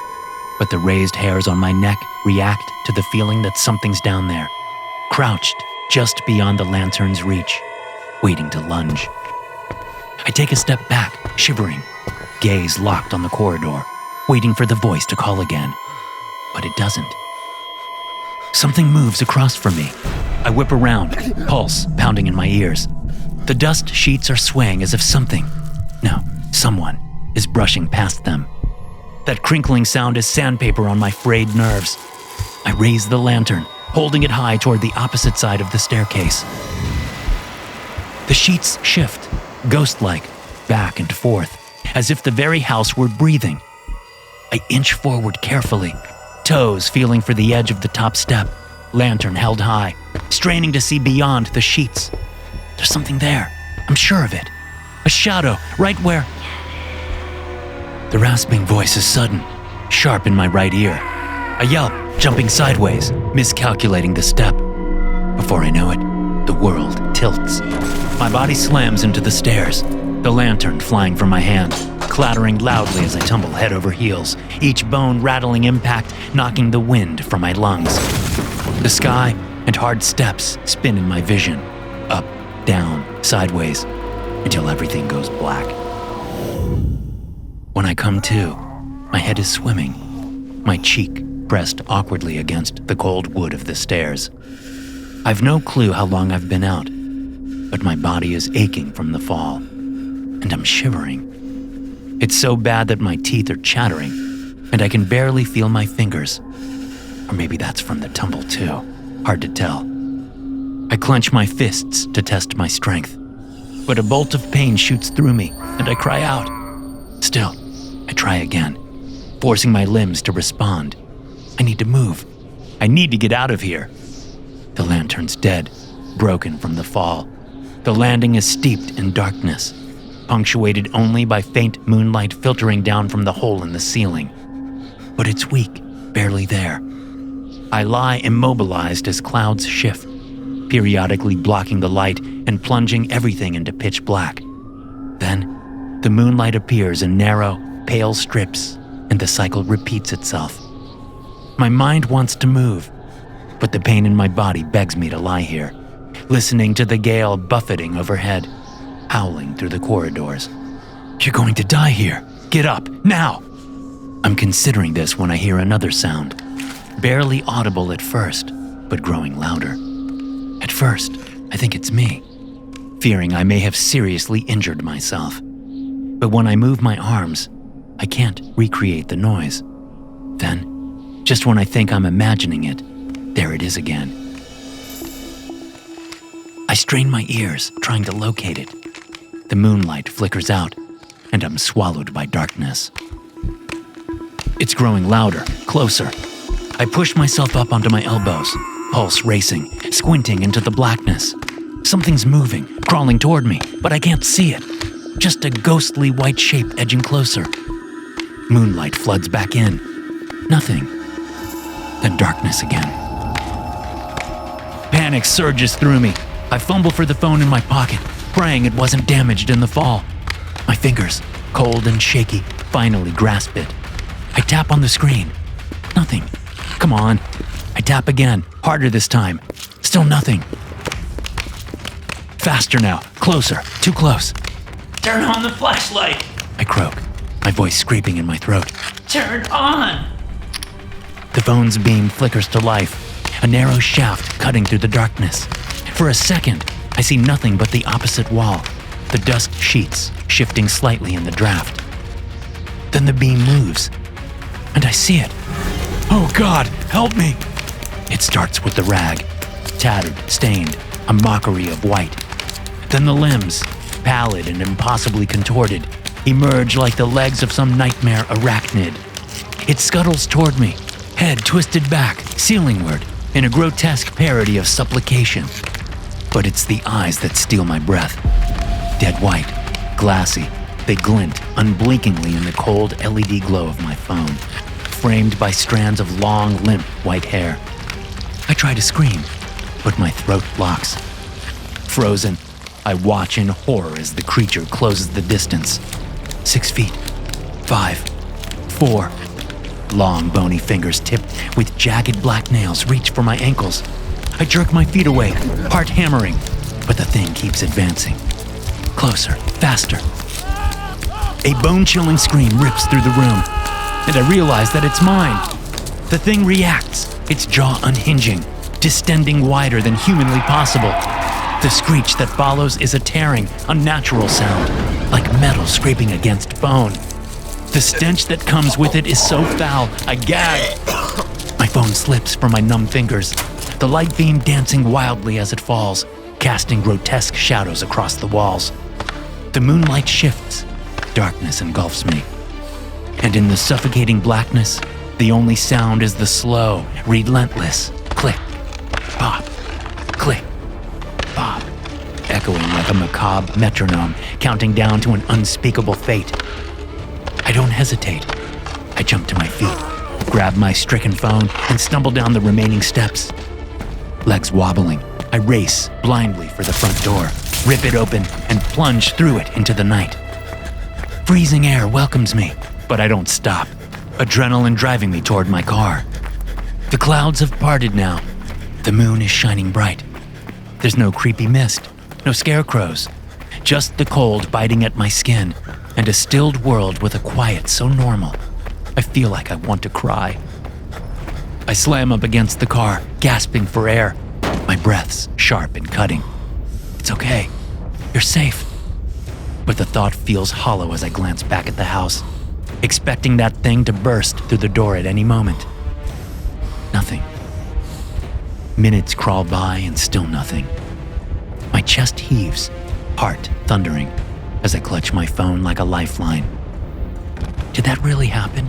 S3: but the raised hairs on my neck react to the feeling that something's down there, crouched just beyond the lantern's reach, waiting to lunge. I take a step back, shivering, gaze locked on the corridor, waiting for the voice to call again. but it doesn't. Something moves across from me. I whip around, pulse pounding in my ears. The dust sheets are swaying as if someone is brushing past them. That crinkling sound is sandpaper on my frayed nerves. I raise the lantern, holding it high toward the opposite side of the staircase. The sheets shift, ghost-like, back and forth, as if the very house were breathing. I inch forward carefully, toes feeling for the edge of the top step, lantern held high, straining to see beyond the sheets. There's something there, I'm sure of it. A shadow right where... The rasping voice is sudden, sharp in my right ear. I yelp, jumping sideways, miscalculating the step. Before I know it, the world tilts. My body slams into the stairs, the lantern flying from my hand, clattering loudly as I tumble head over heels, each bone rattling impact knocking the wind from my lungs. The sky and hard steps spin in my vision, up, down, sideways, until everything goes black. When I come to, my head is swimming, my cheek pressed awkwardly against the cold wood of the stairs. I've no clue how long I've been out, but my body is aching from the fall, and I'm shivering. It's so bad that my teeth are chattering, and I can barely feel my fingers. Or maybe that's from the tumble too, hard to tell. I clench my fists to test my strength, but a bolt of pain shoots through me, and I cry out. Still, I try again, forcing my limbs to respond. I need to move. I need to get out of here. The lantern's dead, broken from the fall. The landing is steeped in darkness, punctuated only by faint moonlight filtering down from the hole in the ceiling. But it's weak, barely there. I lie immobilized as clouds shift, periodically blocking the light and plunging everything into pitch black. Then, the moonlight appears in narrow, pale strips, and the cycle repeats itself. My mind wants to move, but the pain in my body begs me to lie here, listening to the gale buffeting overhead, howling through the corridors. You're going to die here. Get up, now! I'm considering this when I hear another sound, barely audible at first, but growing louder. At first, I think it's me, fearing I may have seriously injured myself. But when I move my arms, I can't recreate the noise. Then, just when I think I'm imagining it, there it is again. I strain my ears, trying to locate it. The moonlight flickers out, and I'm swallowed by darkness. It's growing louder, closer. I push myself up onto my elbows, pulse racing, squinting into the blackness. Something's moving, crawling toward me, but I can't see it. Just a ghostly white shape edging closer. Moonlight floods back in. Nothing. Then darkness again. Panic surges through me. I fumble for the phone in my pocket, praying it wasn't damaged in the fall. My fingers, cold and shaky, finally grasp it. I tap on the screen. Nothing. Come on. I tap again, harder this time. Still nothing. Faster now, closer, too close.
S5: Turn on the flashlight!
S3: I croak, my voice scraping in my throat.
S5: Turn on!
S3: The phone's beam flickers to life, a narrow shaft cutting through the darkness. For a second, I see nothing but the opposite wall, the dust sheets shifting slightly in the draft. Then the beam moves, and I see it. Oh God, help me! It starts with the rag, tattered, stained, a mockery of white. Then the limbs, pallid and impossibly contorted, emerge like the legs of some nightmare arachnid. It scuttles toward me, head twisted back, ceilingward, in a grotesque parody of supplication. But it's the eyes that steal my breath. Dead white, glassy, they glint unblinkingly in the cold LED glow of my phone, framed by strands of long, limp white hair. I try to scream, but my throat locks. Frozen, I watch in horror as the creature closes the distance. 6 feet, 5, 4. Long, bony fingers tipped with jagged black nails reach for my ankles. I jerk my feet away, heart hammering, but the thing keeps advancing. Closer, faster. A bone-chilling scream rips through the room, and I realize that it's mine. The thing reacts, its jaw unhinging, distending wider than humanly possible. The screech that follows is a tearing, unnatural sound, like metal scraping against bone. The stench that comes with it is so foul, I gag. My phone slips from my numb fingers, the light beam dancing wildly as it falls, casting grotesque shadows across the walls. The moonlight shifts, darkness engulfs me. And in the suffocating blackness, the only sound is the slow, relentless click, pop, click, pop, echoing like a macabre metronome, counting down to an unspeakable fate. I don't hesitate. I jump to my feet, grab my stricken phone, and stumble down the remaining steps. Legs wobbling, I race blindly for the front door, rip it open, and plunge through it into the night. Freezing air welcomes me, but I don't stop, adrenaline driving me toward my car. The clouds have parted now. The moon is shining bright. There's no creepy mist, no scarecrows, just the cold biting at my skin and a stilled world with a quiet so normal, I feel like I want to cry. I slam up against the car, gasping for air, my breaths sharp and cutting. It's okay. You're safe. But the thought feels hollow as I glance back at the house, expecting that thing to burst through the door at any moment. Nothing. Minutes crawl by and still nothing. My chest heaves, heart thundering, as I clutch my phone like a lifeline. Did that really happen?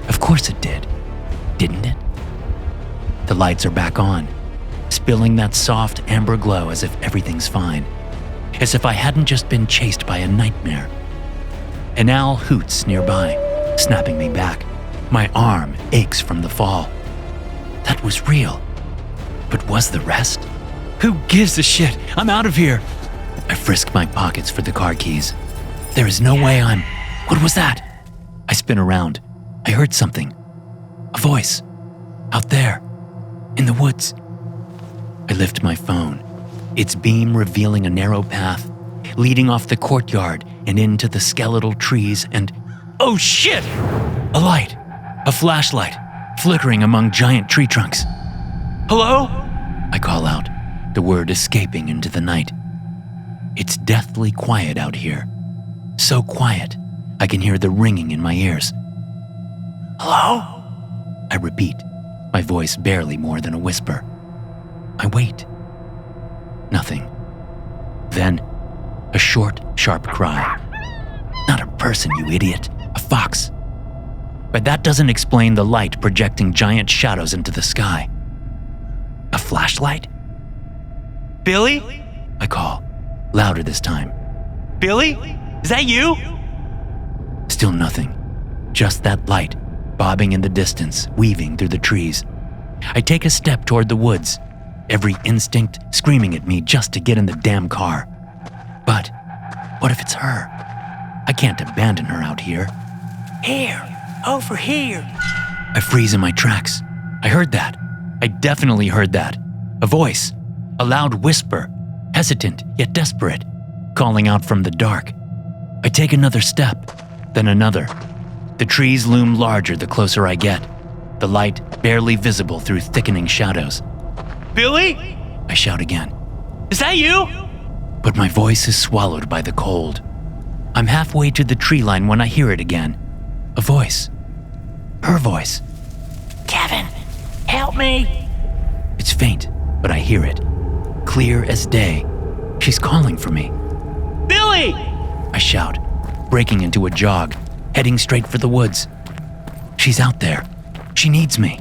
S3: Of course it did, didn't it? The lights are back on, spilling that soft amber glow as if everything's fine, as if I hadn't just been chased by a nightmare. An owl hoots nearby, snapping me back. My arm aches from the fall. That was real. But was the rest? Who gives a shit? I'm out of here. I frisk my pockets for the car keys. There is no way I'm... What was that? I spin around. I heard something. A voice. Out there. In the woods. I lift my phone, its beam revealing a narrow path, leading off the courtyard and into the skeletal trees and... Oh shit! A light. A flashlight, flickering among giant tree trunks. Hello? I call out, the word escaping into the night. It's deathly quiet out here. So quiet, I can hear the ringing in my ears. Hello? I repeat, my voice barely more than a whisper. I wait. Nothing. Then, a short, sharp cry. Not a person, you idiot. A fox. But that doesn't explain the light projecting giant shadows into the sky. A flashlight? Billy? I call, louder this time. Billy? Is that you? Still nothing. Just that light, bobbing in the distance, weaving through the trees. I take a step toward the woods, every instinct screaming at me just to get in the damn car. But what if it's her? I can't abandon her out here. Here, over here. I freeze in my tracks. I heard that. I definitely heard that. A voice, a loud whisper, hesitant yet desperate, calling out from the dark. I take another step, then another. The trees loom larger the closer I get, the light barely visible through thickening shadows. Billy? I shout again. Is that you? But my voice is swallowed by the cold. I'm halfway to the tree line when I hear it again. A voice. Her voice. Kevin, help me. It's faint, but I hear it. Clear as day. She's calling for me. Billy! I shout, breaking into a jog, heading straight for the woods. She's out there. She needs me.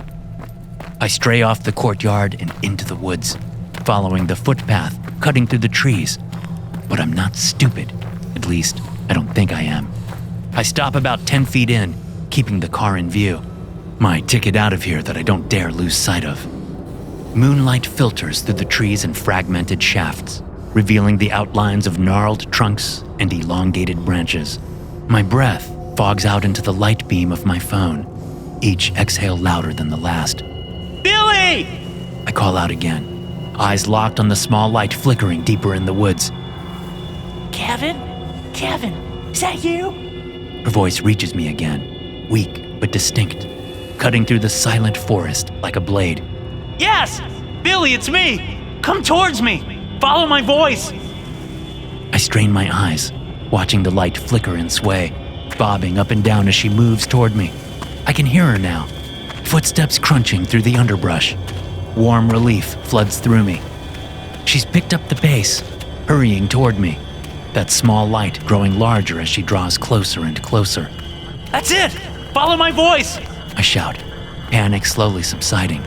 S3: I stray off the courtyard and into the woods, following the footpath, cutting through the trees. But I'm not stupid. At least, I don't think I am. I stop about 10 feet in, keeping the car in view. My ticket out of here that I don't dare lose sight of. Moonlight filters through the trees in fragmented shafts, revealing the outlines of gnarled trunks and elongated branches. My breath fogs out into the light beam of my phone, each exhale louder than the last. Billy! I call out again, eyes locked on the small light flickering deeper in the woods. Kevin? Kevin, is that you? Her voice reaches me again, weak but distinct. cutting through the silent forest like a blade.
S4: Yes! Billy, it's me! Come towards me! Follow my voice!
S3: I strain my eyes, watching the light flicker and sway, bobbing up and down as she moves toward me. I can hear her now, footsteps crunching through the underbrush. Warm relief floods through me. She's picked up the pace, hurrying toward me, that small light growing larger as she draws closer and closer.
S4: That's it! Follow my voice!
S3: I shout, panic slowly subsiding.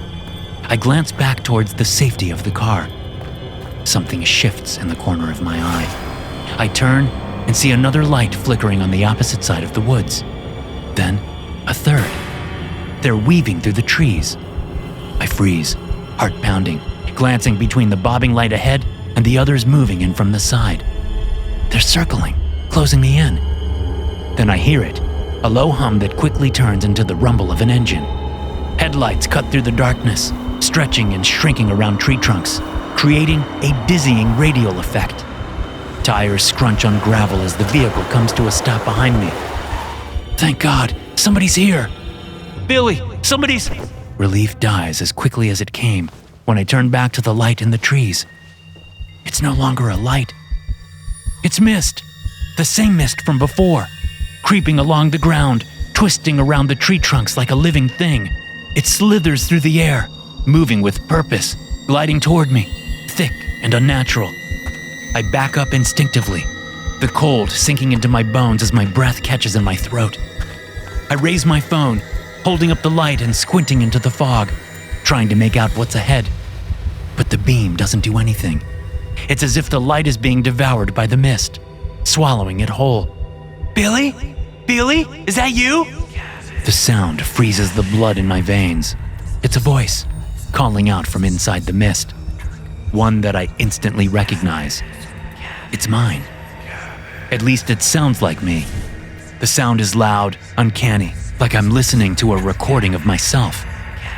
S3: I glance back towards the safety of the car. Something shifts in the corner of my eye. I turn and see another light flickering on the opposite side of the woods. Then, a third. They're weaving through the trees. I freeze, heart pounding, glancing between the bobbing light ahead and the others moving in from the side. They're circling, closing me in. Then I hear it, a low hum that quickly turns into the rumble of an engine. Headlights cut through the darkness, stretching and shrinking around tree trunks, creating a dizzying radial effect. Tires scrunch on gravel as the vehicle comes to a stop behind me. Thank God, somebody's here.
S4: Billy, somebody's...
S3: Relief dies as quickly as it came when I turn back to the light in the trees. It's no longer a light. It's mist, the same mist from before, creeping along the ground, twisting around the tree trunks like a living thing. It slithers through the air, moving with purpose, gliding toward me, thick and unnatural. I back up instinctively, the cold sinking into my bones as my breath catches in my throat. I raise my phone, holding up the light and squinting into the fog, trying to make out what's ahead. But the beam doesn't do anything. It's as if the light is being devoured by the mist, swallowing it whole.
S4: Billy? Billy? Is that you?
S3: The sound freezes the blood in my veins. It's a voice, calling out from inside the mist. One that I instantly recognize. It's mine. At least it sounds like me. The sound is loud, uncanny, like I'm listening to a recording of myself.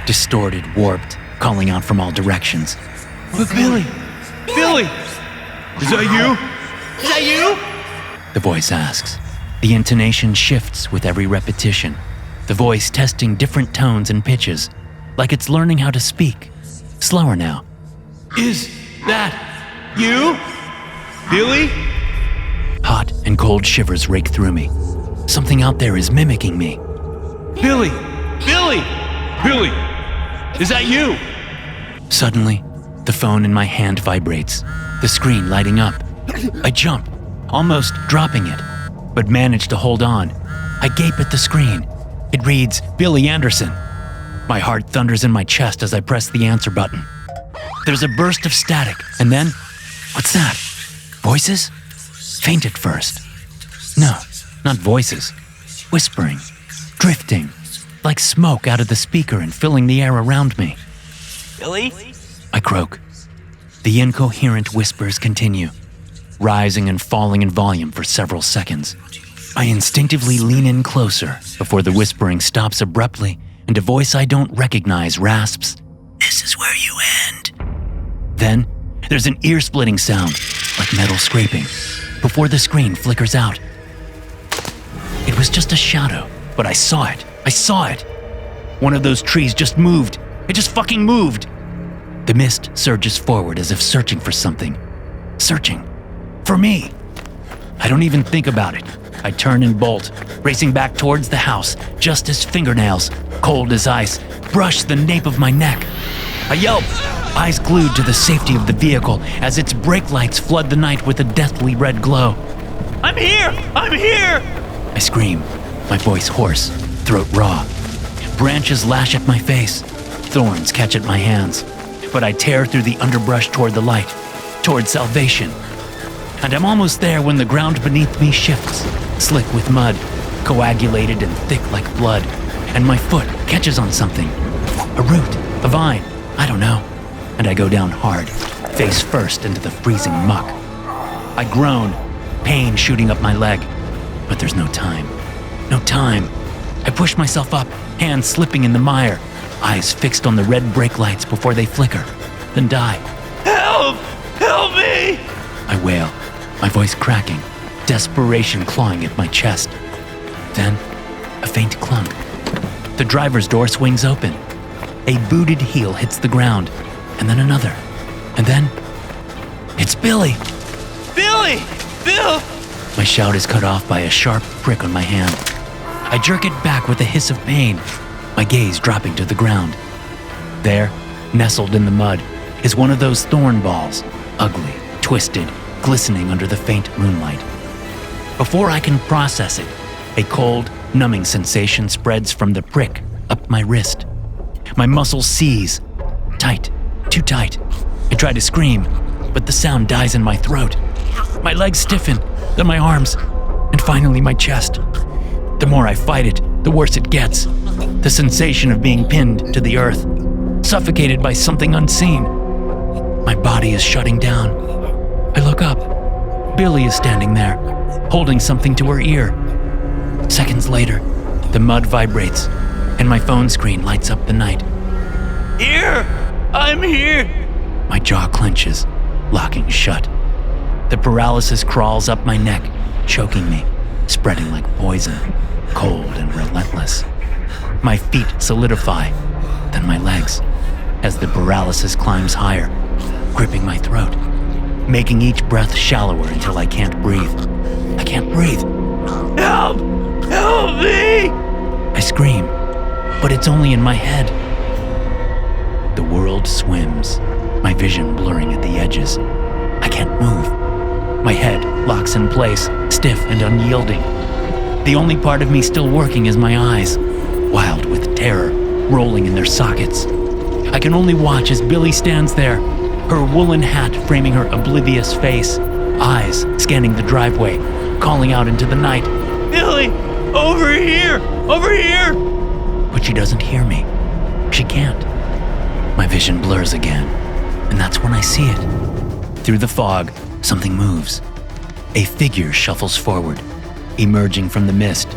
S3: Distorted, warped, calling out from all directions.
S4: But Billy! Billy! Is that you? Is that you?
S3: The voice asks. The intonation shifts with every repetition. The voice testing different tones and pitches, like it's learning how to speak. Slower now.
S4: Is that you? Billy?
S3: Hot and cold shivers rake through me. Something out there is mimicking me.
S4: Billy! Billy! Billy! Is that you?
S3: Suddenly, the phone in my hand vibrates, the screen lighting up. I jump, almost dropping it, but manage to hold on. I gape at the screen. It reads, Billy Anderson. My heart thunders in my chest as I press the answer button. There's a burst of static, and then, what's that? Voices? Faint at first. No, not voices. Whispering, drifting, like smoke out of the speaker and filling the air around me.
S4: Billy?
S3: I croak. The incoherent whispers continue, rising and falling in volume for several seconds. I instinctively lean in closer before the whispering stops abruptly and a voice I don't recognize rasps, "This is where you end." Then, there's an ear-splitting sound, like metal scraping, before the screen flickers out. It was just a shadow, but I saw it. I saw it. One of those trees just moved. It just fucking moved. The mist surges forward as if searching for something. Searching. For me. I don't even think about it. I turn and bolt, racing back towards the house, just as fingernails, cold as ice, brush the nape of my neck. I yelp, eyes glued to the safety of the vehicle as its brake lights flood the night with a deathly red glow.
S4: I'm here! I'm here!
S3: I scream, my voice hoarse, throat raw. Branches lash at my face, thorns catch at my hands, but I tear through the underbrush toward the light, toward salvation. And I'm almost there when the ground beneath me shifts, slick with mud, coagulated and thick like blood, and my foot catches on something. A root, a vine, I don't know. And I go down hard, face first into the freezing muck. I groan, pain shooting up my leg, but there's no time. No time. I push myself up, hands slipping in the mire, eyes fixed on the red brake lights before they flicker, then die.
S4: Help! Help me!
S3: I wail, my voice cracking, desperation clawing at my chest. Then, a faint clunk. The driver's door swings open. A booted heel hits the ground, and then another. And then, it's Billy!
S4: Billy! Bill!
S3: My shout is cut off by a sharp prick on my hand. I jerk it back with a hiss of pain, my gaze dropping to the ground. There, nestled in the mud, is one of those thorn balls, ugly, twisted, glistening under the faint moonlight. Before I can process it, a cold, numbing sensation spreads from the prick up my wrist. My muscles seize. Tight, too tight. I try to scream, but the sound dies in my throat. My legs stiffen, then my arms, and finally my chest. The more I fight it, the worse it gets. The sensation of being pinned to the earth, suffocated by something unseen. My body is shutting down. I look up. Billy is standing there, holding something to her ear. Seconds later, the mud vibrates, and my phone screen lights up the night.
S4: Here! I'm here!
S3: My jaw clenches, locking shut. The paralysis crawls up my neck, choking me, spreading like poison, cold and relentless. My feet solidify, then my legs, as the paralysis climbs higher, gripping my throat, making each breath shallower until I can't breathe. I can't breathe.
S4: Help! Help me!
S3: I scream, but it's only in my head. The world swims, my vision blurring at the edges. I can't move. My head locks in place, stiff and unyielding. The only part of me still working is my eyes, wild with terror, rolling in their sockets. I can only watch as Billy stands there, her woolen hat framing her oblivious face, eyes scanning the driveway, calling out into the night.
S4: Billy! Over here! Over here!
S3: But she doesn't hear me. She can't. My vision blurs again, and that's when I see it. Through the fog, something moves. A figure shuffles forward, emerging from the mist,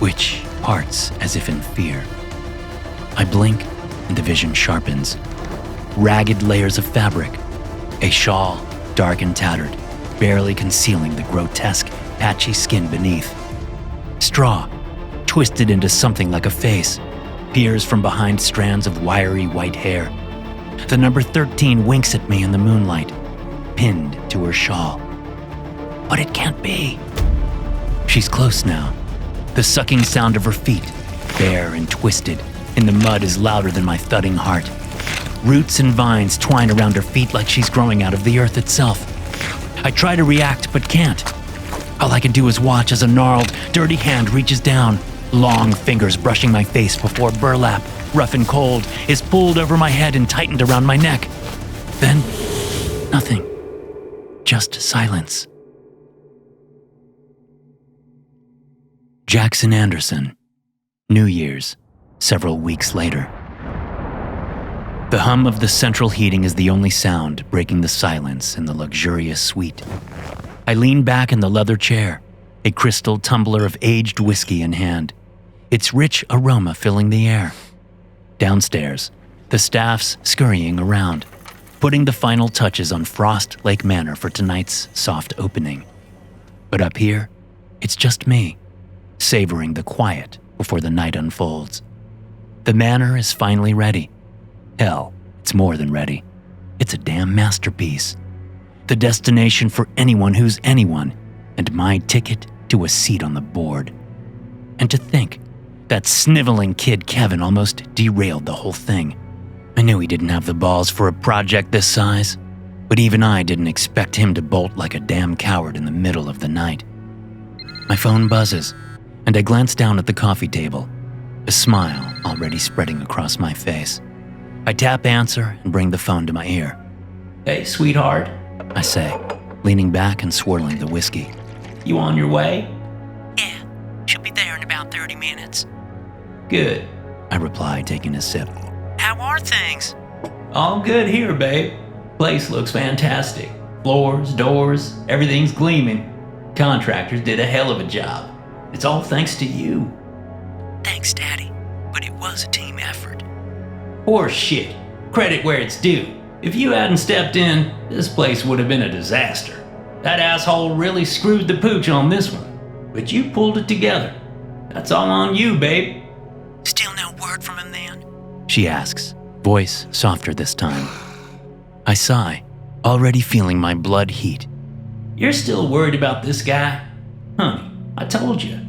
S3: which parts as if in fear. I blink, and the vision sharpens. Ragged layers of fabric, a shawl, dark and tattered, barely concealing the grotesque, patchy skin beneath. Straw, twisted into something like a face, peers from behind strands of wiry white hair. The number 13 winks at me in the moonlight, pinned to her shawl. But it can't be. She's close now. The sucking sound of her feet, bare and twisted, in the mud is louder than my thudding heart. Roots and vines twine around her feet like she's growing out of the earth itself. I try to react, but can't. All I can do is watch as a gnarled, dirty hand reaches down, long fingers brushing my face before burlap, rough and cold, is pulled over my head and tightened around my neck. Then, nothing. Just silence. Jackson Anderson, New Year's, several weeks later. The hum of the central heating is the only sound breaking the silence in the luxurious suite. I lean back in the leather chair, a crystal tumbler of aged whiskey in hand, its rich aroma filling the air. Downstairs, the staff's scurrying around, putting the final touches on Frost Lake Manor for tonight's soft opening. But up here, it's just me, savoring the quiet before the night unfolds. The manor is finally ready. Hell, it's more than ready. It's a damn masterpiece. The destination for anyone who's anyone, and my ticket to a seat on the board. And to think, that sniveling kid Kevin almost derailed the whole thing. I knew he didn't have the balls for a project this size, but even I didn't expect him to bolt like a damn coward in the middle of the night. My phone buzzes, and I glance down at the coffee table, a smile already spreading across my face. I tap answer and bring the phone to my ear.
S5: Hey, sweetheart,
S3: I say, leaning back and swirling the whiskey.
S5: you on your way?
S3: Yeah, should be there in about 30 minutes.
S5: Good.
S3: I reply, taking a sip. How are things?
S5: All good here, babe. Place looks fantastic. Floors, doors, everything's gleaming. Contractors did a hell of a job. It's all thanks to you.
S3: Thanks, Daddy, but it was a team effort.
S5: Horse shit. Credit where it's due. If you hadn't stepped in, this place would have been a disaster. That asshole really screwed the pooch on this one. But you pulled it together. That's all on you, babe.
S3: Still no she asks, voice softer this time. I sigh, already feeling my blood heat.
S5: You're still worried about this guy? Honey, I told you.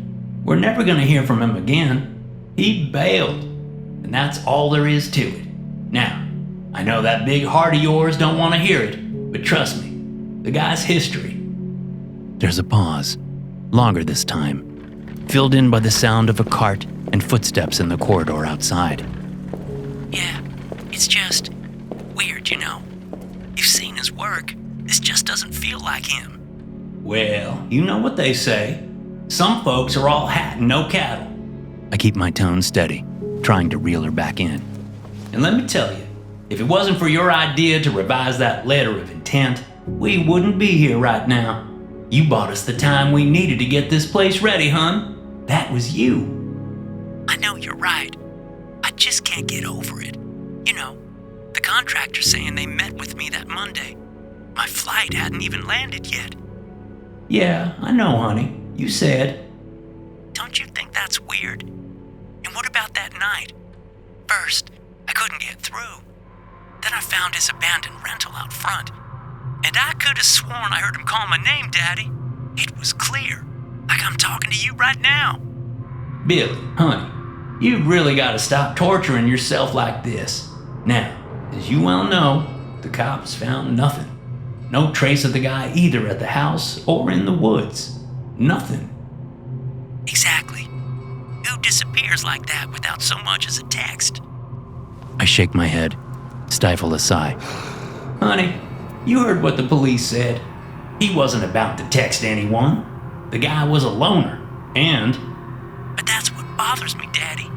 S5: We're never gonna hear from him again. He bailed, and that's all there is to it. Now, I know that big heart of yours don't want to hear it, but trust me, the guy's history.
S3: There's a pause, longer this time, filled in by the sound of a cart and footsteps in the corridor outside.
S4: Yeah, it's just weird, you know. You've seen his work. This just doesn't feel like him.
S5: Well, you know what they say. Some folks are all hat and no cattle.
S3: I keep my tone steady, trying to reel her back in.
S5: And let me tell you, if it wasn't for your idea to revise that letter of intent, we wouldn't be here right now. You bought us the time we needed to get this place ready, hon. That was you.
S4: I know you're right. I just can't get over it. You know, the contractor's saying they met with me that Monday. My flight hadn't even landed yet.
S5: Yeah, I know, honey. You said.
S4: Don't you think that's weird? And what about that night? First, I couldn't get through. Then I found his abandoned rental out front. And I could have sworn I heard him call my name, Daddy. It was clear. Like I'm talking to you right now.
S5: Billy, honey, you've really got to stop torturing yourself like this. Now, as you well know, the cops found nothing. No trace of the guy either at the house or in the woods. Nothing.
S4: Exactly. Who disappears like that without so much as a text?
S3: I shake my head, stifle a sigh.
S5: Honey, you heard what the police said. He wasn't about to text anyone. The guy was a loner, and...
S4: But that's what bothers me, Daddy.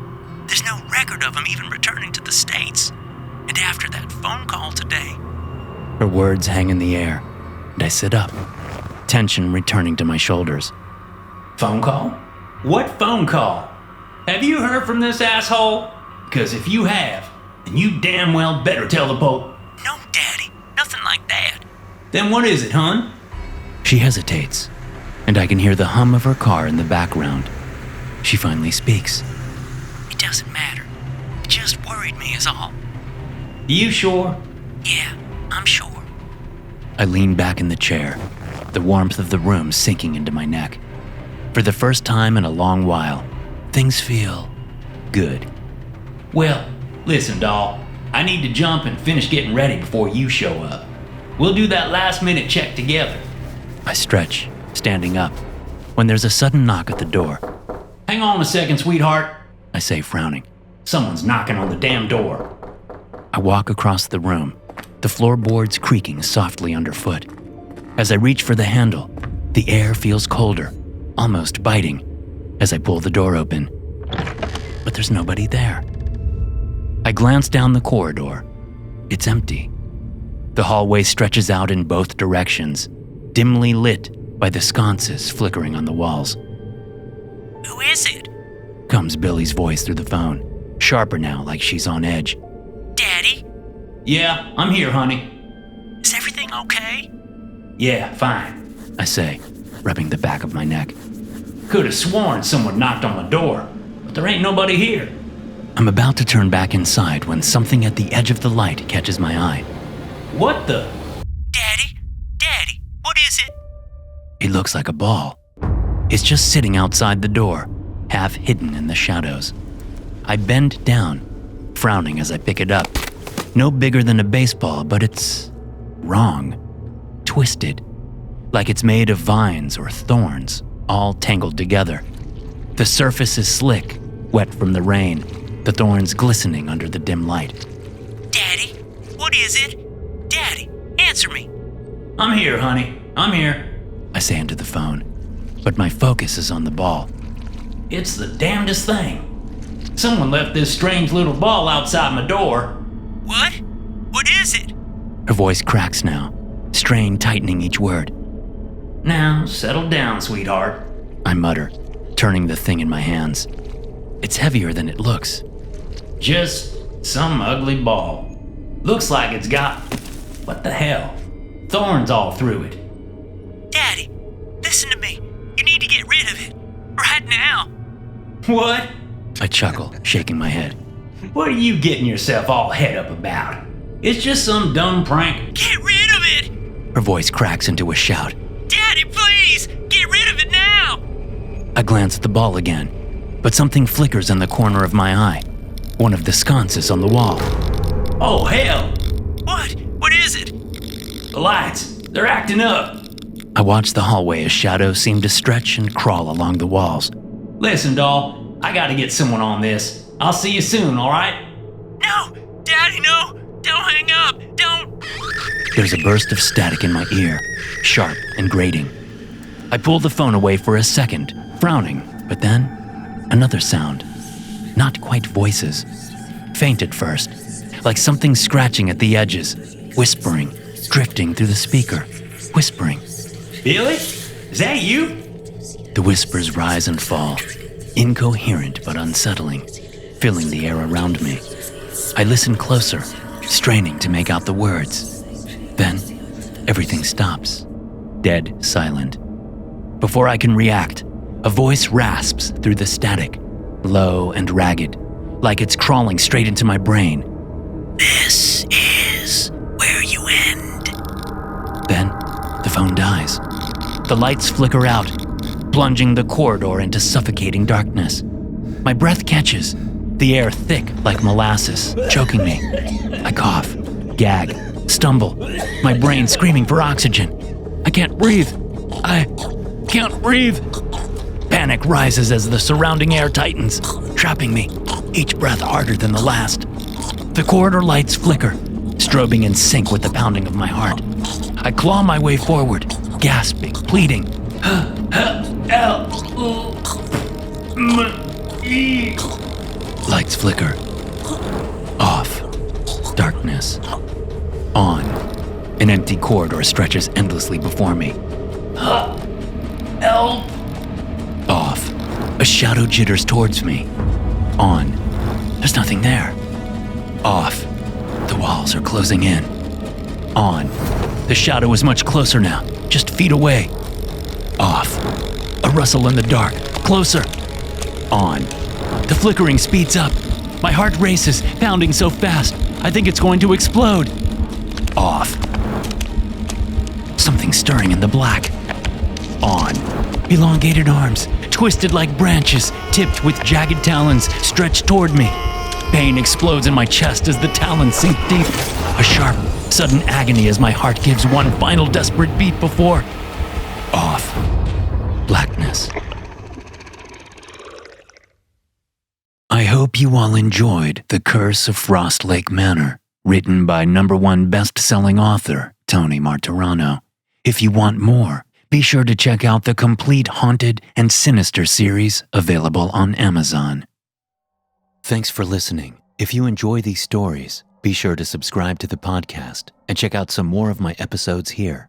S4: There's no record of him even returning to the States. And after that phone call today...
S3: Her words hang in the air, and I sit up, tension returning to my shoulders.
S5: Phone call? What phone call? Have you heard from this asshole? Because if you have, then you damn well better tell the Pope.
S4: No, Daddy, nothing like that.
S5: Then what is it, hon?
S3: She hesitates, and I can hear the hum of her car in the background. She finally speaks.
S4: It doesn't matter. It just worried me is all.
S5: You sure?
S4: Yeah, I'm sure.
S3: I lean back in the chair, the warmth of the room sinking into my neck. For the first time in a long while, things feel good.
S5: Well, listen, doll. I need to jump and finish getting ready before you show up. We'll do that last-minute check together.
S3: I stretch, standing up, when there's a sudden knock at the door.
S5: Hang on a second, sweetheart,
S3: I say, frowning.
S5: Someone's knocking on the damn door.
S3: I walk across the room, the floorboards creaking softly underfoot. As I reach for the handle, the air feels colder, almost biting, as I pull the door open. But there's nobody there. I glance down the corridor. It's empty. The hallway stretches out in both directions, dimly lit by the sconces flickering on the walls.
S4: Who is it?
S3: Comes Billy's voice through the phone, sharper now, like she's on edge.
S4: Daddy?
S5: Yeah, I'm here, honey.
S4: Is everything okay?
S5: Yeah, fine,
S3: I say, rubbing the back of my neck.
S5: Could have sworn someone knocked on my door, but there ain't nobody here.
S3: I'm about to turn back inside when something at the edge of the light catches my eye.
S5: What the?
S4: Daddy? Daddy, what is it?
S3: It looks like a ball. It's just sitting outside the door, half hidden in the shadows. I bend down, frowning as I pick it up. No bigger than a baseball, but it's wrong. Twisted, like it's made of vines or thorns, all tangled together. The surface is slick, wet from the rain, the thorns glistening under the dim light.
S4: Daddy, what is it? Daddy, answer me.
S5: I'm here, honey. I'm here.
S3: I say into the phone, but my focus is on the ball.
S5: It's the damnedest thing. Someone left this strange little ball outside my door.
S4: What? What is it?
S3: Her voice cracks now, strain tightening each word.
S5: Now, settle down, sweetheart.
S3: I mutter, turning the thing in my hands. It's heavier than it looks.
S5: Just some ugly ball. Looks like it's got, what the hell, thorns all through it.
S4: Daddy, listen to me. You need to get rid of it. Right now.
S5: What?
S3: I chuckle, shaking my head.
S5: What are you getting yourself all head up about? It's just some dumb prank.
S4: Get rid of it!
S3: Her voice cracks into a shout.
S4: Daddy, please! Get rid of it now!
S3: I glance at the ball again, but something flickers in the corner of my eye. One of the sconces on the wall.
S5: Oh, hell!
S4: What? What is it?
S5: The lights, they're acting up.
S3: I watch the hallway as shadows seem to stretch and crawl along the walls.
S5: Listen, doll, I gotta get someone on this. I'll see you soon, all right?
S4: No! Daddy, no! Don't hang up! Don't!
S3: There's a burst of static in my ear, sharp and grating. I pull the phone away for a second, frowning, but then another sound. Not quite voices. Faint at first, like something scratching at the edges, whispering, drifting through the speaker, whispering.
S5: Billy? Is that you?
S3: The whispers rise and fall, incoherent but unsettling, filling the air around me. I listen closer, straining to make out the words. Then, everything stops, dead silent. Before I can react, a voice rasps through the static, low and ragged, like it's crawling straight into my brain.
S4: This is where you end.
S3: Then, the phone dies. The lights flicker out, plunging the corridor into suffocating darkness. My breath catches, the air thick like molasses, choking me. I cough, gag, stumble, my brain screaming for oxygen. I can't breathe. I can't breathe. Panic rises as the surrounding air tightens, trapping me, each breath harder than the last. The corridor lights flicker, strobing in sync with the pounding of my heart. I claw my way forward, gasping, pleading. Lights flicker. Off. Darkness. On. An empty corridor stretches endlessly before me.
S5: Help!
S3: Off. A shadow jitters towards me. On. There's nothing there. Off. The walls are closing in. On. The shadow is much closer now, just feet away. Off. A rustle in the dark. Closer. On. The flickering speeds up. My heart races, pounding so fast, I think it's going to explode. Off. Something stirring in the black. On. Elongated arms, twisted like branches, tipped with jagged talons, stretched toward me. Pain explodes in my chest as the talons sink deep. A sharp, sudden agony as my heart gives one final desperate beat before. Off. Blackness. I hope you all enjoyed The Curse of Frost Lake Manor, written by #1 best-selling author Tony Marturano. If you want more, be sure to check out the complete Haunted and Sinister series available on Amazon. Thanks for listening. If you enjoy these stories, be sure to subscribe to the podcast and check out some more of my episodes here.